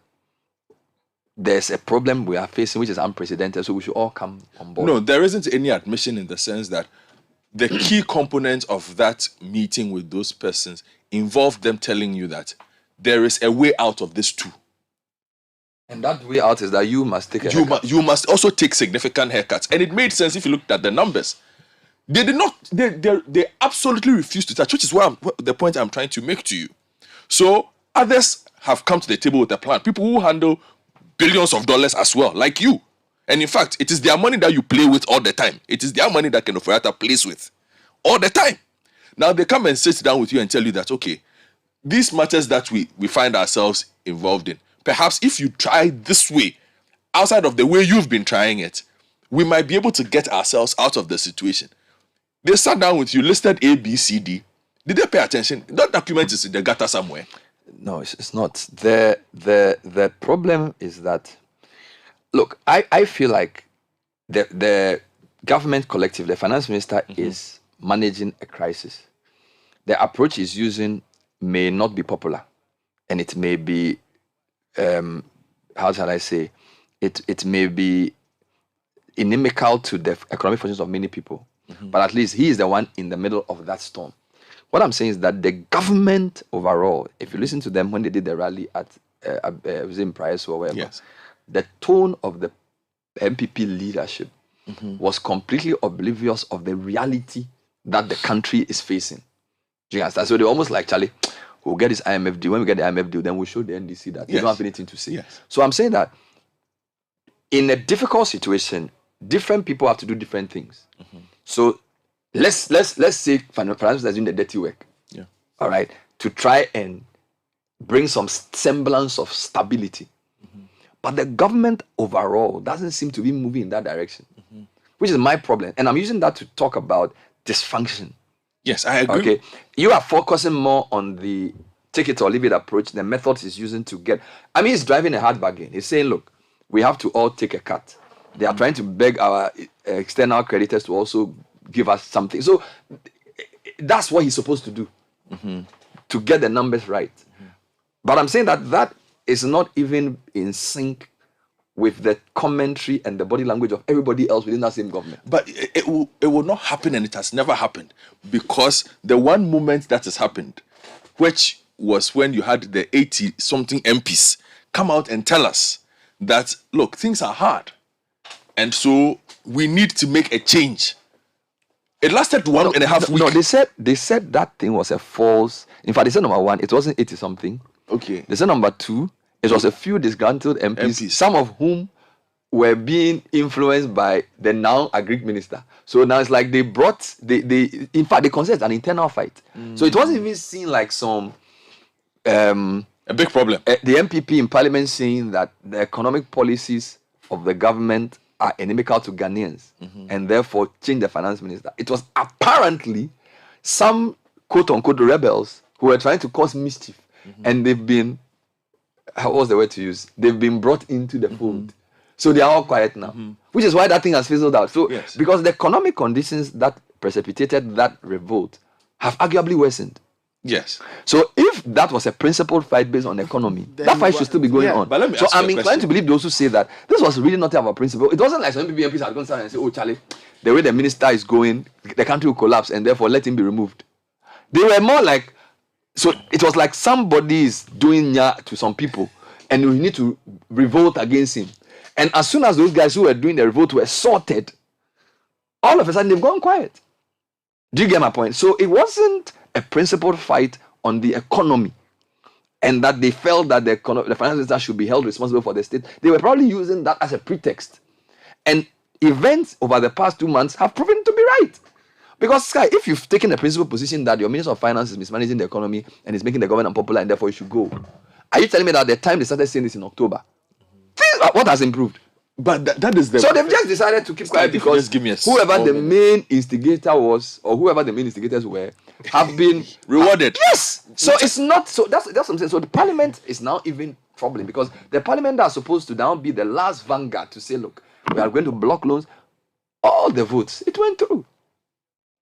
there's a problem we are facing which is unprecedented, so we should all come on board. No, there isn't any admission in the sense that the key component of that meeting with those persons involved them telling you that there is a way out of this too. And that way out is that you must take a haircut. You must also take significant haircuts. And it made sense if you looked at the numbers. They did not, they absolutely refused to touch, which is the point I'm trying to make to you. So others have come to the table with a plan. People who handle billions of dollars as well, like you. And in fact, it is their money that you play with all the time. It is their money that Ken Ofori-Atta plays with all the time. Now they come and sit down with you and tell you that, okay, these matters that we find ourselves involved in, perhaps if you try this way, outside of the way you've been trying it, we might be able to get ourselves out of the situation. They sat down with you, listed A, B, C, D. Did they pay attention? That document is in the gutter somewhere. No, it's not. The problem is that, look, I feel like the government collective, the finance minister is managing a crisis. The approach he's using may not be popular, and it may be how shall I say, it may be inimical to the economic fortunes of many people. But at least he is the one in the middle of that storm. What I'm saying is that the government overall, if you listen to them when they did the rally at was in Price or wherever, the tone of the MPP leadership was completely oblivious of the reality that the country is facing. Do you understand? So they're almost like, Charlie, we'll get this IMF deal. When we get the IMF deal, then we'll show the NDC that they don't have anything to say. So I'm saying that in a difficult situation, different people have to do different things. So let's say finance is doing the dirty work. All right, to try and bring some semblance of stability. But the government overall doesn't seem to be moving in that direction, which is my problem. And I'm using that to talk about dysfunction. Yes, I agree. Okay, you are focusing more on the take it or leave it approach, the methods he's using to get. I mean, he's driving a hard bargain. He's saying, look, we have to all take a cut. They are trying to beg our external creditors to also give us something. So that's what he's supposed to do, to get the numbers right. But I'm saying that is not even in sync with the commentary and the body language of everybody else within that same government. But it will not happen, and it has never happened, because the one moment that has happened, which was when you had the 80-something MPs come out and tell us that, look, things are hard, and so we need to make a change. It lasted 1.5 weeks. No, they said that thing was a false. In fact, they said number one, it wasn't 80-something. Okay. They said number two, it was a few disgruntled MPs, some of whom were being influenced by the now Agric minister. So now it's like they brought, in fact, they considered an internal fight. So it wasn't even seen like some... a big problem. The MPP in parliament saying that the economic policies of the government are inimical to Ghanaians and therefore change the finance minister. It was apparently some quote-unquote rebels who were trying to cause mischief and they've been... What was the word to use? They've been brought into the fold. So they are all quiet now. Which is why that thing has fizzled out. So because the economic conditions that precipitated that revolt have arguably worsened. Yes. So if that was a principled fight based on economy, that fight should still be going on. But let me so ask I'm you a inclined question. to believe those who say that this was really not about principle. It wasn't like some MPs are going to stand and say, oh, Charlie, the way the minister is going, the country will collapse and therefore let him be removed. They were more like, so it was like somebody is doing nya to some people and we need to revolt against him. And as soon as those guys who were doing the revolt were sorted, all of a sudden they've gone quiet. Do you get my point? So it wasn't a principled fight on the economy and that they felt that the finance minister should be held responsible for the state. They were probably using that as a pretext. And events over the past 2 months have proven to be right. Because, Sky, if you've taken a principled position that your Minister of Finance is mismanaging the economy and is making the government unpopular and therefore you should go, are you telling me that the time they started saying this in October, what has improved? But that is the... So they've just decided to keep quiet because whoever the main instigator was, or whoever the main instigators were, have been... rewarded. Yes! So it's not... So that's what I'm saying. So the parliament is now even troubling because the parliament are supposed to now be the last vanguard to say, look, we are going to block loans. All the votes, it went through.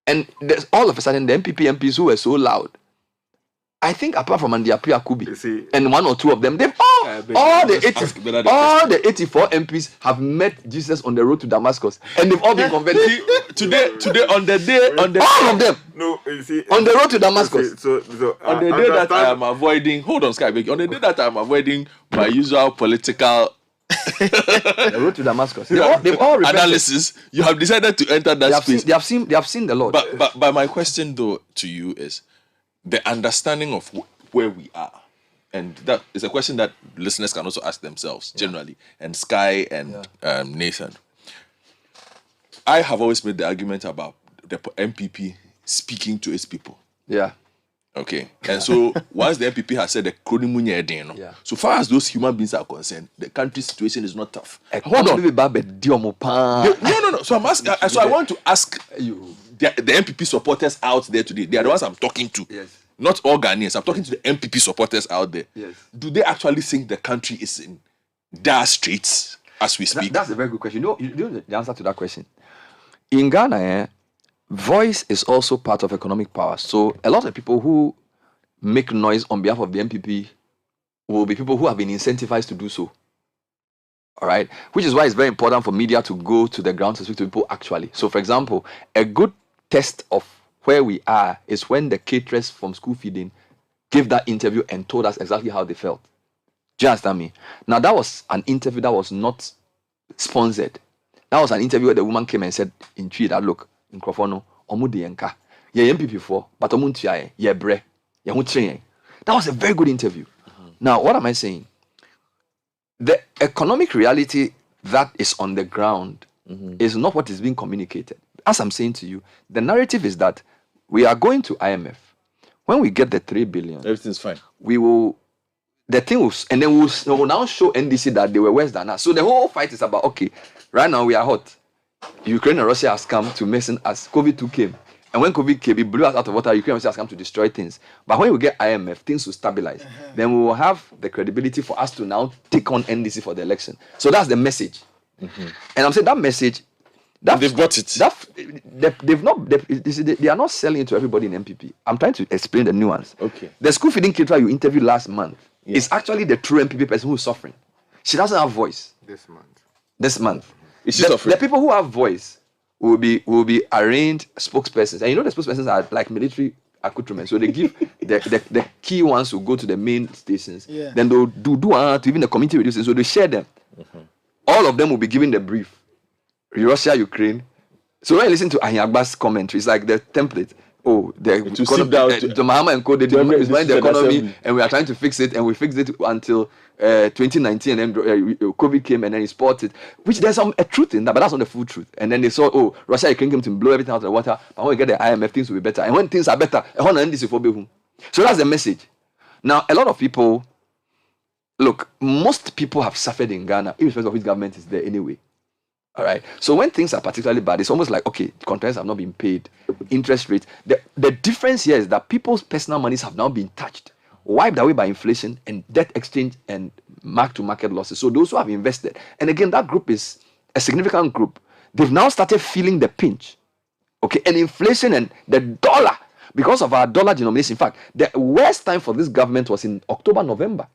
And there's all of a sudden the MPP MPs who were so loud, I think apart from Andy Akubi and one or two of them, they've all the 84 MPs have met Jesus on the road to Damascus and they've all been converted. today on the day all of them. No, you see, on the road to Damascus. So on the day that I am avoiding, hold on, Sky, on the day that I am avoiding my usual political the road to Damascus. They've all analysis. You have decided to enter that space. They have seen the Lord. But my question though to you is the understanding of where we are, and that is a question that listeners can also ask themselves generally. And Sky and Nathan, I have always made the argument about the MPP speaking to its people. Yeah. Okay. And so once the MPP has said the Kronimunye, so far as those human beings are concerned, the country's situation is not tough. Hold on. No. So I'm asking. So I want to ask you, the MPP supporters out there today. They are the ones I'm talking to. Yes. Not all Ghanaians. I'm talking to the MPP supporters out there. Yes. Do they actually think the country is in dire straits as we speak? That's a very good question. You know the answer to that question. In Ghana, voice is also part of economic power. So a lot of people who make noise on behalf of the MPP will be people who have been incentivized to do so. All right? Which is why it's very important for media to go to the ground to speak to people actually. So, for example, a good test of where we are is when the caterers from school feeding gave that interview and told us exactly how they felt. Do you understand me? Now, that was an interview that was not sponsored. That was an interview where the woman came and said in tweet that, look, in Crofono, omu de yenka. Ye MPP for, but omu ntia ye bre. Ye hu train. That was a very good interview. Now, what am I saying? The economic reality that is on the ground is not what is being communicated. As I'm saying to you, the narrative is that we are going to IMF. When we get the 3 billion, everything's fine. We will, the thing will, and then we'll now show NDC that they were worse than us. So the whole fight is about, okay, right now we are hot. Ukraine and Russia has come to mess us. COVID-2 came. And when COVID came, it blew us out of water. Ukraine has come to destroy things. But when we get IMF, things will stabilize. Then we will have the credibility for us to now take on NDC for the election. So that's the message. And I'm saying that message, they've got it. They are not selling it to everybody in MPP. I'm trying to explain the nuance. Okay. The school feeding caterer you interviewed last month is actually the true MPP person who's suffering. She doesn't have voice. This month. Is she suffering? The people who have voice will be arraigned spokespersons. And you know the spokespersons are like military accoutrement. So they give the key ones who go to the main stations. Yeah. Then they'll do to even the community radio stations. So they share them. All of them will be given the brief. Russia, Ukraine. So when you listen to Anyagba's commentary, it's like the template. Oh, the Mahama and Co. They developed the economy, and we are trying to fix it, and we fixed it until 2019, and then COVID came, and then he spotted, which there's some truth in that, but that's not the full truth. And then they saw, oh, Russia, Ukraine came to blow everything out of the water, but when we get the IMF, things will be better. And when things are better, so that's the message. Now, a lot of people, look, most people have suffered in Ghana, irrespective of which government is there anyway. All right. So when things are particularly bad, it's almost like, okay, contracts have not been paid, interest rates. The difference here is that people's personal monies have now been touched, wiped away by inflation and debt exchange and mark-to-market losses. So those who have invested, and again, that group is a significant group. They've now started feeling the pinch. Okay. And inflation and the dollar, because of our dollar denomination. In fact, the worst time for this government was in October, November.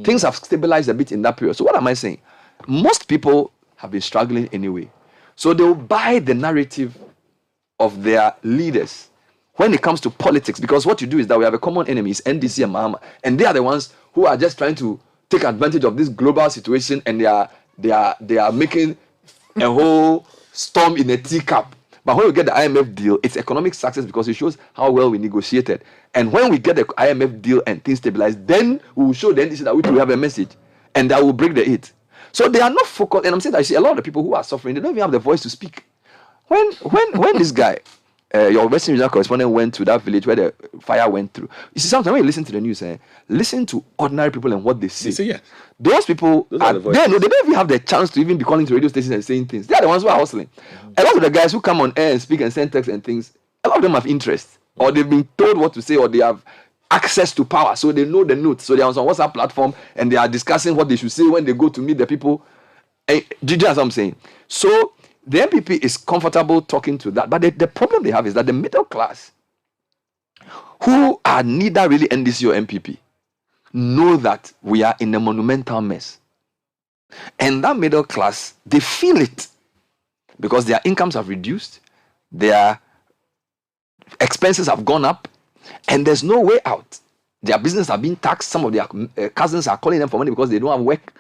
Things have stabilized a bit in that period. So what am I saying? Most people have been struggling anyway. So they will buy the narrative of their leaders when it comes to politics, because what you do is that we have a common enemy, it's NDC and Mahama, and they are the ones who are just trying to take advantage of this global situation, and they are making a whole storm in a teacup. But when we get the IMF deal, it's economic success because it shows how well we negotiated. And when we get the IMF deal and things stabilize, then we will show the NDC that we have a message, and that will break the hit. So they are not focused, and I'm saying that I see a lot of the people who are suffering, they don't even have the voice to speak. When this guy, your Western Regional correspondent, went to that village where the fire went through, you see, sometimes when you listen to the news, listen to ordinary people and what they say. Yes. Those people, they don't even have the chance to even be calling to radio stations and saying things. They are the ones who are hustling. A lot of the guys who come on air and speak and send texts and things, a lot of them have interest, or they've been told what to say, or they have access to power, so they know the notes. So they are on some WhatsApp platform and they are discussing what they should say when they go to meet the people. Do you know what I'm saying? So the MPP is comfortable talking to that, but the problem they have is that the middle class, who are neither really NDC or MPP, know that we are in a monumental mess. And that middle class, they feel it because their incomes have reduced, their expenses have gone up, and there's no way out. Their business are being taxed. Some of their cousins are calling them for money because they don't have work.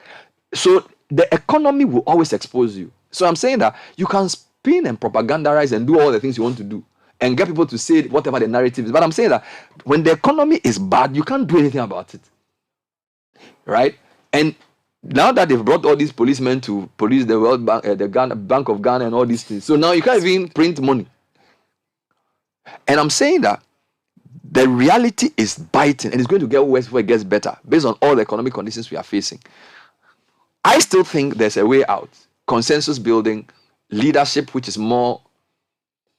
So the economy will always expose you. So I'm saying that you can spin and propagandize and do all the things you want to do and get people to say whatever the narrative is. But I'm saying that when the economy is bad, you can't do anything about it. Right? And now that they've brought all these policemen to police the World Bank, the Bank of Ghana and all these things, so now you can't even print money. And I'm saying that the reality is biting, and it's going to get worse before it gets better based on all the economic conditions we are facing. I still think there's a way out. Consensus building, leadership which is more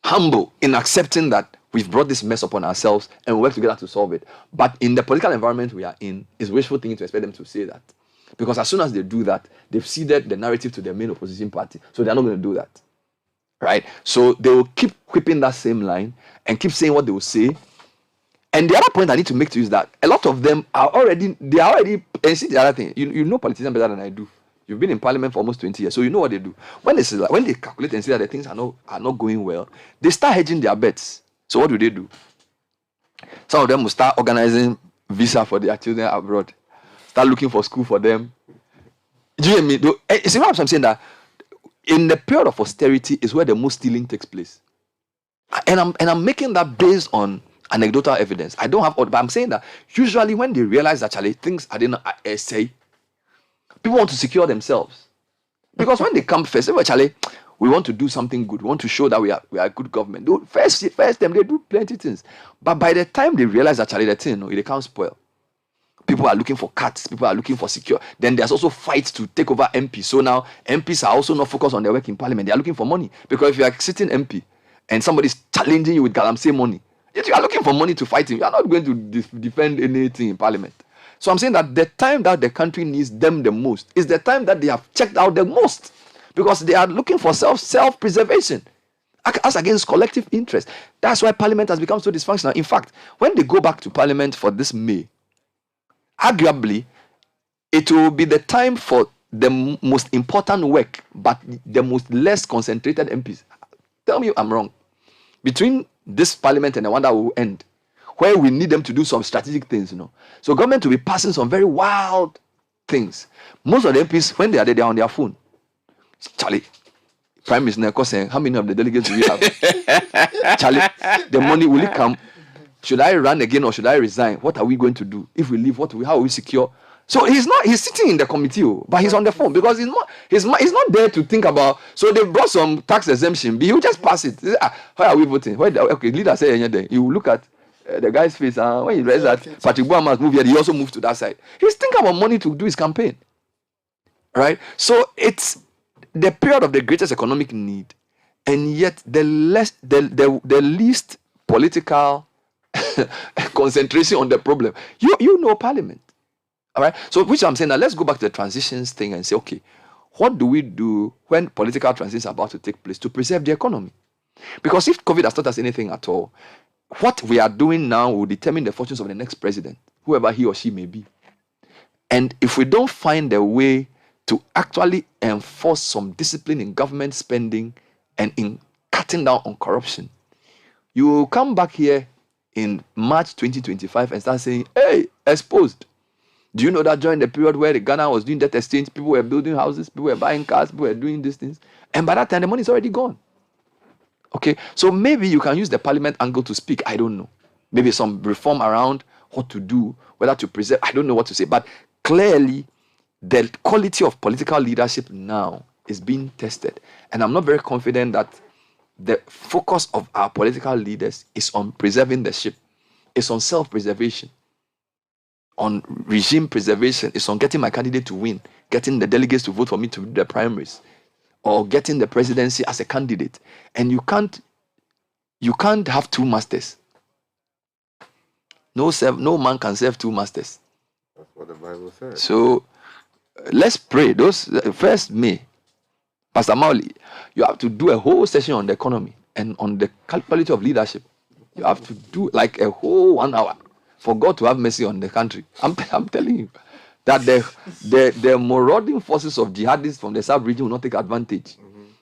humble in accepting that we've brought this mess upon ourselves and we work together to solve it. But in the political environment we are in, it's wishful thinking to expect them to say that. Because as soon as they do that, they've ceded the narrative to their main opposition party. So they're not going to do that. Right? So they will keep whipping that same line and keep saying what they will say. And the other point I need to make to you is that a lot of them are already, and see the other thing, you know politicians better than I do. You've been in parliament for almost 20 years, so you know what they do. When they calculate and see that the things are not going well, they start hedging their bets. So what do? Some of them will start organizing visa for their children abroad, start looking for school for them. Do you hear me? You see what I'm saying? That in the period of austerity is where the most stealing takes place. And I'm making that based on anecdotal evidence. I don't have, but I'm saying that usually when they realize that things I didn't say, people want to secure themselves. Because when they come first, they say, we want to do something good. We want to show that we are a good government. First time they do plenty of things. But by the time they realize that the thing, they can't spoil. People are looking for cuts. People are looking for secure. Then there's also fights to take over MPs. So now MPs are also not focused on their work in parliament. They are looking for money. Because if you are sitting MP and somebody's challenging you with galamsey money, yet you are looking for money to fight him, you are not going to defend anything in parliament. So I'm saying that the time that the country needs them the most is the time that they have checked out the most, because they are looking for self-preservation as against collective interest. That's why parliament has become so dysfunctional. In fact, when they go back to parliament for this May, arguably, it will be the time for the most important work, but the most less concentrated MPs. Tell me I'm wrong. Between this parliament and the one that will end, where we need them to do some strategic things, So government will be passing some very wild things. Most of the MPs, when they are there, they are on their phone. Charlie, Prime Minister Neko saying, how many of the delegates do we have? Charlie, the money, will it come? Should I run again or should I resign? What are we going to do? If we leave, how are we secure? So he's sitting in the committee, but he's on the phone because he's not there to think about. So they brought some tax exemption, but he'll just pass it. Why are we voting? Okay, leader say anything. You look at the guy's face, when he reads that Patrick Boama's move here, he also moved to that side. He's thinking about money to do his campaign. Right? So it's the period of the greatest economic need, and yet the least political concentration on the problem. You know parliament. All right. So which I'm saying now, let's go back to the transitions thing and say, okay, what do we do when political transitions are about to take place to preserve the economy? Because if COVID has taught us anything at all, what we are doing now will determine the fortunes of the next president, whoever he or she may be. And if we don't find a way to actually enforce some discipline in government spending and in cutting down on corruption, you will come back here in March 2025 and start saying, hey, exposed. Do you know that during the period where the Ghana was doing debt exchange, people were building houses, people were buying cars, people were doing these things, and by that time the money is already gone. Okay, so maybe you can use the parliament angle to speak. I don't know. Maybe some reform around what to do, whether to preserve. I don't know what to say, but clearly the quality of political leadership now is being tested, and I'm not very confident that the focus of our political leaders is on preserving the ship. It's on self-preservation, on regime preservation. It's on getting my candidate to win, getting the delegates to vote for me to do the primaries, or getting the presidency as a candidate. And you can't have two masters. No man can serve two masters. That's what the Bible says. So let's pray. Those first May, Pastor Mauli, you have to do a whole session on the economy and on the quality of leadership. You have to do like a whole 1 hour for God to have mercy on the country. I'm telling you that the marauding forces of jihadists from the sub-region will not take advantage,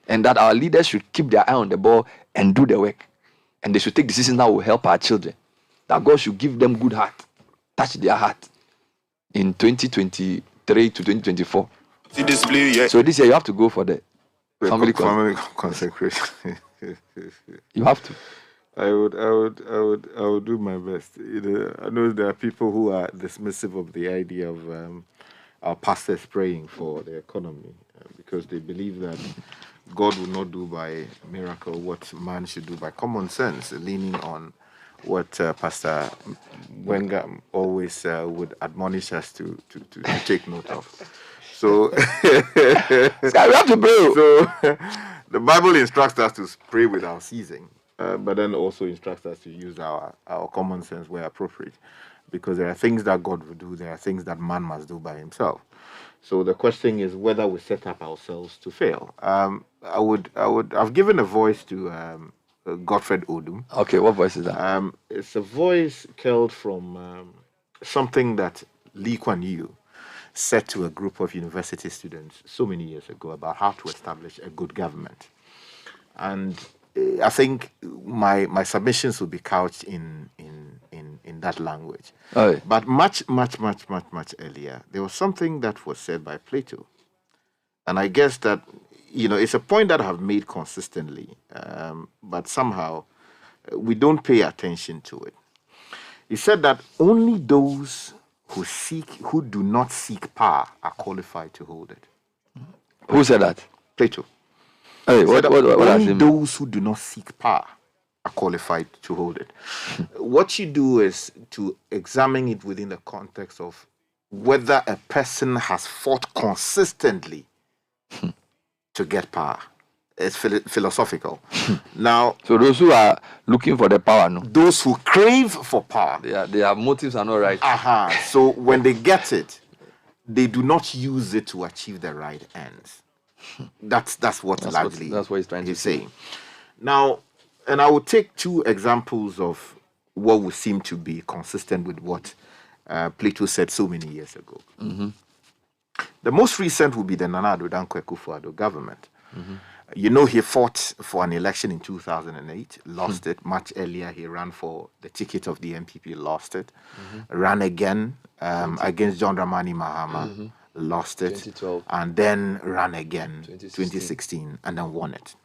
and that our leaders should keep their eye on the ball and do the work, and they should take decisions that will help our children. That God should give them good heart, touch their heart in 2023 to 2024. So this year you have to go for the family consecration. You have to. I would do my best. I know there are people who are dismissive of the idea of our pastors praying for the economy because they believe that God will not do by miracle what man should do by common sense, leaning on what Pastor Wenger always would admonish us to take note of. So we have to pray. So the Bible instructs us to pray without ceasing. But then also instructs us to use our common sense where appropriate, because there are things that God will do, there are things that man must do by himself. So the question is whether we set up ourselves to fail. I've given a voice to Godfred Odum. Okay, what voice is that? It's a voice curled from something that Lee Kuan Yew said to a group of university students so many years ago about how to establish a good government. And I think my submissions will be couched in that language. Oh. But much earlier, there was something that was said by Plato. And I guess that, it's a point that I have made consistently, but somehow we don't pay attention to it. He said that only those who do not seek power are qualified to hold it. Who said that? Plato. Hey, what only those who do not seek power are qualified to hold it. What you do is to examine it within the context of whether a person has fought consistently to get power. It's philosophical. Now, so those who are looking for the power, no? Those who crave for power, their motives are not right. So when they get it, they do not use it to achieve the right ends. That's what largely that's what he's trying to say. Now, and I will take two examples of what would seem to be consistent with what Plato said so many years ago. Mm-hmm. The most recent would be the Nana Addo Dankwa Akufo-Addo government. Mm-hmm. You know, he fought for an election in 2008, lost it. Much earlier, he ran for the ticket of the MPP, lost it. Ran again against John Dramani Mahama, lost it. 2012. And then ran again 2016, and then won it.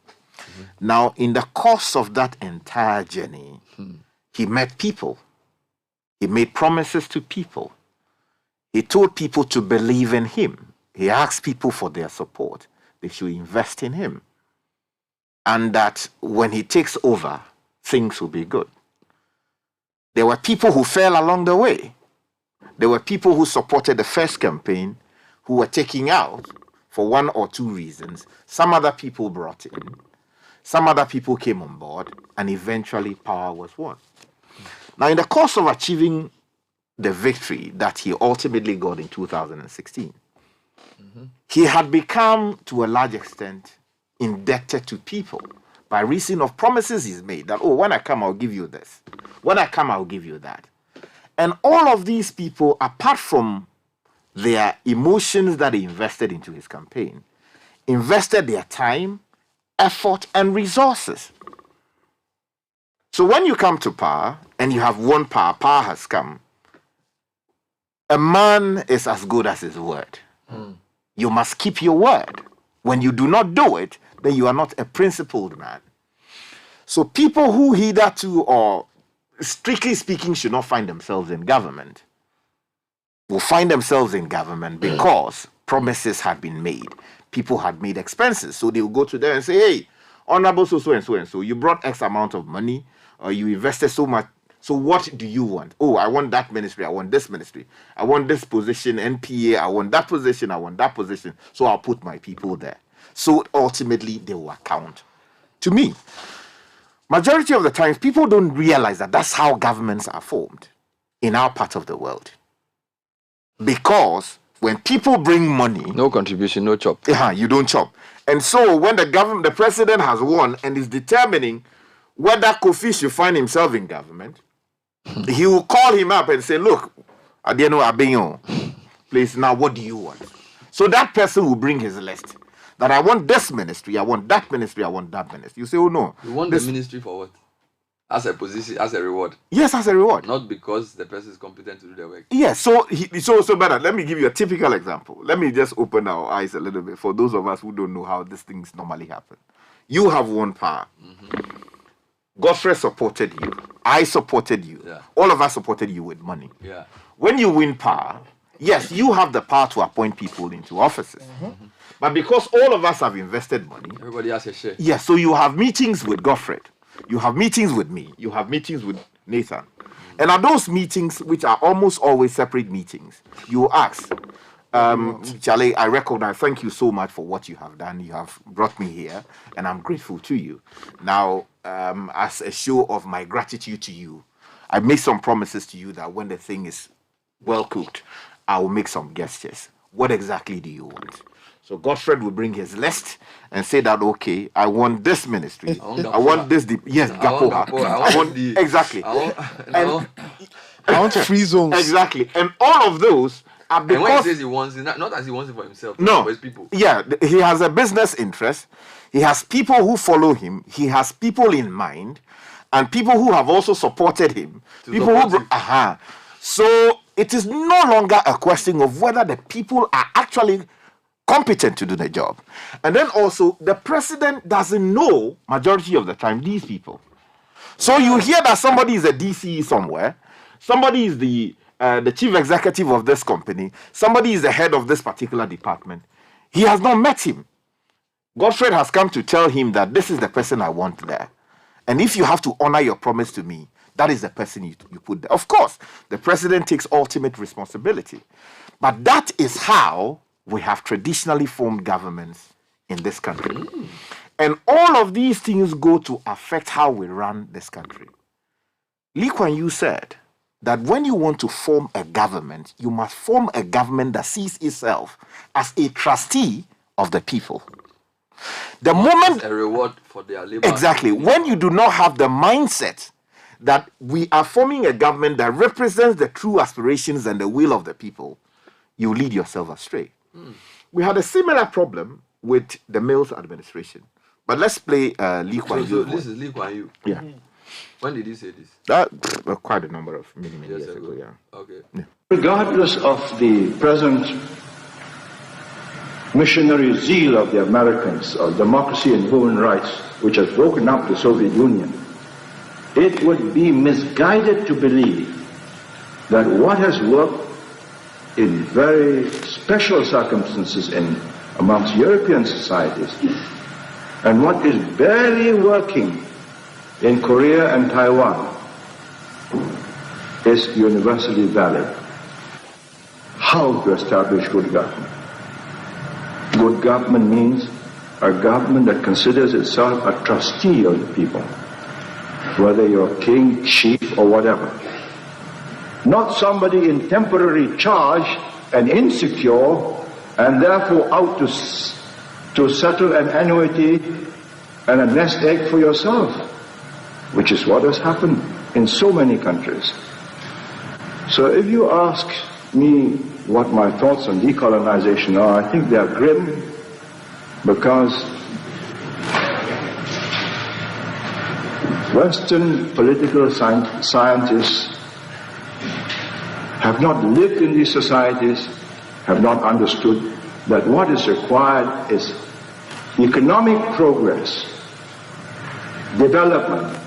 Now, in the course of that entire journey, he met people. He made promises to people. He told people to believe in him. He asked people for their support. They should invest in him. And that when he takes over, things will be good. There were people who fell along the way. There were people who supported the first campaign who were taking out for one or two reasons. Some other people brought in. Some other people came on board, and eventually power was won. Now, in the course of achieving the victory that he ultimately got in 2016, he had become, to a large extent, indebted to people by reason of promises he's made that, oh, when I come, I'll give you this. When I come, I'll give you that. And all of these people, apart from their emotions that they invested into his campaign, invested their time, effort, and resources. So when you come to power, and you have won power, power has come, a man is as good as his word. You must keep your word. When you do not do it, then you are not a principled man. So people who hitherto, or strictly speaking, should not find themselves in government, will find themselves in government because promises had been made. People had made expenses. So they will go to them and say, hey, honorable so and so, you brought X amount of money, or you invested so much. So what do you want? Oh, I want that ministry. I want this ministry. I want this position, NPA. I want that position. I want that position. So I'll put my people there. So ultimately, they will account to me. Majority of the times, people don't realize that that's how governments are formed in our part of the world. Because when people bring money... No contribution, no chop. You don't chop. And so when the president has won and is determining whether Kofi should find himself in government, he will call him up and say, look, Adieno Abenyo, please, now what do you want? So that person will bring his list. That I want this ministry, I want that ministry, I want that ministry. You say, oh no. You want the ministry for what? As a position, as a reward? Yes, as a reward. Not because the person is competent to do the work. Yes, so Bernard, let me give you a typical example. Let me just open our eyes a little bit for those of us who don't know how these things normally happen. You have won power. Godfrey supported you. I supported you. Yeah. All of us supported you with money. Yeah. When you win power, yes, you have the power to appoint people into offices. But because all of us have invested money, everybody has a share. Yes, so you have meetings with Godfrey. You have meetings with me. You have meetings with Nathan. And at those meetings, which are almost always separate meetings, you ask, Charlie, I recognize, thank you so much for what you have done. You have brought me here, and I'm grateful to you. Now, as a show of my gratitude to you, I made some promises to you that when the thing is well cooked, I will make some gestures. What exactly do you want? So Godfrey will bring his list and say that, okay, I want this ministry. I want this. Yes, Gapoha. I want exactly. I want free zones. Exactly. And all of those are because... And when he says he wants it, not as he wants it for himself, no, for his people. Yeah, he has a business interest. He has people who follow him. He has people in mind. And people who have also supported him. So it is no longer a question of whether the people are actually competent to do the job. And then also, the president doesn't know, majority of the time, these people. So you hear that somebody is a DCE somewhere, somebody is the chief executive of this company, somebody is the head of this particular department. He has not met him. Godfrey has come to tell him that this is the person I want there. And if you have to honor your promise to me, that is the person you put there. Of course, the president takes ultimate responsibility. But that is how we have traditionally formed governments in this country. And all of these things go to affect how we run this country. Lee Kuan Yew said that when you want to form a government, you must form a government that sees itself as a trustee of the people. The moment a reward for their labor. Exactly. When you do not have the mindset that we are forming a government that represents the true aspirations and the will of the people, you lead yourself astray. We had a similar problem with the Mills administration. But let's play Lee Kuan Yew. So this is Lee Kuan Yew. Yeah. When did he say this? Quite a number of many years ago. Yeah. Okay. Yeah. Regardless of the present missionary zeal of the Americans of democracy and human rights, which has broken up the Soviet Union, it would be misguided to believe that what has worked in very special circumstances amongst European societies and what is barely working in Korea and Taiwan is universally valid. How to establish good government? Good government means a government that considers itself a trustee of the people, whether you're king, chief, or whatever. Not somebody in temporary charge and insecure and therefore out to settle an annuity and a nest egg for yourself, which is what has happened in so many countries. So if you ask me what my thoughts on decolonization are, I think they are grim, because Western political scientists have not lived in these societies, have not understood that what is required is economic progress, development,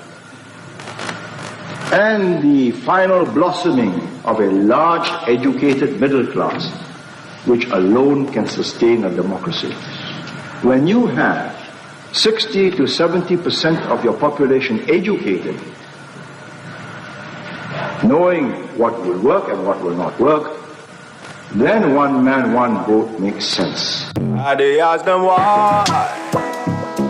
and the final blossoming of a large educated middle class, which alone can sustain a democracy. When you have 60 to 70% of your population educated, knowing what will work and what will not work, then one man, one vote makes sense. They ask them why.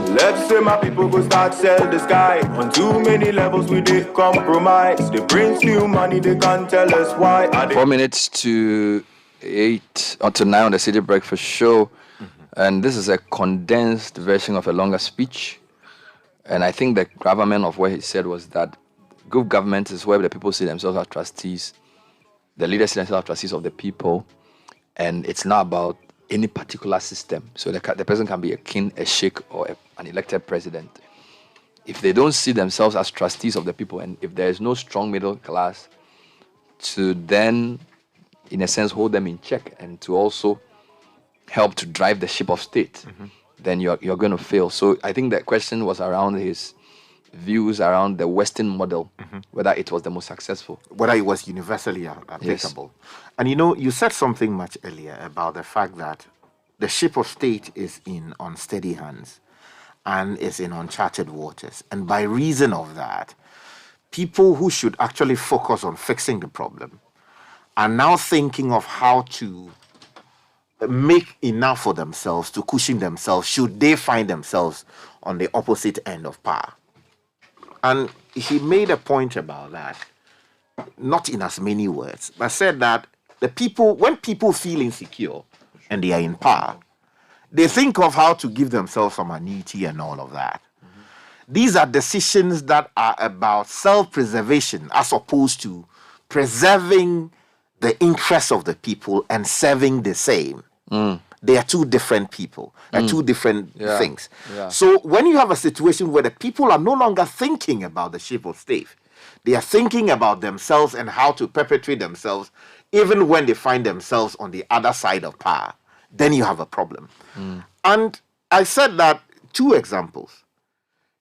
Let's say my people go start sell the sky. On too many levels we did compromise. They bring new money, they can't tell us why. 4 minutes to 8 or to 9 on the Citi Breakfast Show. And this is a condensed version of a longer speech. And I think the gravamen of what he said was that good government is where the people see themselves as trustees. The leaders see themselves as trustees of the people. And it's not about any particular system. So the person can be a king, a sheikh, or an elected president. If they don't see themselves as trustees of the people, and if there is no strong middle class to then, in a sense, hold them in check and to also help to drive the ship of state, then you're going to fail. So I think the question was around his views around the Western model, whether it was the most successful. Whether it was universally applicable. Yes. And you said something much earlier about the fact that the ship of state is in unsteady hands and is in uncharted waters. And by reason of that, people who should actually focus on fixing the problem are now thinking of how to make enough for themselves to cushion themselves should they find themselves on the opposite end of power. And he made a point about that, not in as many words, but said that when people feel insecure and they are in power, they think of how to give themselves some annuity and all of that. These are decisions that are about self-preservation as opposed to preserving the interests of the people and serving the same. They are two different people, two different things. Yeah. So when you have a situation where the people are no longer thinking about the ship of state, they are thinking about themselves and how to perpetuate themselves, even when they find themselves on the other side of power, then you have a problem. And I said that 2 examples.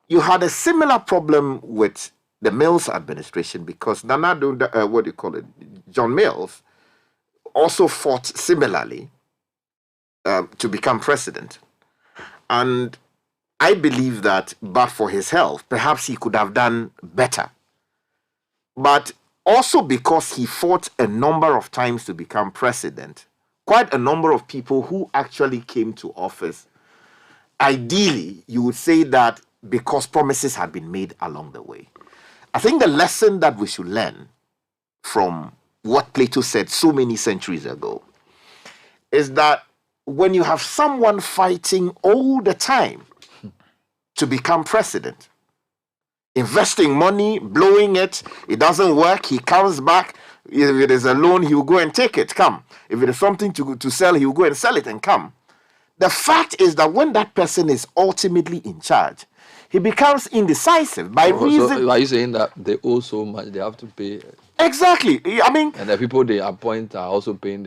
You had a similar problem with the Mills administration because John Mills also fought similarly to become president. And I believe that, but for his health, perhaps he could have done better. But also because he fought a number of times to become president, quite a number of people who actually came to office ideally, you would say that because promises had been made along the way. I think the lesson that we should learn from what Plato said so many centuries ago is that when you have someone fighting all the time to become president, investing money, blowing it, it doesn't work, he comes back. If it is a loan, he will go and take it, come. If it is something to sell, he will go and sell it and come. The fact is that when that person is ultimately in charge, he becomes indecisive by reason. So are you saying that they owe so much, they have to pay? Exactly. I mean, and the people they appoint are also paying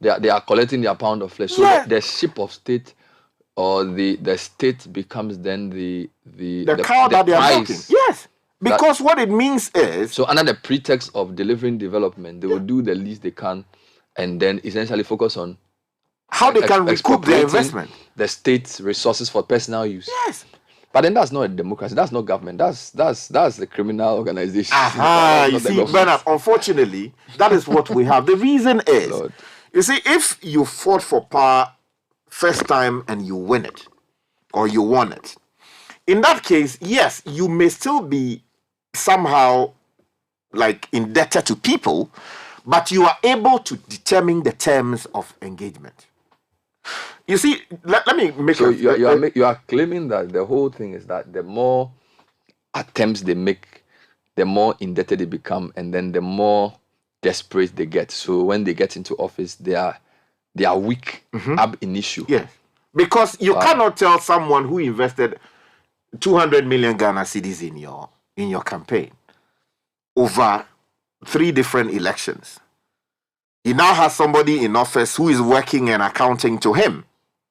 they are collecting their pound of flesh. So the ship of state or the state becomes then the cow that they are price. milking. Yes. Because what it means is... So under the pretext of delivering development, they will do the least they can and then essentially focus on how they can recoup their investment. The state's resources for personal use. Yes. But then that's not a democracy. That's not government. That's the criminal organization. You see, Bernard, unfortunately, that is what we have. The reason is, you see, if you fought for power first time and you win it, or you won it, in that case, yes, you may still be somehow like indebted to people, but you are able to determine the terms of engagement. You see, let me make so you are claiming that the whole thing is that the more attempts they make, the more indebted they become, and then the more desperate they get. So when they get into office, they are weak ab initio. Yes, because you cannot tell someone who invested 200 million Ghana cedis in your campaign over 3 different elections. He now has somebody in office who is working and accounting to him,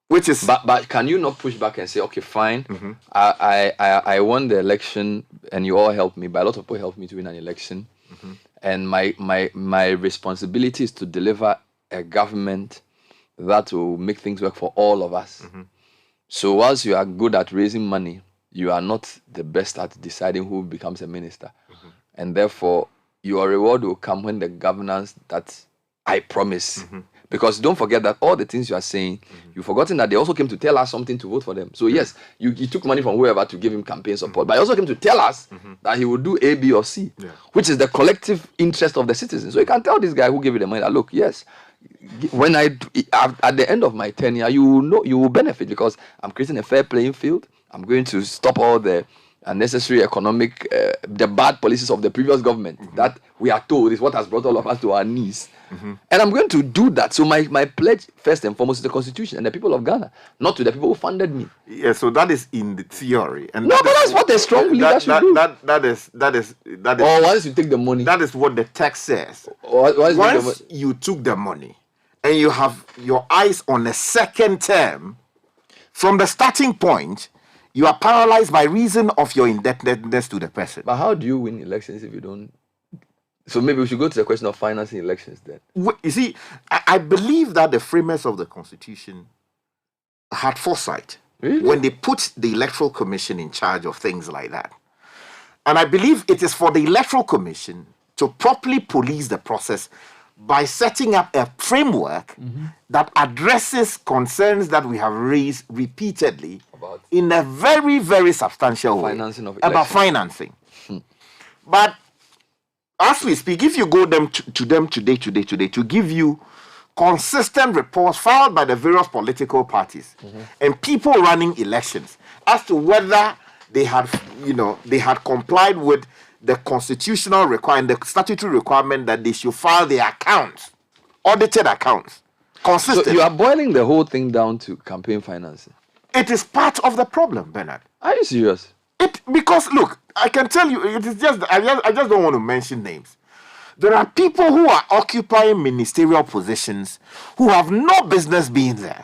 which is... But can you not push back and say, okay, fine, I won the election and you all helped me, but a lot of people helped me to win an election. And my responsibility is to deliver a government that will make things work for all of us. So whilst you are good at raising money, you are not the best at deciding who becomes a minister. And therefore, your reward will come when the governance that I promise. Because don't forget that all the things you are saying, you've forgotten that they also came to tell us something to vote for them. So yes, you took money from whoever to give him campaign support, but he also came to tell us that he would do A, B, or C, which is the collective interest of the citizens. So you can tell this guy who gave you the money that, look, yes, when at the end of my tenure, you will benefit because I'm creating a fair playing field. I'm going to stop all the unnecessary economic, the bad policies of the previous government that we are told is what has brought all of us to our knees. And I'm going to do that. So my pledge, first and foremost, is the Constitution and the people of Ghana, not to the people who funded me. Yeah, so that is in the theory. And no, but that's what a strong leader should do. That is. Or once you take the money. That is what the text says. Once you took the money and you have your eyes on a second term, from the starting point, you are paralyzed by reason of your indebtedness to the person. But how do you win elections if you don't? So maybe we should go to the question of financing elections then. You see, I believe that the framers of the Constitution had foresight when they put the Electoral Commission in charge of things like that. And I believe it is for the Electoral Commission to properly police the process by setting up a framework that addresses concerns that we have raised repeatedly in a very, very substantial way about financing. But as we speak, if you go to them today to give you consistent reports filed by the various political parties and people running elections as to whether they had complied with the constitutional requirement, the statutory requirement that they should file their accounts, audited accounts, consistent. So you are boiling the whole thing down to campaign financing. It is part of the problem, Bernard. Are you serious? Because look, I can tell you, it is just I just don't want to mention names. There are people who are occupying ministerial positions who have no business being there.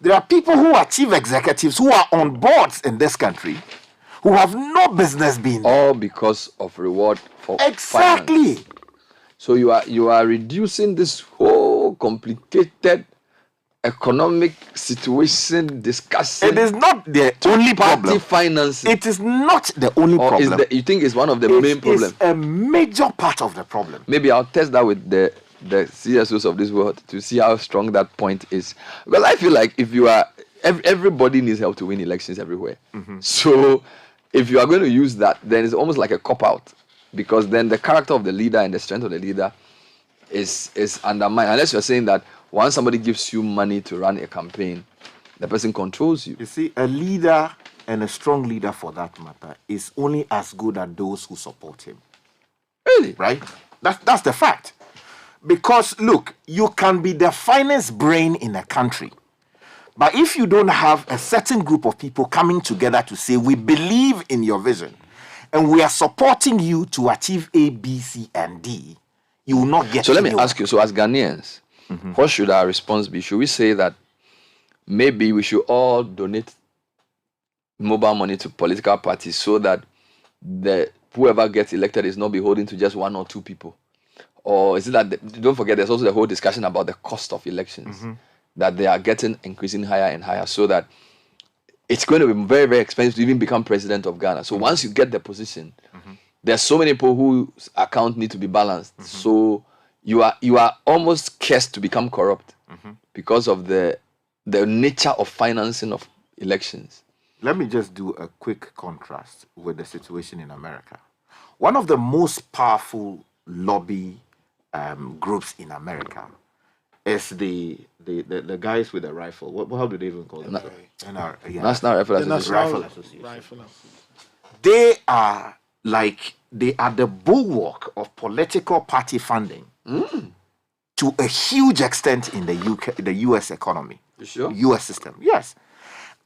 There are people who are chief executives who are on boards in this country who have no business being there. All because of reward for exactly. Finance. So you are reducing this whole complicated economic situation discussing. It is not the only problem. Financing. It is not the only problem. You think it's one of the main problems? It's a major part of the problem. Maybe I'll test that with the CSOs of this world to see how strong that point is. Because I feel like if you are everybody needs help to win elections everywhere. Mm-hmm. So if you are going to use that, then it's almost like a cop-out, because then the character of the leader and the strength of the leader is undermined. Unless you're saying that once somebody gives you money to run a campaign, the person controls you. You see, a leader, and a strong leader for that matter, is only as good as those who support him. Really? Right? That's the fact. Because, look, you can be the finest brain in a country, but if you don't have a certain group of people coming together to say, we believe in your vision, and we are supporting you to achieve A, B, C, and D, you will not get. So let me ask you, so as Ghanaians, what should our response be? Should we say that maybe we should all donate mobile money to political parties so that whoever gets elected is not beholden to just one or two people? Or is it that, don't forget, there's also the whole discussion about the cost of elections, that they are getting increasing higher and higher, so that it's going to be very, very expensive to even become president of Ghana. So once you get the position, there's so many people whose account need to be balanced. So you are almost cursed to become corrupt because of the nature of financing of elections. Let me just do a quick contrast with the situation in America. One of the most powerful lobby groups in America is the guys with the rifle. How do they even call them? National Rifle Association. They are the bulwark of political party funding to a huge extent in the US economy. You sure? US system, yes.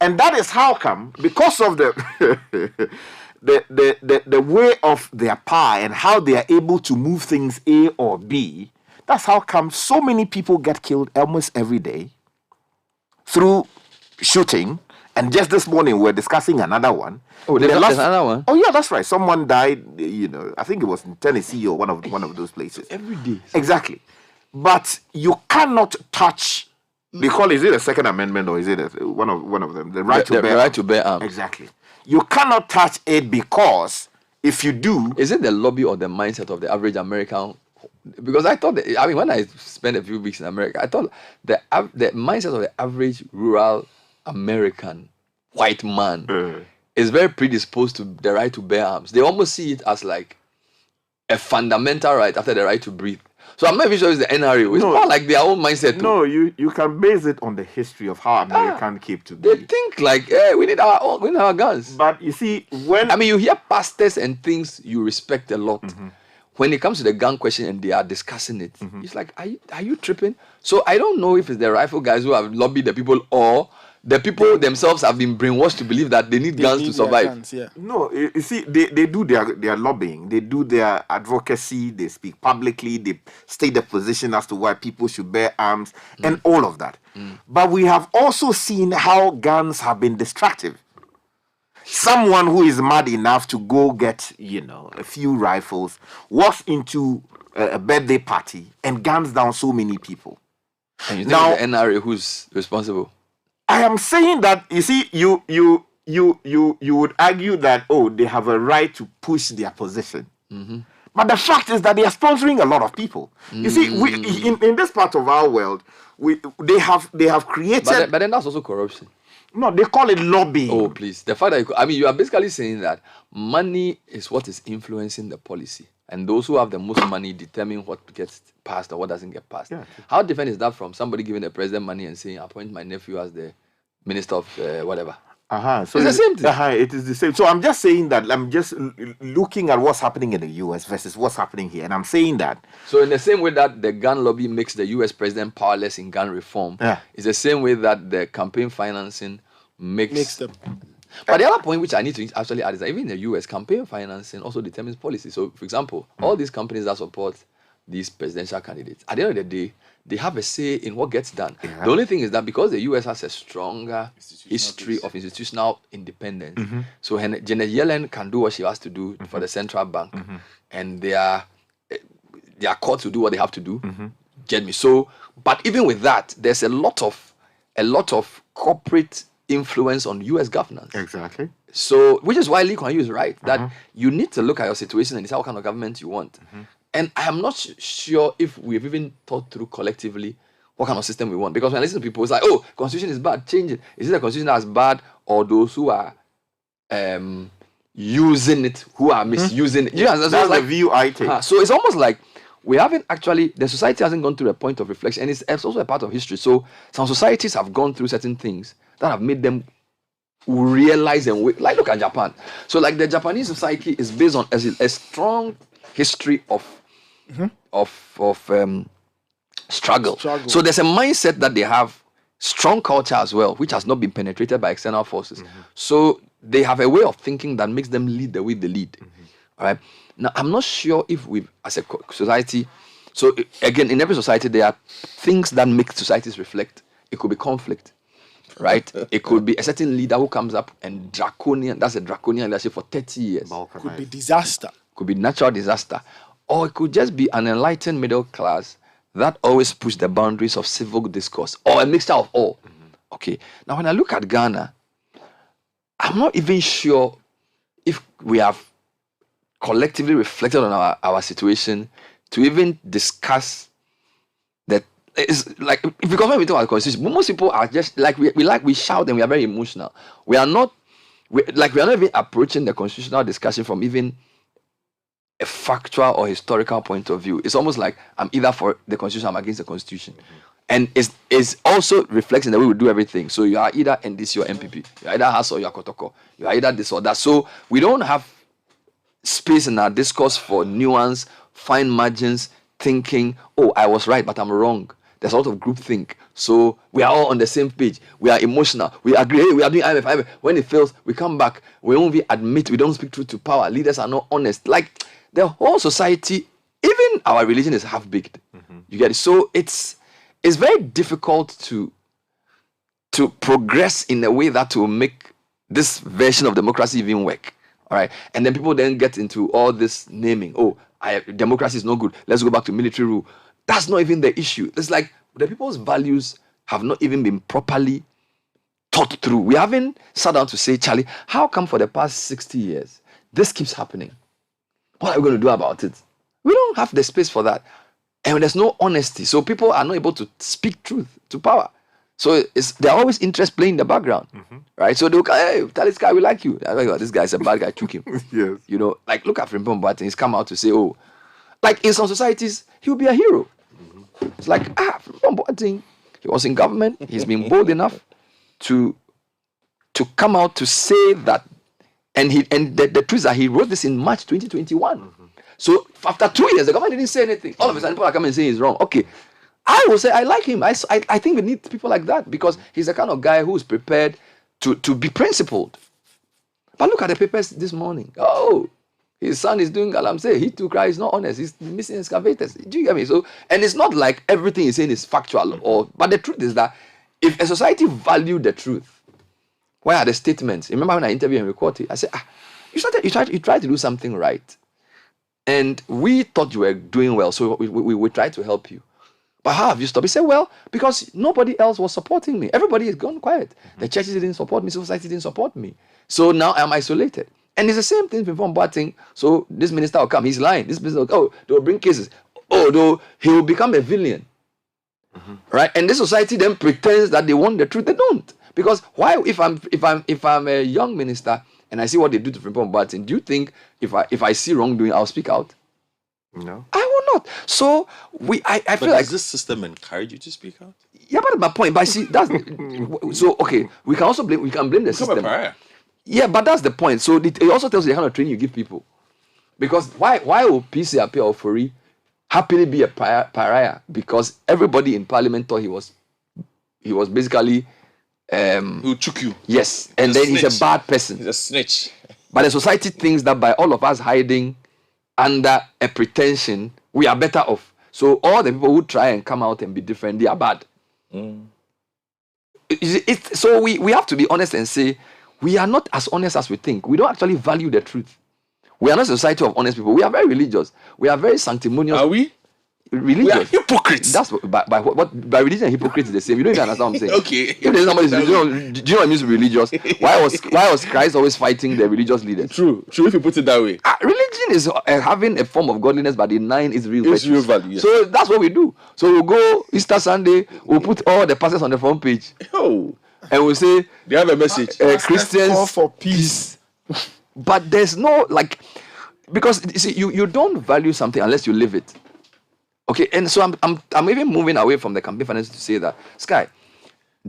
And that is how come, because of the the way of their power and how they are able to move things A or B, that's how come so many people get killed almost every day through shooting. And just this morning, we're discussing another one. Oh, there's another one? Oh, yeah, that's right. Someone died, I think it was in Tennessee or one of those places. Every day. Exactly. But you cannot touch, they call it the Second Amendment, or is it one of them? The right to bear arms. Exactly. You cannot touch it, because if you do... Is it the lobby or the mindset of the average American? Because I thought, when I spent a few weeks in America, I thought the mindset of the average rural American white man is very predisposed to the right to bear arms. They almost see it as like a fundamental right after the right to breathe. So I'm not even sure it's the NRA. It's more like their own mindset. No, you can base it on the history of how American came to be. They think like, hey, we need our guns. But you see, when you hear pastors and things you respect a lot. When it comes to the gun question and they are discussing it, it's like, are you tripping? So I don't know if it's the rifle guys who have lobbied the people, or the people themselves have been brainwashed to believe that they need guns to survive. Guns, yeah. No, you see, they do their lobbying, they do their advocacy, they speak publicly, they state their position as to why people should bear arms and all of that. But we have also seen how guns have been destructive. Someone who is mad enough to go get, a few rifles, walks into a birthday party and guns down so many people. And you think the NRA who's responsible? I am saying that, you see, you would argue that, they have a right to push their position. But the fact is that they are sponsoring a lot of people. You see, in this part of our world, they have created... But then that's also corruption. No, they call it lobbying. Oh, please. The fact that you are basically saying that money is what is influencing the policy. And those who have the most money determine what gets passed or what doesn't get passed. Yeah. How different is that from somebody giving the president money and saying, appoint my nephew as the minister of whatever? So it's the same thing. It is the same. So I'm just saying that I'm just looking at what's happening in the US versus what's happening here. And I'm saying that. So in the same way that the gun lobby makes the US president powerless in gun reform, it's the same way that the campaign financing makes them. But the other point which I need to actually add is that even in the US, campaign financing also determines policy. So, for example, all these companies that support these presidential candidates, at the end of the day, they have a say in what gets done. The only thing is that because the US has a stronger history of institutional independence, so Janet Yellen can do what she has to do for the central bank, and their courts will do what they have to do. Get me? So, but even with that, there's a lot of corporate influence on US governance. Exactly. So, which is why Lee Kuan Yew is right, that you need to look at your situation and decide what kind of government you want. And I am not sure if we've even thought through collectively what kind of system we want. Because when I listen to people, it's like, oh, constitution is bad, change it. Is it the constitution that's bad, or those who are using it, who are misusing it? Yeah, that's the view I take. So it's almost like we haven't actually, the society hasn't gone through a point of reflection, and it's also a part of history. So some societies have gone through certain things that have made them realize and like look at Japan. So like the Japanese society is based on a strong history of struggle. So there's a mindset that they have, strong culture as well, which has not been penetrated by external forces. So they have a way of thinking that makes them lead the way they lead. All right. Now I'm not sure if we, as a society, so again, in every society there are things that make societies reflect. It could be conflict. Right? It could be a certain leader who comes up and that's a draconian leadership for 30 years. Could be disaster. Could be natural disaster. Or it could just be an enlightened middle class that always push the boundaries of civil discourse, or a mixture of all. Okay. Now, when I look at Ghana, I'm not even sure if we have collectively reflected on our situation to even discuss that. It's like, because when we talk about constitution, most people are just like we shout and we are very emotional. We are not even approaching the constitutional discussion from even a factual or historical point of view. It's almost like I'm either for the constitution, I'm against the constitution. And it's also reflects in the way we do everything. So you are either NDC or MPP. You are either House or you are Kotoko. You are either this or that. So we don't have space in our discourse for nuance, fine margins, thinking, oh, I was right, but I'm wrong. There's a lot of groupthink. So we are all on the same page. We are emotional. We agree. Hey, we are doing IMF. When it fails, we come back. We only admit we don't speak truth to power. Leaders are not honest. Like the whole society, even our religion is half-baked. You get it? So it's very difficult to progress in a way that will make this version of democracy even work. All right. And then people then get into all this naming. Oh, democracy is no good. Let's go back to military rule. That's not even the issue. It's like the people's values have not even been properly thought through. We haven't sat down to say, Charlie, how come for the past 60 years this keeps happening? What are we going to do about it? We don't have the space for that. And there's no honesty. So people are not able to speak truth to power. So they're always interest playing in the background. Right? So they'll go, hey, tell this guy we like you. I'm like, oh, this guy's a bad guy, took him. Yes. You know, like look at Frimpong Boateng. He's come out to say, oh, like in some societies, he will be a hero. It's like, Frimpong Boateng, he was in government. He's been bold enough to come out to say that. And the truth is that he wrote this in March 2021. So after 2 years, the government didn't say anything. All of a sudden, people are coming and saying he's wrong. Okay. I will say I like him. I think we need people like that because he's the kind of guy who's prepared to be principled. But look at the papers this morning. Oh, his son is doing galamsey. He too cries. He's not honest. He's missing excavators. Do you get me? So, and it's not like everything he's saying is factual. But the truth is that if a society valued the truth, where are the statements? Remember when I interviewed Henry Quarty, I said, you tried to do something right. And we thought you were doing well, so we tried to help you. But how have you stopped? He said, well, because nobody else was supporting me. Everybody has gone quiet. The churches didn't support me, society didn't support me. So now I'm isolated. And it's the same thing with Frimpong Boateng. So this minister will come, he's lying. This minister will, they will bring cases. He will become a villain. Right? And this society then pretends that they want the truth. They don't. Because why, if I'm a young minister and I see what they do to Frimpong Boateng, do you think if I see wrongdoing, I'll speak out? No. I will not. So I feel like does this system encourage you to speak out? Yeah, but my point. But see, that's so okay. We can also blame the system. Yeah, but that's the point. So it also tells you the kind of training you give people. Because why will PC appear or Fori happily be a pariah? Because everybody in Parliament thought he was basically who took you. Yes, and then he's a bad person. He's a snitch. But the society thinks that by all of us hiding under a pretension, we are better off. So all the people who try and come out and be different, they are bad. So we have to be honest and say, we are not as honest as we think. We don't actually value the truth. We are not a society of honest people. We are very religious. We are very sanctimonious. Are we? religious. We are hypocrites. That's what by religion and hypocrite is the same. You don't even understand what I'm saying. Okay. If there's somebody, do you know what it means to be religious? Why was Christ always fighting the religious leaders? True. If you put it that way. Religion is having a form of godliness, but denying its real It's real value. Yes. So that's what we do. So we'll go Easter Sunday, we'll put all the pastors on the front page. Oh. And we'll say they have a message. Christians call for peace. But there's no because you see, you don't value something unless you live it. Okay, and so I'm even moving away from the campaign finance to say that, Sky,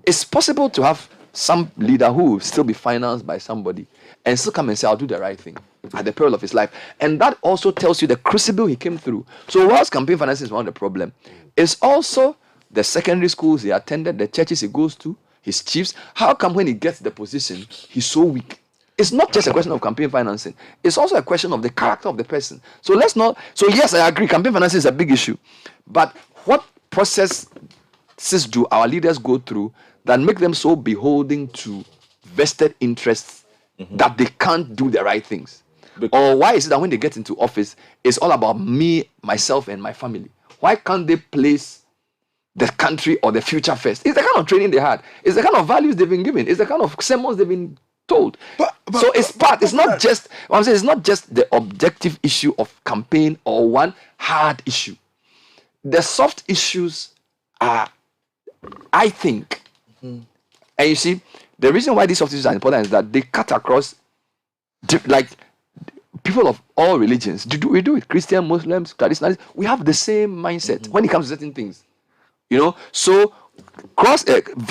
it's possible to have some leader who will still be financed by somebody and still come and say, I'll do the right thing at the peril of his life. And that also tells you the crucible he came through. So whilst campaign finance is one of the problem, it's also the secondary schools he attended, the churches he goes to, his chiefs. How come when he gets the position, he's so weak? It's not just a question of campaign financing. It's also a question of the character of the person. So yes, I agree, campaign financing is a big issue. But what processes do our leaders go through that make them so beholden to vested interests that they can't do the right things? Or why is it that when they get into office, it's all about me, myself, and my family? Why can't they place the country or the future first? It's the kind of training they had. It's the kind of values they've been given. It's the kind of sermons they've been told. So it's part. It's not just. What I'm saying, it's not just the objective issue of campaign or one hard issue. The soft issues are, I think, and you see, the reason why these soft issues are important is that they cut across, people of all religions. We do it. Christian, Muslims, traditionalists. We have the same mindset when it comes to certain things. So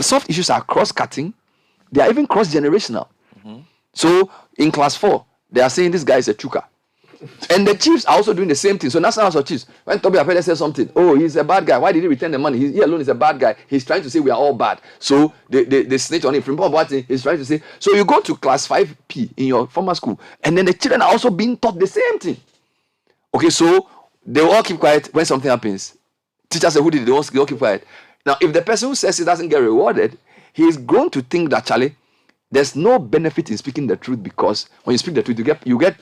soft issues are cross-cutting. They are even cross-generational. So in class 4, they are saying this guy is a chuka. And the chiefs are also doing the same thing. So National House of Chiefs, when Toby Apele says something, oh, he's a bad guy. Why did he return the money? He alone is a bad guy. He's trying to say we are all bad. So they snitch on him. He's trying to say. So you go to class 5P in your former school, and then the children are also being taught the same thing. Okay, so they will all keep quiet when something happens. Teachers say, who did it? They all keep quiet. Now, if the person who says he doesn't get rewarded, he is going to think that, Charlie, there's no benefit in speaking the truth, because when you speak the truth, you get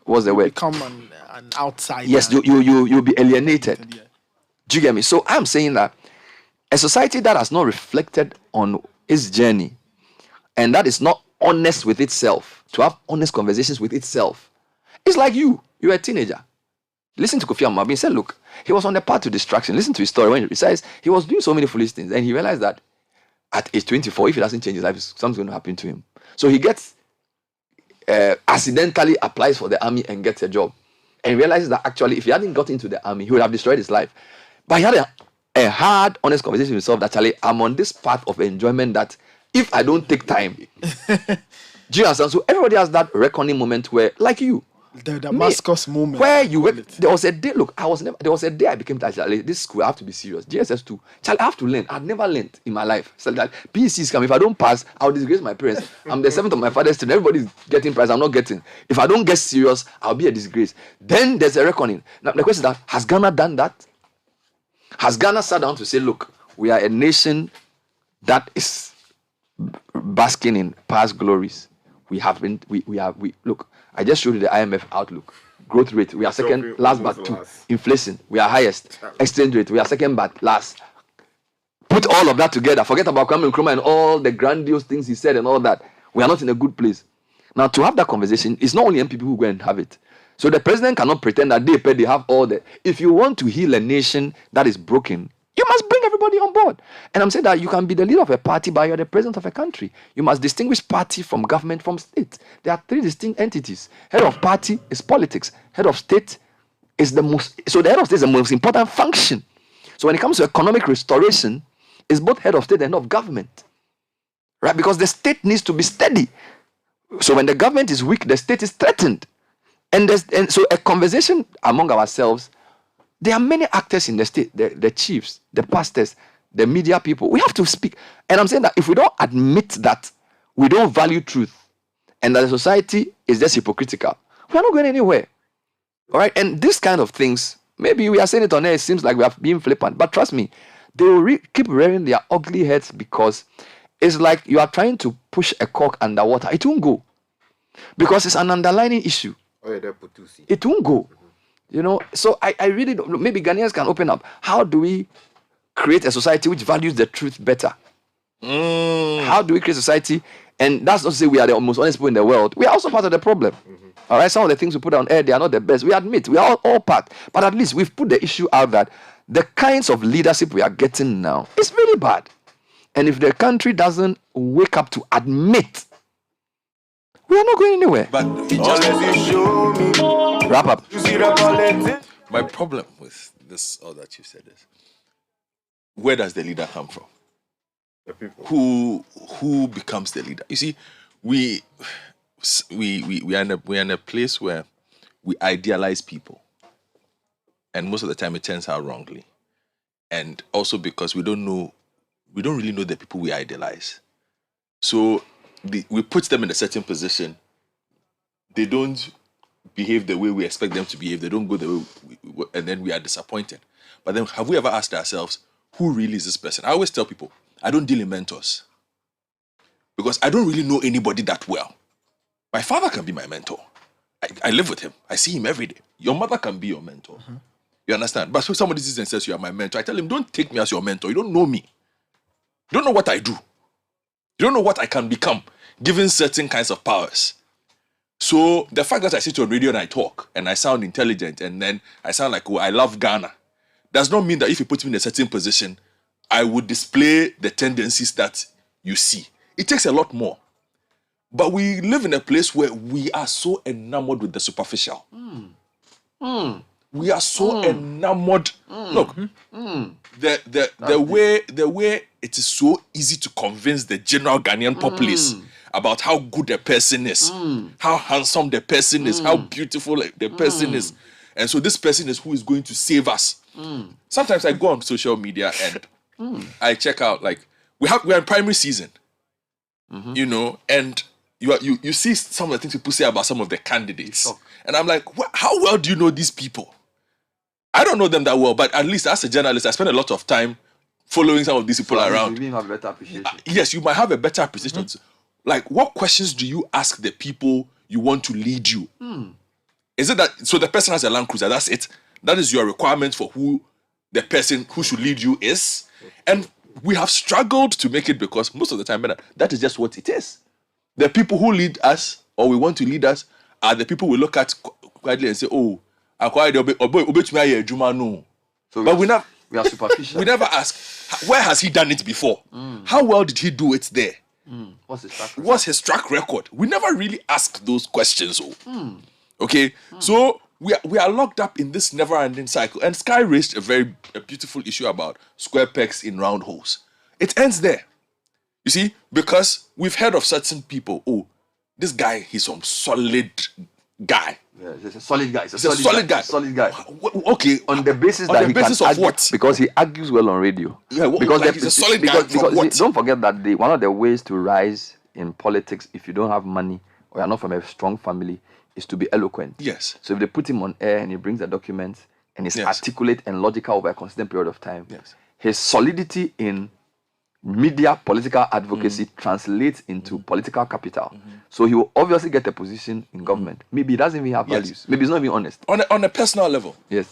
what's the word? Become an outsider. Yes, you'll be alienated. Yeah. Do you get me? So I'm saying that a society that has not reflected on its journey and that is not honest with itself, to have honest conversations with itself, it's like you're a teenager. Listen to Kofi Amabin. He said, look, he was on the path to distraction. Listen to his story when he says he was doing so many foolish things, and he realized that at age 24, if he doesn't change his life, something's going to happen to him. So he gets accidentally applies for the army and gets a job, and realizes that actually, if he hadn't got into the army, he would have destroyed his life. But he had a hard, honest conversation with himself that, actually, I'm on this path of enjoyment that if I don't take time, do you understand? So everybody has that reckoning moment where, like you, the Damascus moment, where you were, there was a day. Look, there was a day I became that, Charlie, this school I have to be serious. GSS2, Charlie, I have to learn. I've never learned in my life. So that PECs come. If I don't pass, I'll disgrace my parents. I'm the seventh of my father's children. Everybody's getting prize. I'm not getting. If I don't get serious, I'll be a disgrace. Then there's a reckoning. Now the question is that, has Ghana done that? Has Ghana sat down to say, look, we are a nation that is basking in past glories. Look, I just showed you the IMF outlook. Growth rate, we are second, last but two. Inflation, we are highest. Exchange rate, we are second but last. Put all of that together. Forget about Kwame Nkrumah and all the grandiose things he said and all that. We are not in a good place. Now, to have that conversation, it's not only MPP who go and have it. So the president cannot pretend that they have all the... If you want to heal a nation that is broken, you must bring everybody on board. And I'm saying that you can be the leader of a party, but you're the president of a country. You must distinguish party from government from state. There are three distinct entities. Head of party is politics. Head of state is the most... So the head of state is the most important function. So when it comes to economic restoration, it's both head of state and head of government. Right? Because the state needs to be steady. So when the government is weak, the state is threatened. And so a conversation among ourselves... There are many actors in the state, the chiefs, the pastors, the media people. We have to speak. And I'm saying that if we don't admit that we don't value truth and that the society is just hypocritical, we're not going anywhere. All right? And these kind of things, maybe we are saying it on air, it seems like we are being flippant. But trust me, they will keep rearing their ugly heads, because it's like you are trying to push a cork underwater. It won't go. Because it's an underlying issue. It won't go. You know, so I really don't know. Maybe Ghanaians can open up. How do we create a society which values the truth better? How do we create society? And that's not to say we are the most honest people in the world. We are also part of the problem. All right, some of the things we put on air, they are not the best. We admit, we are all part. But at least we've put the issue out that the kinds of leadership we are getting now is really bad. And if the country doesn't wake up to admit, we are not going anywhere. But it just wrap up. My problem with this, all that you said is, where does the leader come from? The people. Who becomes the leader? You see, we are in a place where we idealize people, and most of the time it turns out wrongly, and also because we don't really know the people we idealize. So we put them in a certain position. They don't behave the way we expect them to behave. They don't go the way, and then we are disappointed. But then, have we ever asked ourselves, who really is this person? I always tell people, I don't deal in mentors because I don't really know anybody that well. My father can be my mentor. I live with him. I see him every day. Your mother can be your mentor. You understand? But if somebody says and says you are my mentor, I tell him, don't take me as your mentor. You don't know me. You don't know what I do. You don't know what I can become given certain kinds of powers. So the fact that I sit on radio and I talk and I sound intelligent and then I sound like, oh, I love Ghana, does not mean that if you put me in a certain position, I would display the tendencies that you see. It takes a lot more. But we live in a place where we are so enamored with the superficial. We are so enamored. Look, the way it is so easy to convince the general Ghanaian populace about how good a person is, how handsome the person is, how beautiful the person is. And so this person is who is going to save us. Sometimes I go on social media and I check out, like, we're in primary season, you know, and you see some of the things people say about some of the candidates. And I'm like, how well do you know these people? I don't know them that well, but at least as a journalist, I spend a lot of time following some of these people around. You have better appreciation. Yes, you might have a better appreciation. Like, what questions do you ask the people you want to lead you? Is it that, so the person has a Land Cruiser, that's it? That is your requirement for who the person who should lead you is? And we have struggled to make it because most of the time, that is just what it is. The people who lead us, or we want to lead us, are the people we look at quietly and say, oh, but we are superficial. We never ask, where has he done it before? How well did he do it there? What's his track record? We never really ask those questions. Okay, so we are locked up in this never-ending cycle. And Sky raised a beautiful issue about square pegs in round holes. It ends there. You see, because we've heard of certain people, oh, this guy, he's some solid guy. Yeah, he's a solid guy. He's a solid guy. Solid guy. Okay. On the basis on that the he basis can of argue, what? because he argues well on radio. Yeah, because like he's a solid guy from what? Don't forget that one of the ways to rise in politics, if you don't have money or you're not from a strong family, is to be eloquent. Yes. So if they put him on air and he brings the documents and is articulate and logical over a consistent period of time, his solidity in media political advocacy translates into political capital. So he will obviously get a position in government. Maybe he doesn't even have values. Maybe he's not even honest. On a personal level, yes,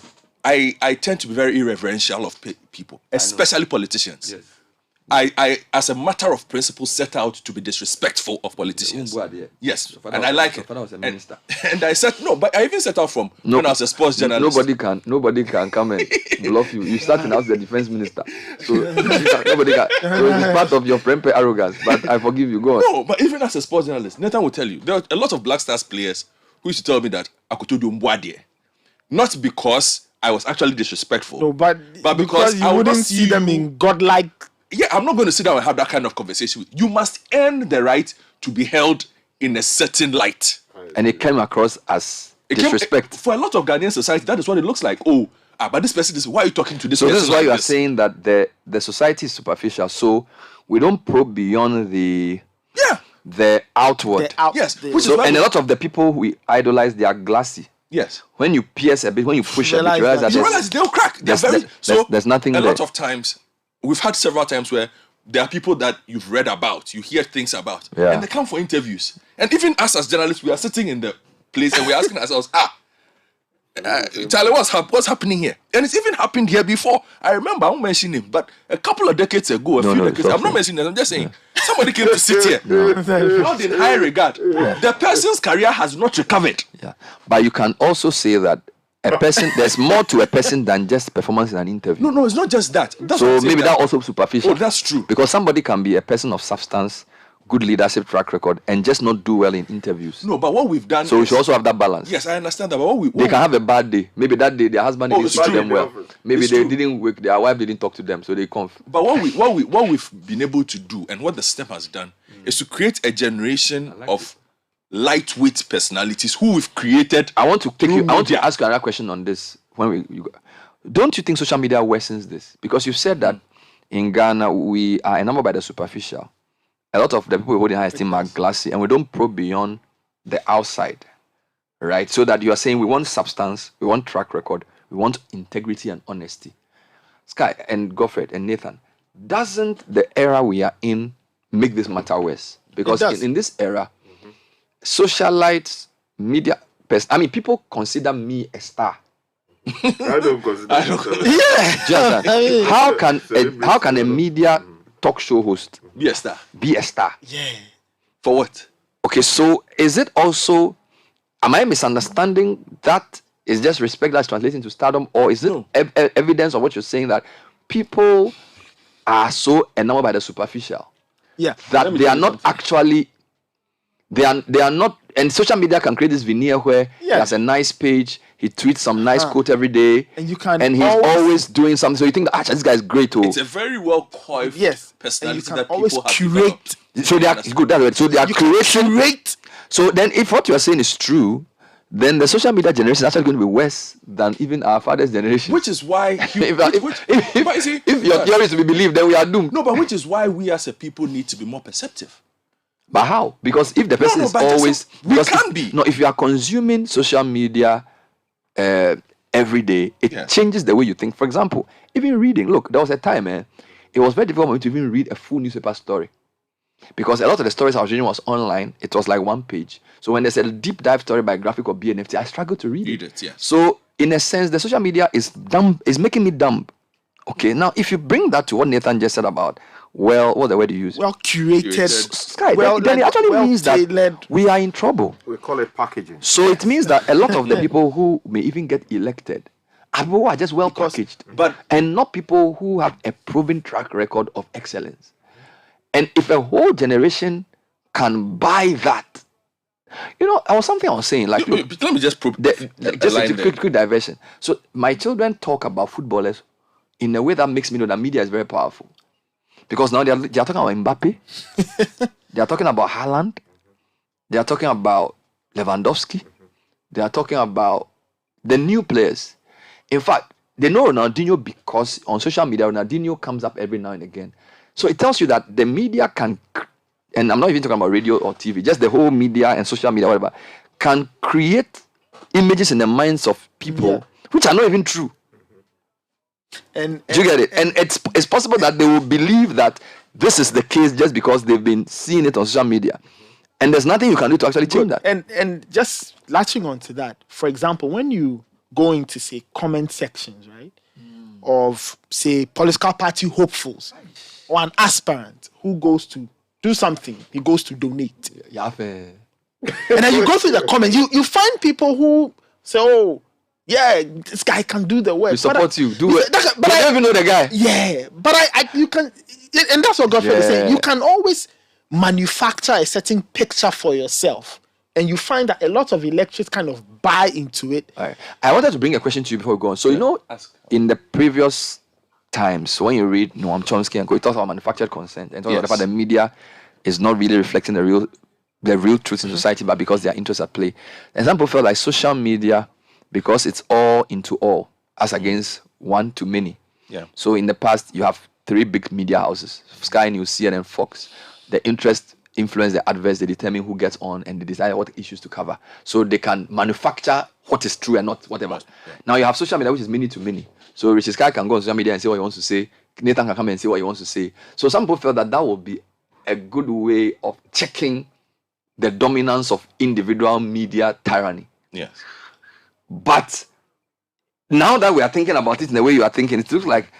I tend to be very irreverential of people, especially politicians. Yes. I, as a matter of principle, set out to be disrespectful of politicians. Yes, and I like it. Was a minister. And I said no, but I even set out from when I was a sports journalist. Nobody can come and bluff you. You started as the defense minister, so nobody can. So it's part of your prempe arrogance. But I forgive you. Go on. No, but even as a sports journalist, Nathan will tell you there are a lot of Black Stars players who used to tell me that I could do Mbwadie, not because I was actually disrespectful. No, but because you wouldn't see them in godlike. Yeah, I'm not going to sit down and have that kind of conversation with you. You must earn the right to be held in a certain light. And it came across as disrespect. For a lot of Ghanaian society, that is what it looks like. Oh, but this person is, why are you talking to this person? So this is why you are saying that the society is superficial. So we don't probe beyond the outward. Yes. And a lot of the people we idolize, they are glassy. Yes. When you pierce a bit, when you push a bit, you realize they'll crack. There's nothing there. A lot of times, we've had several times where there are people that you've read about, you hear things about, and they come for interviews. And even us as journalists, we are sitting in the place and we're asking ourselves, Charlie, what's happening here? And it's even happened here before. I remember, I won't mention him, but a couple of decades ago, I'm not mentioning it, I'm just saying, somebody came to sit here, not in high regard. The person's career has not recovered. Yeah, but you can also say that a person, there's more to a person than just performance in an interview. No, it's not just that. That's So maybe that also superficial. Oh, that's true. Because somebody can be a person of substance, good leadership track record, and just not do well in interviews. No, but what we've done So we should also have that balance. Yes, I understand that, but They can have a bad day. Maybe that day their husband didn't treat them well. Maybe It's they true. didn't work, their wife didn't talk to them, so they conf. But what we've been able to do, and what the step has done, is to create a generation of lightweight personalities who we've created. I want to ask you another question on this. Don't you think social media worsens this? Because you said that in Ghana we are enamored by the superficial. A lot of the people holding high esteem are glassy, and we don't probe beyond the outside, right? So that you are saying we want substance, we want track record, we want integrity and honesty. Sky and Godfred and Nathan, doesn't the era we are in make this matter worse? Because in this era, socialites, media, people consider me a star. I don't consider Just that. How can a media talk show host be a star? Be a star. Yeah. For what? Okay, so is it also? Am I misunderstanding that? Is just respect that's translating to stardom, or is it evidence of what you're saying that people are so enamored by the superficial? Yeah. That they are not actually. They are not, and social media can create this veneer where he has a nice page, he tweets some nice quote every day, and he's always doing something. So you think that this guy is great too. It's a very well coiffed personality that always people have curate. So they are good. That's right. So they are curation. So then, if what you are saying is true, then the social media generation is actually going to be worse than even our father's generation. Which is why if your theory is to be believed, then we are doomed. No, but which is why we as a people need to be more perceptive. But how? Because if the person is always if you are consuming social media every day, it changes the way you think. For example, even reading. Look, there was a time, it was very difficult for me to even read a full newspaper story. Because a lot of the stories I was reading was online. It was like one page. So when there's a deep dive story by Graphic or BNFT, I struggle to read it. Yes. So in a sense, the social media is making me dumb. Okay, now if you bring that to what Nathan just said about, what the word you use? Well curated. Sky, then it actually means that we are in trouble. We call it packaging. So it means that a lot of the people who may even get elected are people who are just well packaged, and not people who have a proven track record of excellence. And if a whole generation can buy that, I was saying, like, let me just just a quick diversion. So my children talk about footballers in a way that makes me know that media is very powerful. Because now they are talking about Mbappe, they are talking about Haaland, they are talking about Lewandowski, they are talking about the new players. In fact, they know Ronaldinho because on social media, Ronaldinho comes up every now and again. So it tells you that the media can, and I'm not even talking about radio or TV, just the whole media and social media, whatever, can create images in the minds of people which are not even true. Do you get it? And it's possible that they will believe that this is the case just because they've been seeing it on social media. And there's nothing you can do to actually change that. And just latching on to that, for example, when you go into, say, comment sections, right, of, say, political party hopefuls, or an aspirant who goes to do something, he goes to donate. And then you go through the comments, you find people who say, oh, yeah, this guy can do the work. We support you. Do it. But I don't even know the guy. Yeah, but you can, and that's what Godfrey is saying. You can always manufacture a certain picture for yourself, and you find that a lot of electorates kind of buy into it. Right. I wanted to bring a question to you before we go on. So in the previous times when you read Noam Chomsky and he talks about manufactured consent and talks about the fact the media is not really reflecting the real truth in society, but because their interests at play. And some people felt like social media, because it's all into all, as against one to many. Yeah. So in the past, you have 3 big media houses: Sky News, CNN, Fox. The interest influence the adverts, they determine who gets on, and they decide what issues to cover. So they can manufacture what is true and not whatever. Yeah. Now you have social media, which is many to many. So Richard Sky can go on social media and say what he wants to say. Nathan can come and say what he wants to say. So some people felt that would be a good way of checking the dominance of individual media tyranny. Yes. But now that we are thinking about it in the way you are thinking, it looks like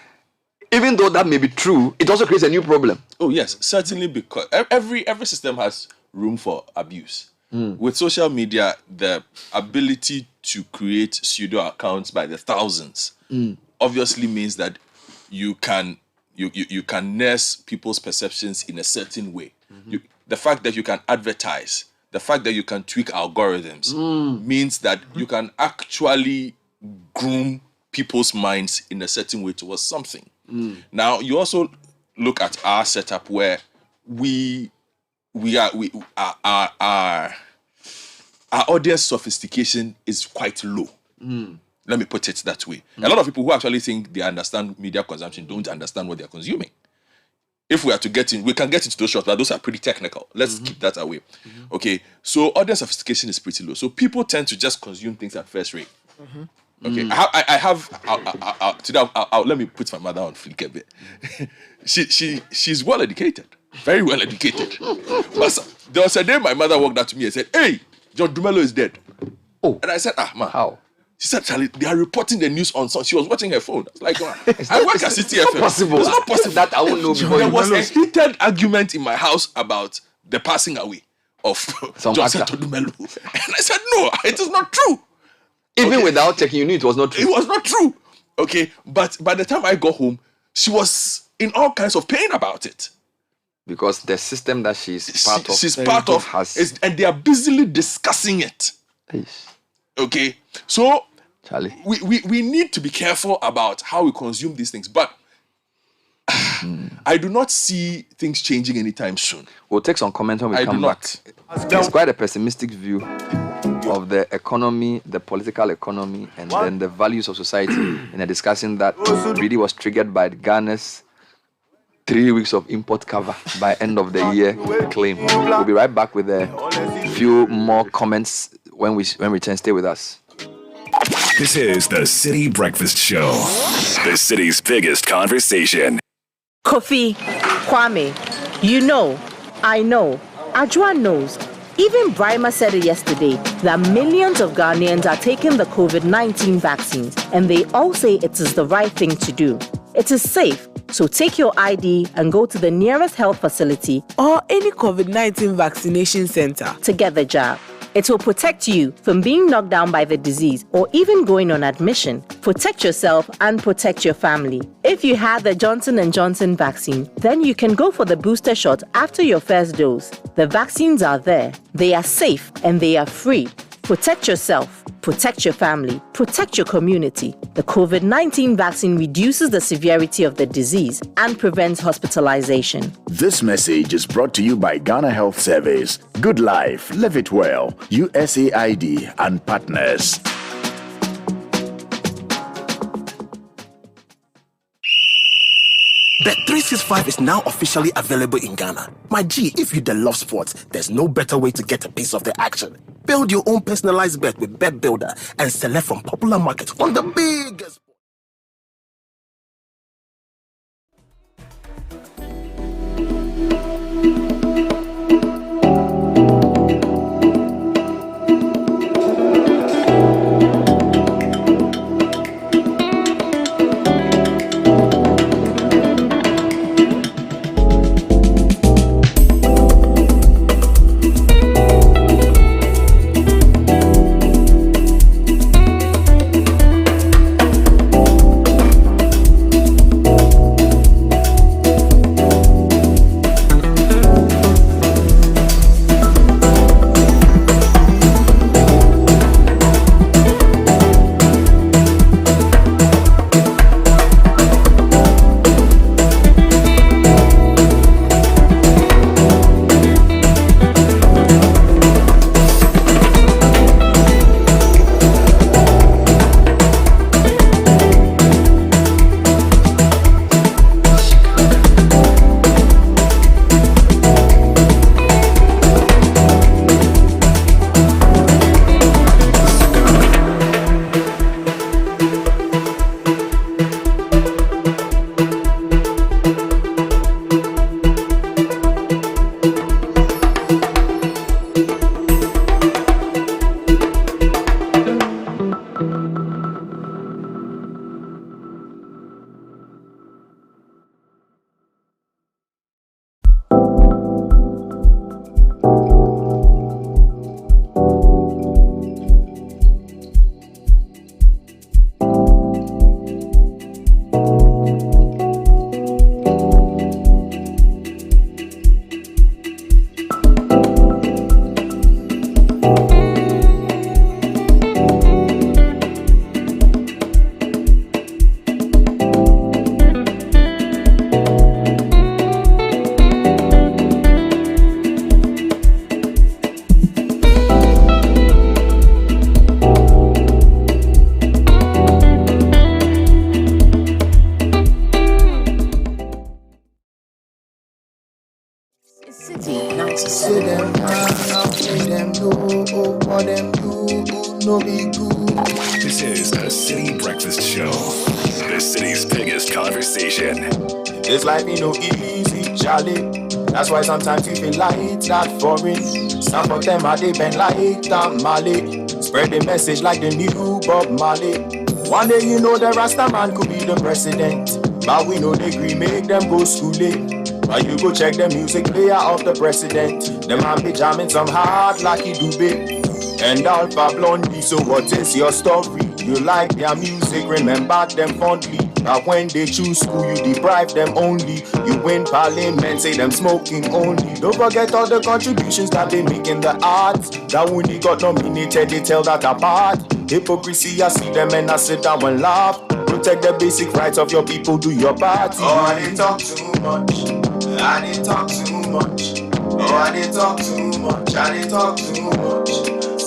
even though that may be true, it also creates a new problem. Oh yes, certainly, because every system has room for abuse. With social media, the ability to create pseudo accounts by the thousands obviously means that you can nurse people's perceptions in a certain way. The fact that you can advertise, the fact that you can tweak algorithms means that you can actually groom people's minds in a certain way towards something. Now, you also look at our setup where our audience sophistication is quite low. Let me put it that way. A lot of people who actually think they understand media consumption don't understand what they're consuming. If we are to get in, we can get into those shots, but those are pretty technical. Let's keep that away. Okay, so audience sophistication is pretty low. So people tend to just consume things at first rate. Okay, today let me put my mother on flick a bit. She's well educated, very well educated. But there was a day my mother walked up to me and said, "Hey, John Dumelo is dead." Oh, and I said, "Ma, how?" She said, "Charlie, they are reporting the news on." She was watching her phone. I was like, "Ma, I work at Citi FM. Possible. It's not possible That I won't know. There was a heated argument in my house about the passing away of John Dumelo, and I said, "No, it is not true." Even without checking, you knew it was not true. It was not true. Okay, but by the time I got home, she was in all kinds of pain about it. Because the system that she's part of has, and they are busily discussing it. Okay, so Charlie, we need to be careful about how we consume these things, but I do not see things changing anytime soon. We'll take some comments when we come back. It's quite a pessimistic view of the economy, the political economy, and then the values of society in a discussion that really was triggered by Ghana's 3 weeks of import cover by end of the year claim. We'll be right back with a few more comments when we return. Stay with us. This is the Citi Breakfast Show, the city's biggest conversation. Kofi, Kwame, you know, I know, Ajwa knows. Even Brima said it yesterday that millions of Ghanaians are taking the COVID-19 vaccines, and they all say it is the right thing to do. It is safe, so take your ID and go to the nearest health facility or any COVID-19 vaccination center to get the jab. It will protect you from being knocked down by the disease or even going on admission. Protect yourself and protect your family. If you had the Johnson & Johnson vaccine, then you can go for the booster shot after your first dose. The vaccines are there, they are safe, and they are free. Protect yourself, protect your family, protect your community. The COVID-19 vaccine reduces the severity of the disease and prevents hospitalization. This message is brought to you by Ghana Health Service. Good life, live it well. USAID and partners. Bet365 is now officially available in Ghana. My G, if you love sports, there's no better way to get a piece of the action. Build your own personalized bet with Bet Builder and select from popular markets on the biggest. Citi 97. Say them now, say them no, what them do, no be good. This is the City Breakfast Show, the city's biggest conversation. This life ain't no easy, Charlie. That's why sometimes you feel like that foreign. Some of them are they been like that Mali. Spread the message like the new Bob Marley. One day you know the Rasta man could be the president. But we know they agree make them go schooling. But you go check the music player of the president. The man be jamming some hard Lucky Dube and Alpha Blondie. So what is your story? You like their music, remember them fondly. But when they choose school, you deprive them only. You win parliament, say them smoking only. Don't forget all the contributions that they make in the arts. That when they got nominated, they tell that apart. Hypocrisy, I see them and I sit down and laugh. Protect the basic rights of your people, do your part. Oh, I didn't talk too much. I didn't talk too much. Oh, I didn't talk too much. I didn't talk too much.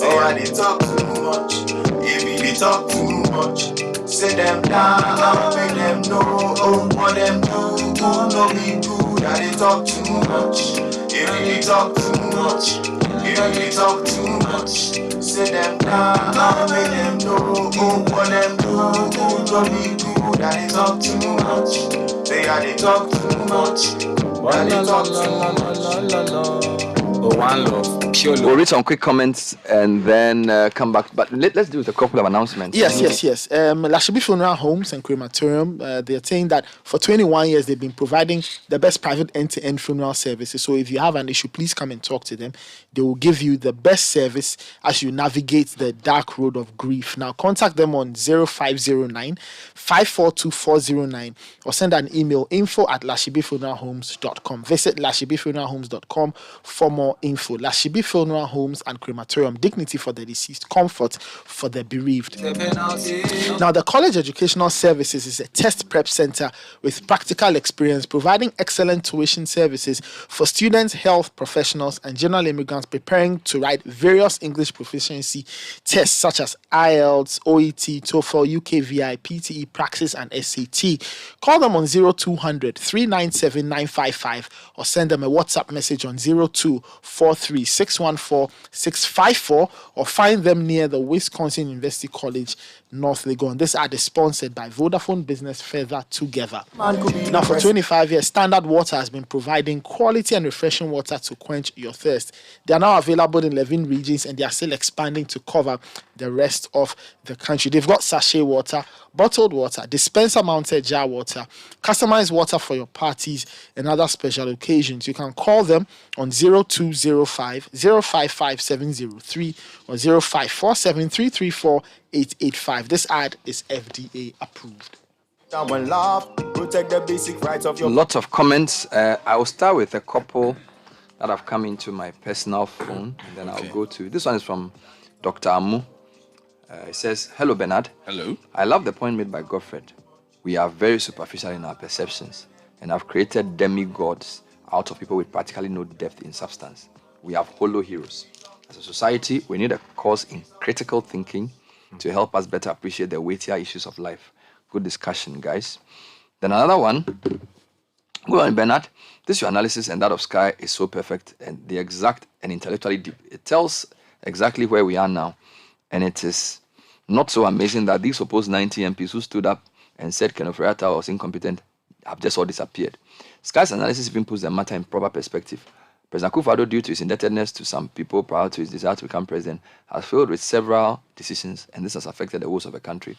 Oh, I didn't talk too much. If you did talk too much, sit them down, make them know what them do. No be good. I didn't talk too much. If you did talk too much, if you did talk too much, sit them down, make them know what them do. No be good. I didn't talk too much. Say I didn't talk too much. I didn't talk too much. Oh, one love. Pure love. We'll read some quick comments and then come back. But let's do a couple of announcements. Yes. Lashibi Funeral Homes and Crematorium, they're saying that for 21 years they've been providing the best private end-to-end funeral services. So if you have an issue, please come and talk to them. They will give you the best service as you navigate the dark road of grief. Now contact them on 0509 542 409 or send an email info@lashibifuneralhomes.com. Visit lashibifuneralhomes.com for more info. Lashibi Funeral Homes and Crematorium, dignity for the deceased, comfort for the bereaved. Now, the College Educational Services is a test prep center with practical experience, providing excellent tuition services for students, health professionals, and general immigrants preparing to write various English proficiency tests such as IELTS, OET, TOEFL, UKVI, PTE, Praxis, and SAT. Call them on 0200 397 955 or send them a WhatsApp message on 0243 614 654 or find them near the Wisconsin University College, North Legon. This ad is sponsored by Vodafone Business Further Together. Now, for 25 years, Standard Water has been providing quality and refreshing water to quench your thirst. They are now available in 11 regions and they are still expanding to cover the rest of the country. They've got sachet water, bottled water, dispenser-mounted jar water, customized water for your parties and other special occasions. You can call them on 0205 055 703 or 0547 334 885. This ad is FDA approved. Lots of comments. I will start with a couple that have come into my personal phone, and then I'll go to this one. Is from Dr. Amu. It says, "Hello Bernard. Hello. I love the point made by Godfred. We are very superficial in our perceptions and have created demigods out of people with practically no depth in substance. We have hollow heroes. As a society, we need a course in critical thinking to help us better appreciate the weightier issues of life." Good discussion, guys. Then another one. Go on, Bernard. This your analysis and that of Sky is so perfect and the exact and intellectually deep. It tells exactly where we are now. And it is not so amazing that these supposed 90 MPs who stood up and said Kenneth Ferrata was incompetent have just all disappeared. Sky's analysis even puts the matter in proper perspective. President Akufo-Addo, due to his indebtedness to some people prior to his desire to become president, has failed with several decisions, and this has affected the woes of the country.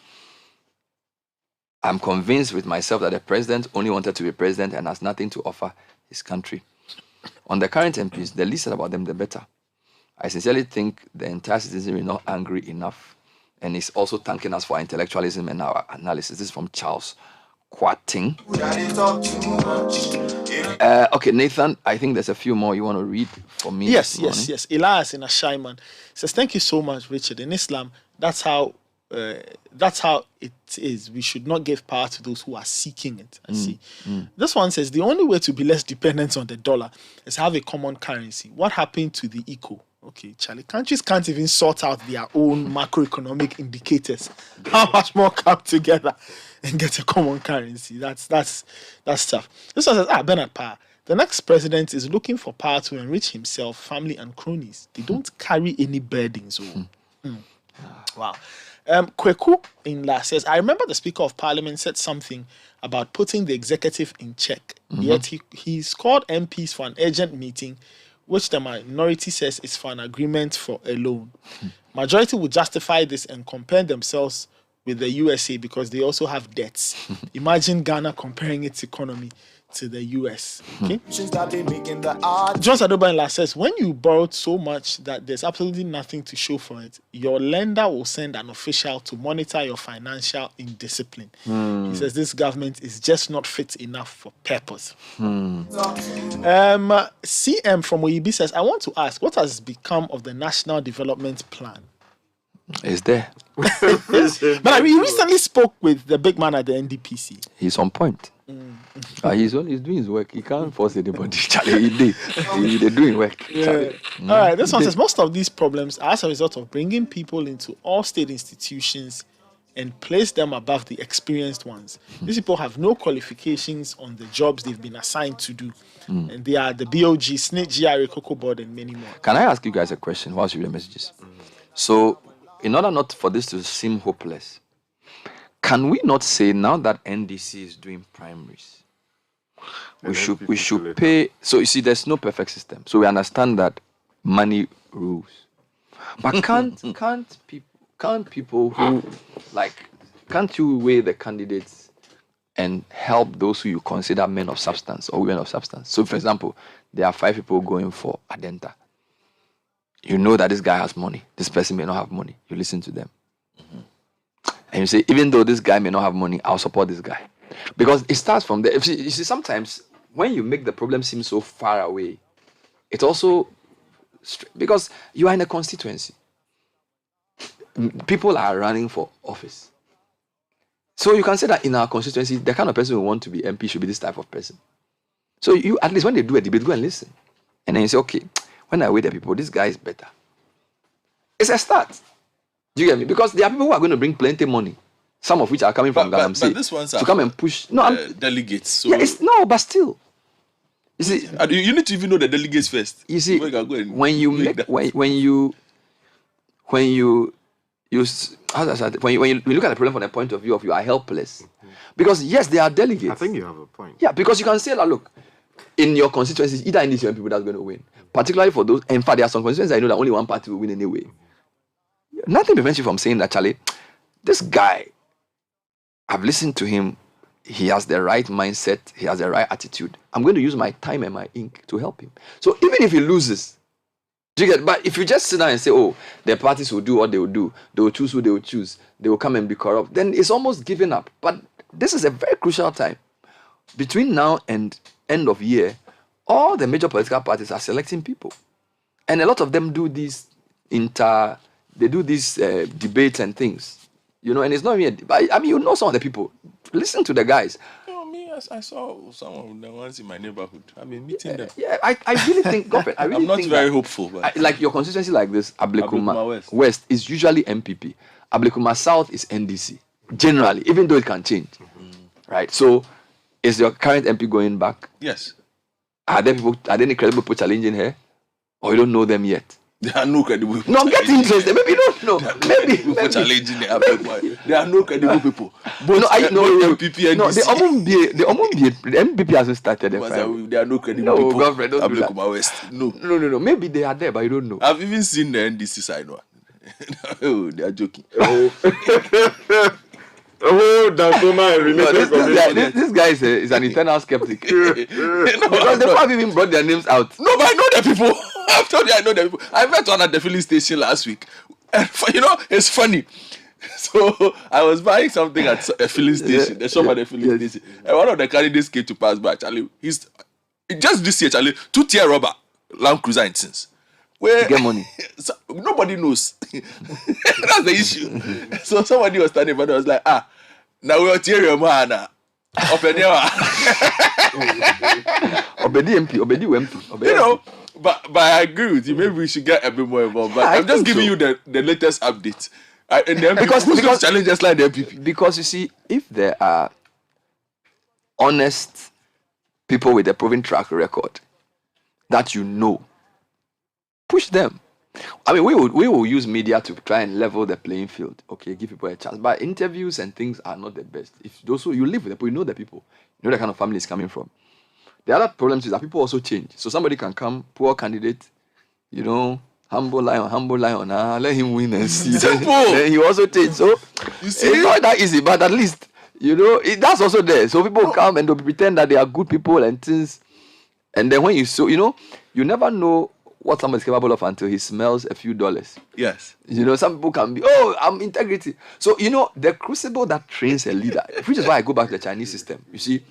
I'm convinced with myself that the president only wanted to be president and has nothing to offer his country. On the current MPs, the least said about them, the better. I sincerely think the entire citizenry is not angry enough and is also thanking us for our intellectualism and our analysis. This is from Charles Quating. Okay, Nathan, I think there's a few more you want to read for me. Yes. Elias in Ashaiman says, "Thank you so much, Richard. In Islam, that's how it is. We should not give power to those who are seeking it." This one says, "The only way to be less dependent on the dollar is have a common currency. What happened to the eco?" Okay, Charlie, countries can't even sort out their own macroeconomic indicators. How much more come together and get a common currency? That's tough. This one says, Bernard Pa, The next president is looking for power to enrich himself, family, and cronies. They don't carry any burdens. Wow. Kweku in La says, I remember the Speaker of Parliament said something about putting the executive in check. Yet he's called MPs for an urgent meeting, which the minority says is for an agreement for a loan. Majority would justify this and compare themselves with the USA because they also have debts. Imagine Ghana comparing its economy to the US. Okay? John Sadoba says, when you borrowed so much that there's absolutely nothing to show for it, your lender will send an official to monitor your financial indiscipline. He says this government is just not fit enough for purpose. CM from Oyibi says, I want to ask, what has become of the National Development Plan? Is there? But we recently spoke with the big man at the NDPC. He's on point. He's doing his work. He can't force anybody. They're doing work. All right, this one says most of these problems are as a result of bringing people into all state institutions and place them above the experienced ones. These people have no qualifications on the jobs they've been assigned to do. And they are the BOG, SNIT, GRA, Cocoa Board, and many more. Can I ask you guys a question whilst you read the messages? So, in order not for this to seem hopeless, can we not say now that NDC is doing primaries, we should pay? So you see, there's no perfect system. So we understand that money rules, but can't people who can't you weigh the candidates and help those who you consider men of substance or women of substance? So, for example, there are 5 people going for Adenta. You know that this guy has money. This person may not have money. You listen to them. And you say, even though this guy may not have money, I'll support this guy. Because it starts from there. You see, sometimes when you make the problem seem so far away, it also, because you are in a constituency. People are running for office. So you can say that in our constituency, the kind of person who want to be MP should be this type of person. So you, at least when they do a debate, go and listen. And then you say, okay, when I weigh the people, this guy is better. It's a start. Do you get me? Because there are people who are going to bring plenty money, some of which are coming from Ghana, but this one's to come and push. Delegates. So yeah, but still. You see, you need to even know the delegates first. You see, when you look at the problem from the point of view of you are helpless, because yes, there are delegates. I think you have a point. Yeah, because you can say that, look, in your constituencies, either in these people that's going to win, particularly for those. In fact, there are some constituencies I know that only one party will win anyway. Nothing prevents you from saying that, Charlie, this guy, I've listened to him. He has the right mindset. He has the right attitude. I'm going to use my time and my ink to help him. So even if he loses, do you get? But if you just sit down and say, oh, the parties will do what they will do, they will choose who they will choose, they will come and be corrupt, then it's almost giving up. But this is a very crucial time. Between now and end of year, all the major political parties are selecting people. And a lot of them do these debates and things. You know, and it's not even, I mean, you know some of the people. Listen to the guys. You know, me, I saw some of the ones in my neighborhood. I've been meeting them. Yeah, I really think, Government, I'm not very hopeful. But like your constituency like this, Ablekuma West is usually MPP. Ablekuma South is NDC. Generally, even though it can change. Right? So, is your current MP going back? Yes. Are there any credible people challenging her? Or you don't know them yet? There are no credible people. No, I'm getting interested. Maybe you don't know. Maybe challenging the There are no credible people. But no, MPP and the MPP hasn't started. There are no credible people. Government, don't do that. West. No. Maybe they are there, but you don't know. I've even seen the NDC side one. Oh, they are joking. This guy is an internal skeptic. Because they haven't even brought their names out. No, but I know the people. I've told you I know the people. I met one at the filling station last week. And it's funny. So I was buying something at a filling station, the shop at the filling station. And one of the candidates came to pass by, Charlie. He's just this year, Charlie, 2-tier rubber Land Cruiser in since. Where to get money. So, nobody knows. That's the issue. So somebody was standing but I was like, now we're tearing man. Obedi MP. You know, but I agree with you. Maybe we should get a bit more involved. But I'm just giving you the latest update. And the because challenges like the MPP. Because you see, if there are honest people with a proven track record that push them. I mean, we will use media to try and level the playing field, okay, give people a chance. But interviews and things are not the best. If those who you live with the people, you know the people, you know the kind of family it's coming from. The other problem is that people also change. So somebody can come, poor candidate, humble lion, let him win and see. Then he also change. So it's not that easy, but at least, that's also there. So people come and they'll pretend that they are good people and things. And then when you never know what someone is capable of until he smells a few dollars. Yes. Some people can be, I'm integrity. So, the crucible that trains a leader, which is why I go back to the Chinese system. You see,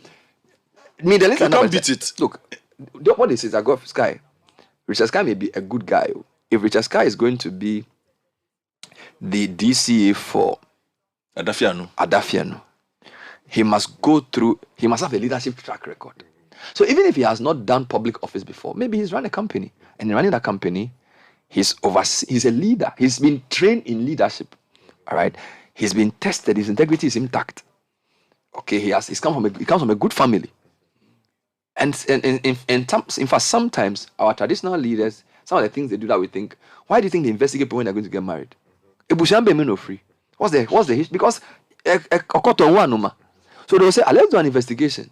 the leader can't beat it. Look, what they say is I got Sky. Richard Sky may be a good guy. If Richard Sky is going to be the DCA for Adafiano, he must have a leadership track record. So even if he has not done public office before, maybe he's run a company. And in running that company, he's a leader. He's been trained in leadership. All right. He's been tested. His integrity is intact. Okay. He comes from a good family. And in fact, sometimes our traditional leaders, some of the things they do that we think, why do you think they investigate people when they're going to get married? No free. What's the history? Because so they'll say, let's do an investigation.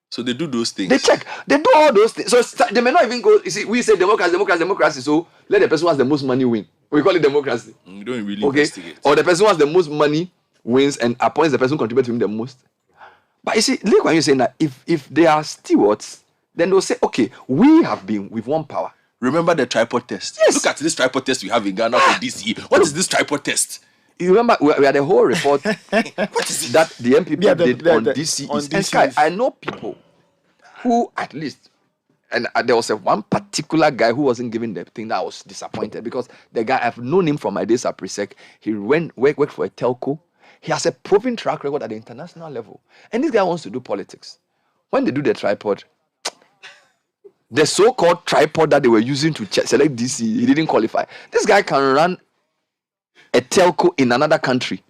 So they do those things. They check. They do all those things. So they may not even go. You see, we say democracy. So let the person who has the most money win. We call it democracy. You don't really investigate. Or the person who has the most money wins and appoints the person who contributes to him the most. But you see, look when you're saying that if they are stewards, then they'll say, okay, we've won power. Remember the tripod test? Yes. Look at this tripod test we have in Ghana for DC. What is this tripod test? You remember we had a whole report what is it? That the MPP did on DC. And Sky, I know people who at least, and there was one particular guy who wasn't given the thing that I was disappointed because the guy, I've known him from my days at Presec. He worked for a telco. He has a proven track record at the international level. And this guy wants to do politics. When they do the tripod, the so-called tripod that they were using to select DC, he didn't qualify. This guy can run a telco in another country,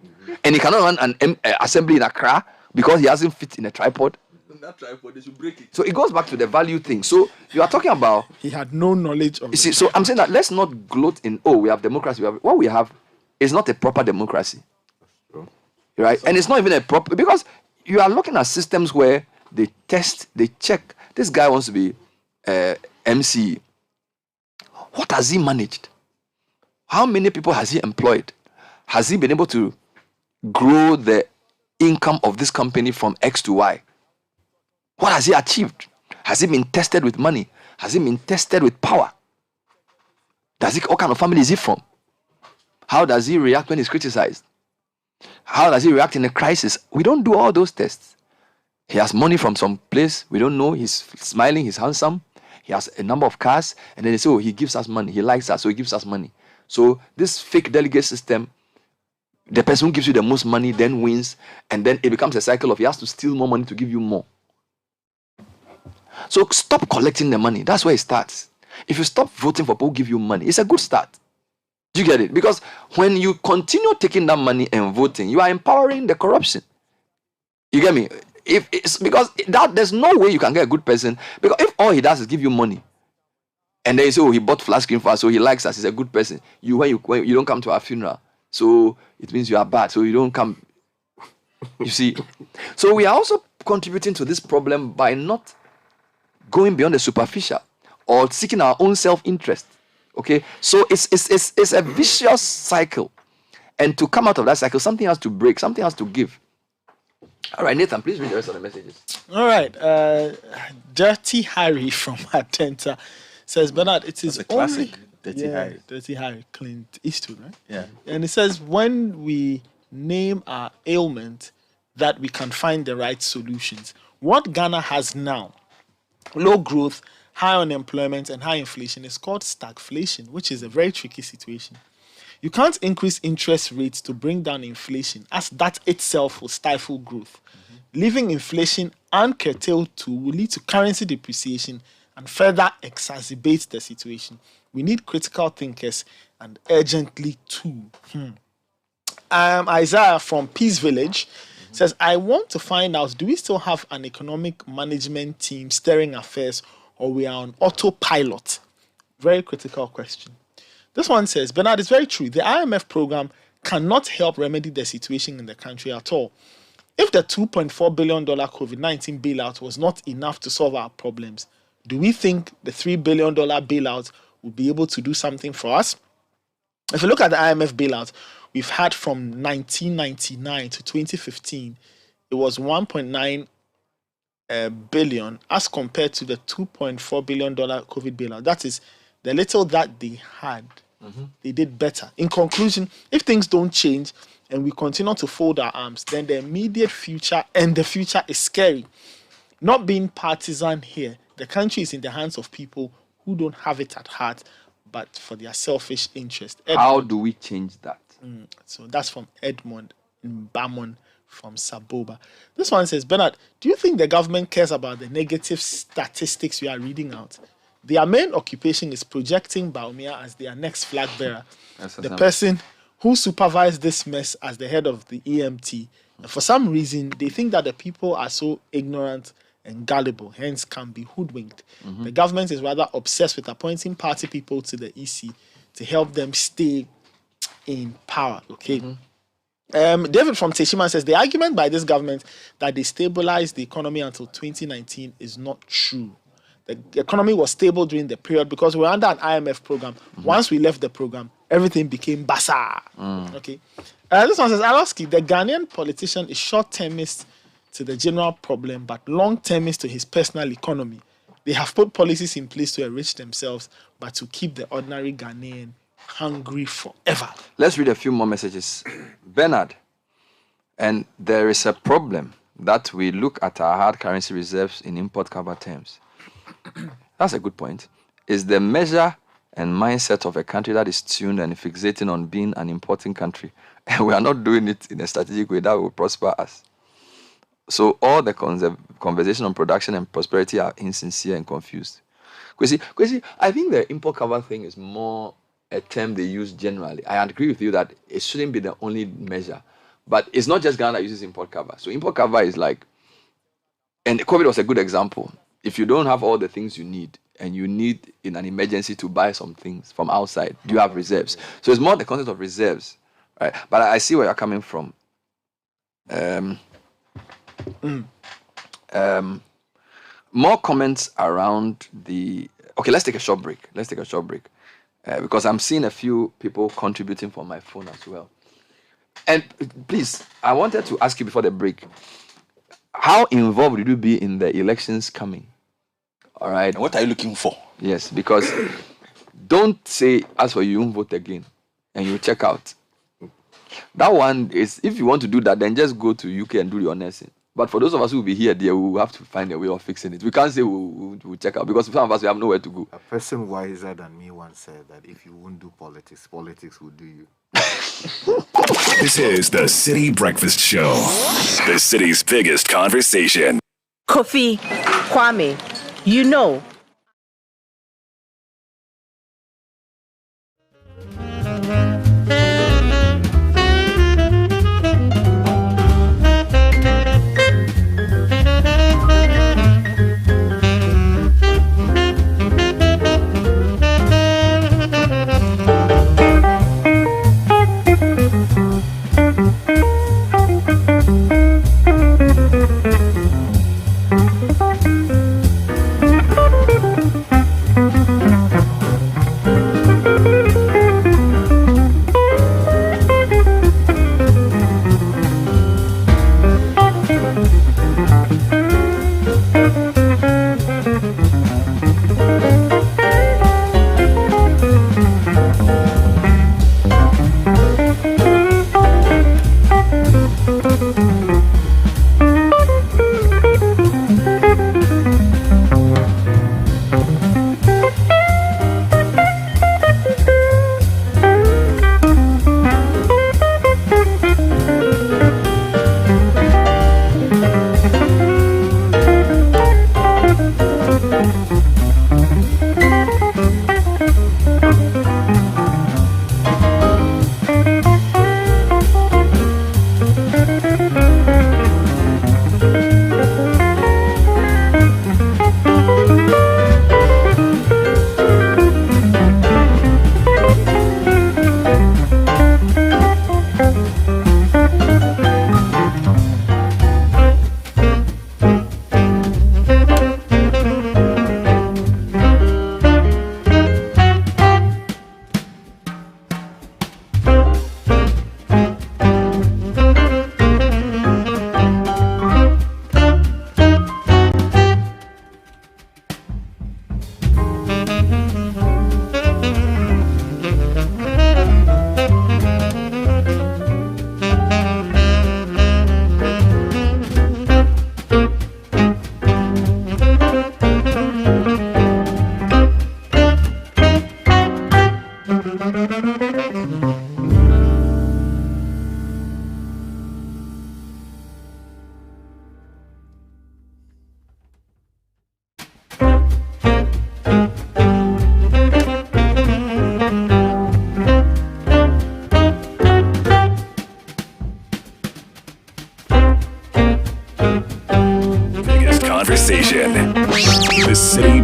and he cannot run an assembly in Accra because he hasn't fit in a tripod. That tripod, they should break it. So it goes back to the value thing. So you are talking about he had no knowledge of. You see, so I'm saying that let's not gloat in we have democracy. What we have is not a proper democracy, right? And it's not even a proper because you are looking at systems where they test, they check. This guy wants to be MC. What has he managed? How many people has he employed? Has he been able to grow the income of this company from X to Y? What has he achieved? Has he been tested with money? Has he been tested with power? What kind of family is he from? How does he react when he's criticized? How does he react in a crisis? We don't do all those tests. He has money from some place. We don't know. He's smiling. He's handsome. He has a number of cars. And then they say, he gives us money. He likes us, so he gives us money. So this fake delegate system, the person who gives you the most money then wins, and then it becomes a cycle of he has to steal more money to give you more. So stop collecting the money. That's where it starts. If you stop voting for people who give you money, it's a good start. Do you get it? Because when you continue taking that money and voting, you are empowering the corruption. You get me? If it's because there's no way you can get a good person, because if all he does is give you money, and then you say, he bought flat screen for us, so he likes us, he's a good person. When you don't come to our funeral, so it means you are bad, so you don't come. You see? So we are also contributing to this problem by not going beyond the superficial or seeking our own self-interest. Okay? So it's a vicious cycle. And to come out of that cycle, something has to break, something has to give. All right, Nathan, please read the rest of the messages. All right. Dirty Harry from Atenta says, Bernard, it is classic. Dirty Harry, Clint Eastwood, right? Yeah. And it says, when we name our ailment, that we can find the right solutions. What Ghana has now, low growth, high unemployment, and high inflation, is called stagflation, which is a very tricky situation. You can't increase interest rates to bring down inflation, as that itself will stifle growth. Leaving inflation uncurtailed will lead to currency depreciation and further exacerbate the situation. We need critical thinkers, and urgently too. Isaiah from Peace Village Says, I want to find out, do we still have an economic management team steering affairs, or we are on autopilot? Very critical question. This one says, Bernard, it's very true. The IMF program cannot help remedy the situation in the country at all. If the $2.4 billion COVID-19 bailout was not enough to solve our problems, do we think the $3 billion bailout will be able to do something for us? If you look at the IMF bailout, we've had from 1999 to 2015, it was 1.9 billion as compared to the $2.4 billion COVID bailout. That is the little that they had. They did better. In conclusion, if things don't change and we continue to fold our arms, then the immediate future and the future is scary. Not being partisan here, the country is in the hands of people who don't have it at heart, but for their selfish interest. How do we change that? So that's from Edmond Bamon from Saboba. This one says, Bernard, do you think the government cares about the negative statistics we are reading out? Their main occupation is projecting Baumia as their next flag bearer. The person who supervised this mess as the head of the EMT. And for some reason, they think that the people are so ignorant and gullible, hence can be hoodwinked. The government is rather obsessed with appointing party people to the EC to help them stay in power. Okay. David from Teshima says the argument by this government that they stabilized the economy until 2019 is not true. The economy was stable during the period because we were under an IMF program. Once we left the program, everything became bazaar. Okay. This one says, Alaski, the Ghanaian politician is short-termist to the general problem, but long-termist to his personal economy. They have put policies in place to enrich themselves, but to keep the ordinary Ghanaian hungry forever. Let's read a few more messages. Bernard, and there is a problem that we look at our hard currency reserves in import cover terms. That's a good point. Is the measure and mindset of a country that is tuned and fixating on being an importing country, and we are not doing it in a strategic way that will prosper us. So all the conversation on production and prosperity are insincere and confused. Kwesi, I think the import cover thing is more a term they use generally. I agree with you that it shouldn't be the only measure, but it's not just Ghana that uses import cover. So import cover is like, and COVID was a good example. If you don't have all the things you need, and you need in an emergency to buy some things from outside, do you have reserves? So it's more the concept of reserves, right? But I see where you're coming from. More comments around the... Okay, let's take a short break. Because I'm seeing a few people contributing from my phone as well. And please, I wanted to ask you before the break, how involved did you be in the elections coming? All right. And what are you looking for? Yes, because don't say, as for you won't vote again, and you check out. That one is, if you want to do that, then just go to UK and do your nursing. But for those of us who will be here, we will have to find a way of fixing it. We can't say we'll check out, because some of us, we have nowhere to go. A person wiser than me once said that if you won't do politics, politics will do you. This is the Citi Breakfast Show, the city's biggest conversation. Kofi, Kwame, you know.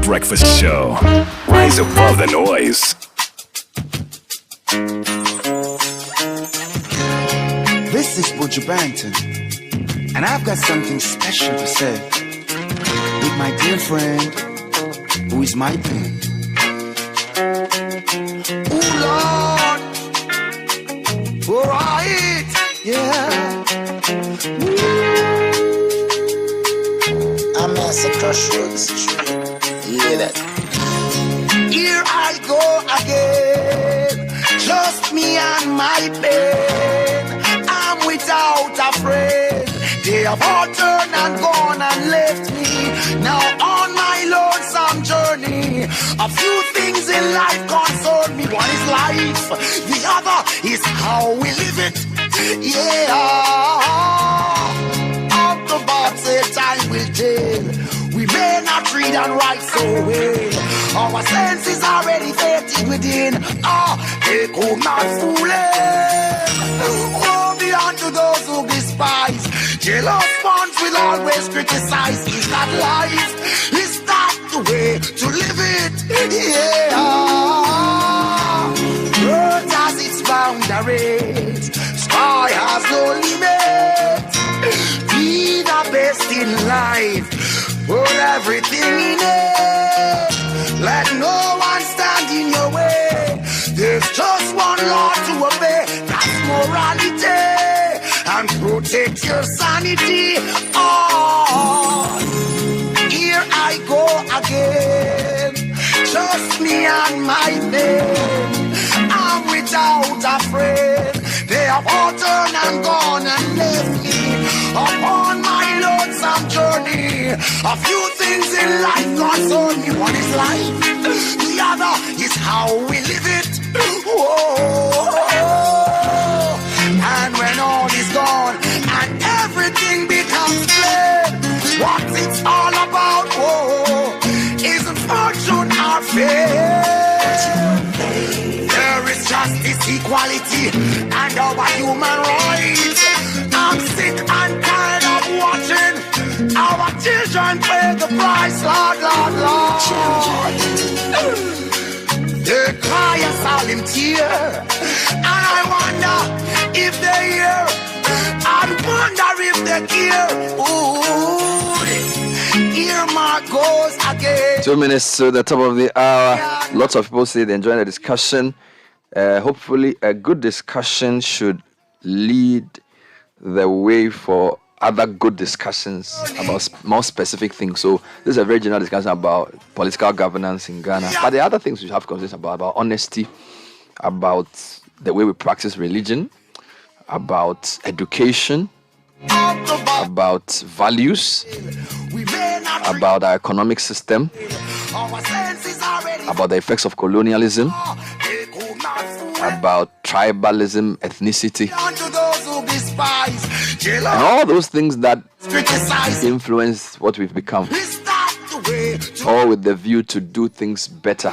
Breakfast Show. Rise above the noise. This is Buju Banton, and I've got something special to say with my dear friend, who is my pen. Oh Lord, alright, yeah. I'm at a crossroads. You hear that? Here I go again, just me and my pen. I'm without a friend. They have all turned and gone and left me. Now on my lonesome journey, a few things in life concern me. One is life, the other is how we live it. Yeah, of the box time will tell. We may not read and write so well. Our senses already faded within. They could not fool us. Woe be unto those who despise. Jealous ones will always criticize. Is that life? Is that the way to live it? Yeah. Earth has its boundaries. Sky has no limit. Be the best in life. Put everything in it. Let no one stand in your way. There's just one law to obey. That's morality. And protect your sanity. Oh, here I go again. Just me and my men. I'm without a friend. They have all turned and gone and left me upon my lonesome journey. A few things in life concern me. One is life, the other is how we live it. Whoa. And when all is gone and everything becomes plain, what it's all about, whoa, isn't fortune or fame. There is justice, equality, and our human rights. I'm sick and tired of watching our children pay the price, Lord, Lord, Lord. They cry a solemn tear, and I wonder if they hear. I wonder if they care. Ooh, earmark goes again. 2 minutes to the top of the hour. Lots of people say they enjoy the discussion. Hopefully, a good discussion should lead the way for other good discussions about more specific things. So this is a very general discussion about political governance in Ghana. But the other things we have conversations about honesty, about the way we practice religion, about education, about values, about our economic system, about the effects of colonialism, about tribalism, ethnicity, and all those things that influence what we've become, all with the view to do things better.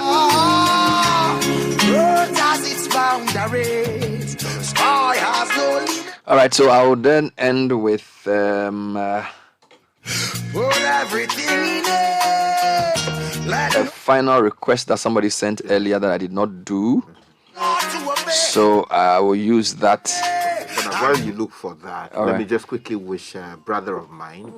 All right, so I will then end with a final request that somebody sent earlier that I did not do. So I will use that. But while you look for that, let me just quickly wish a brother of mine,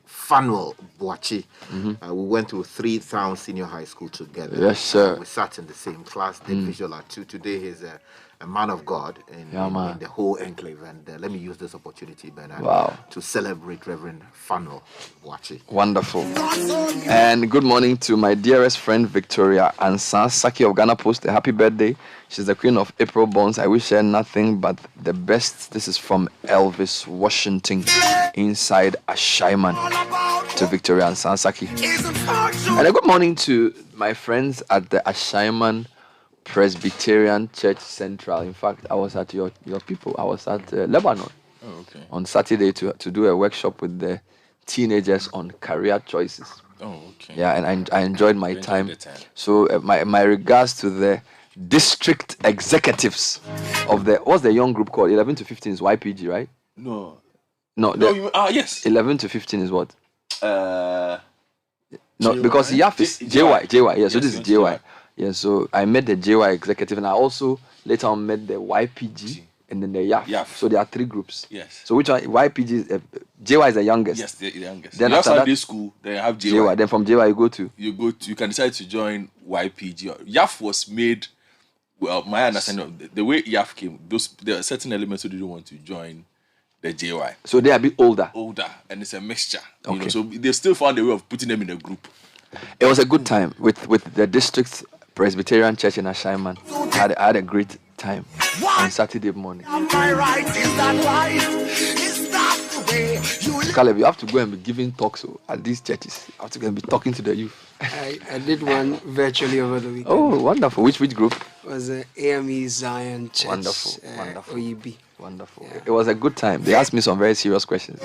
Fanuel Boachi. We went to 3 Town Senior High School together. Yes, sir. We sat in the same class, did visual art too. Today he's a man of God in the whole enclave. And let me use this opportunity, Bernard, to celebrate Reverend Fanuel Boachi. Wonderful. And good morning to my dearest friend, Victoria Ansan Saki of Ghana Post. A happy birthday. She's the queen of April Bonds. I wish her nothing but the best. This is from Elvis Washington inside Ashaiman to Victoria Ansan Saki. And a good morning to my friends at the Ashaiman Presbyterian Church Central. In fact, I was at your people. I was at Lebanon on Saturday to do a workshop with the teenagers on career choices. Yeah, and I enjoyed my time. So my regards to the district executives of the, what's the young group called? 11 to 15 is YPG, right? No. No, yes. 11 to 15 is what? No, No, because YAF is JY. Yeah, so this is JY. Yeah, so I met the JY executive, and I also later on met the YPG and then the YAF. So there are 3 groups. Yes. So which one? YPG is JY is the youngest. Yes, the youngest. Then you after also have that, this school. Then you have JY. Then from JY you can decide to join YPG. YAF was made. Well, my understanding of the way YAF came, there are certain elements who didn't want to join the JY. So they are a bit older. And it's a mixture. Okay. You know, so they still found a way of putting them in a group. It was a good time with the district Presbyterian Church in Ashaiman. I had a great time on Saturday morning. My right is that right. It's not the way you live. Caleb, you have to go and be giving talks at these churches. You have to go and be talking to the youth. I did one virtually over the weekend. Oh, wonderful. Which group? It was AME Zion Church. Wonderful. OEB. Wonderful. Yeah. It was a good time. They asked me some very serious questions.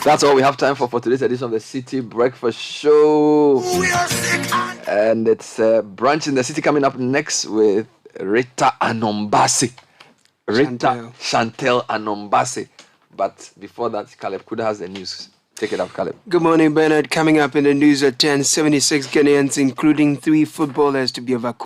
That's all we have time for today's edition of the Citi Breakfast Show. And it's a brunch in the city coming up next with Rita Anombase. Chantel Anombase. But before that, Caleb Kuda has the news. Take it up, Caleb. Good morning, Bernard. Coming up in the news at 10:76 Ghanaians, including 3 footballers to be evacuated.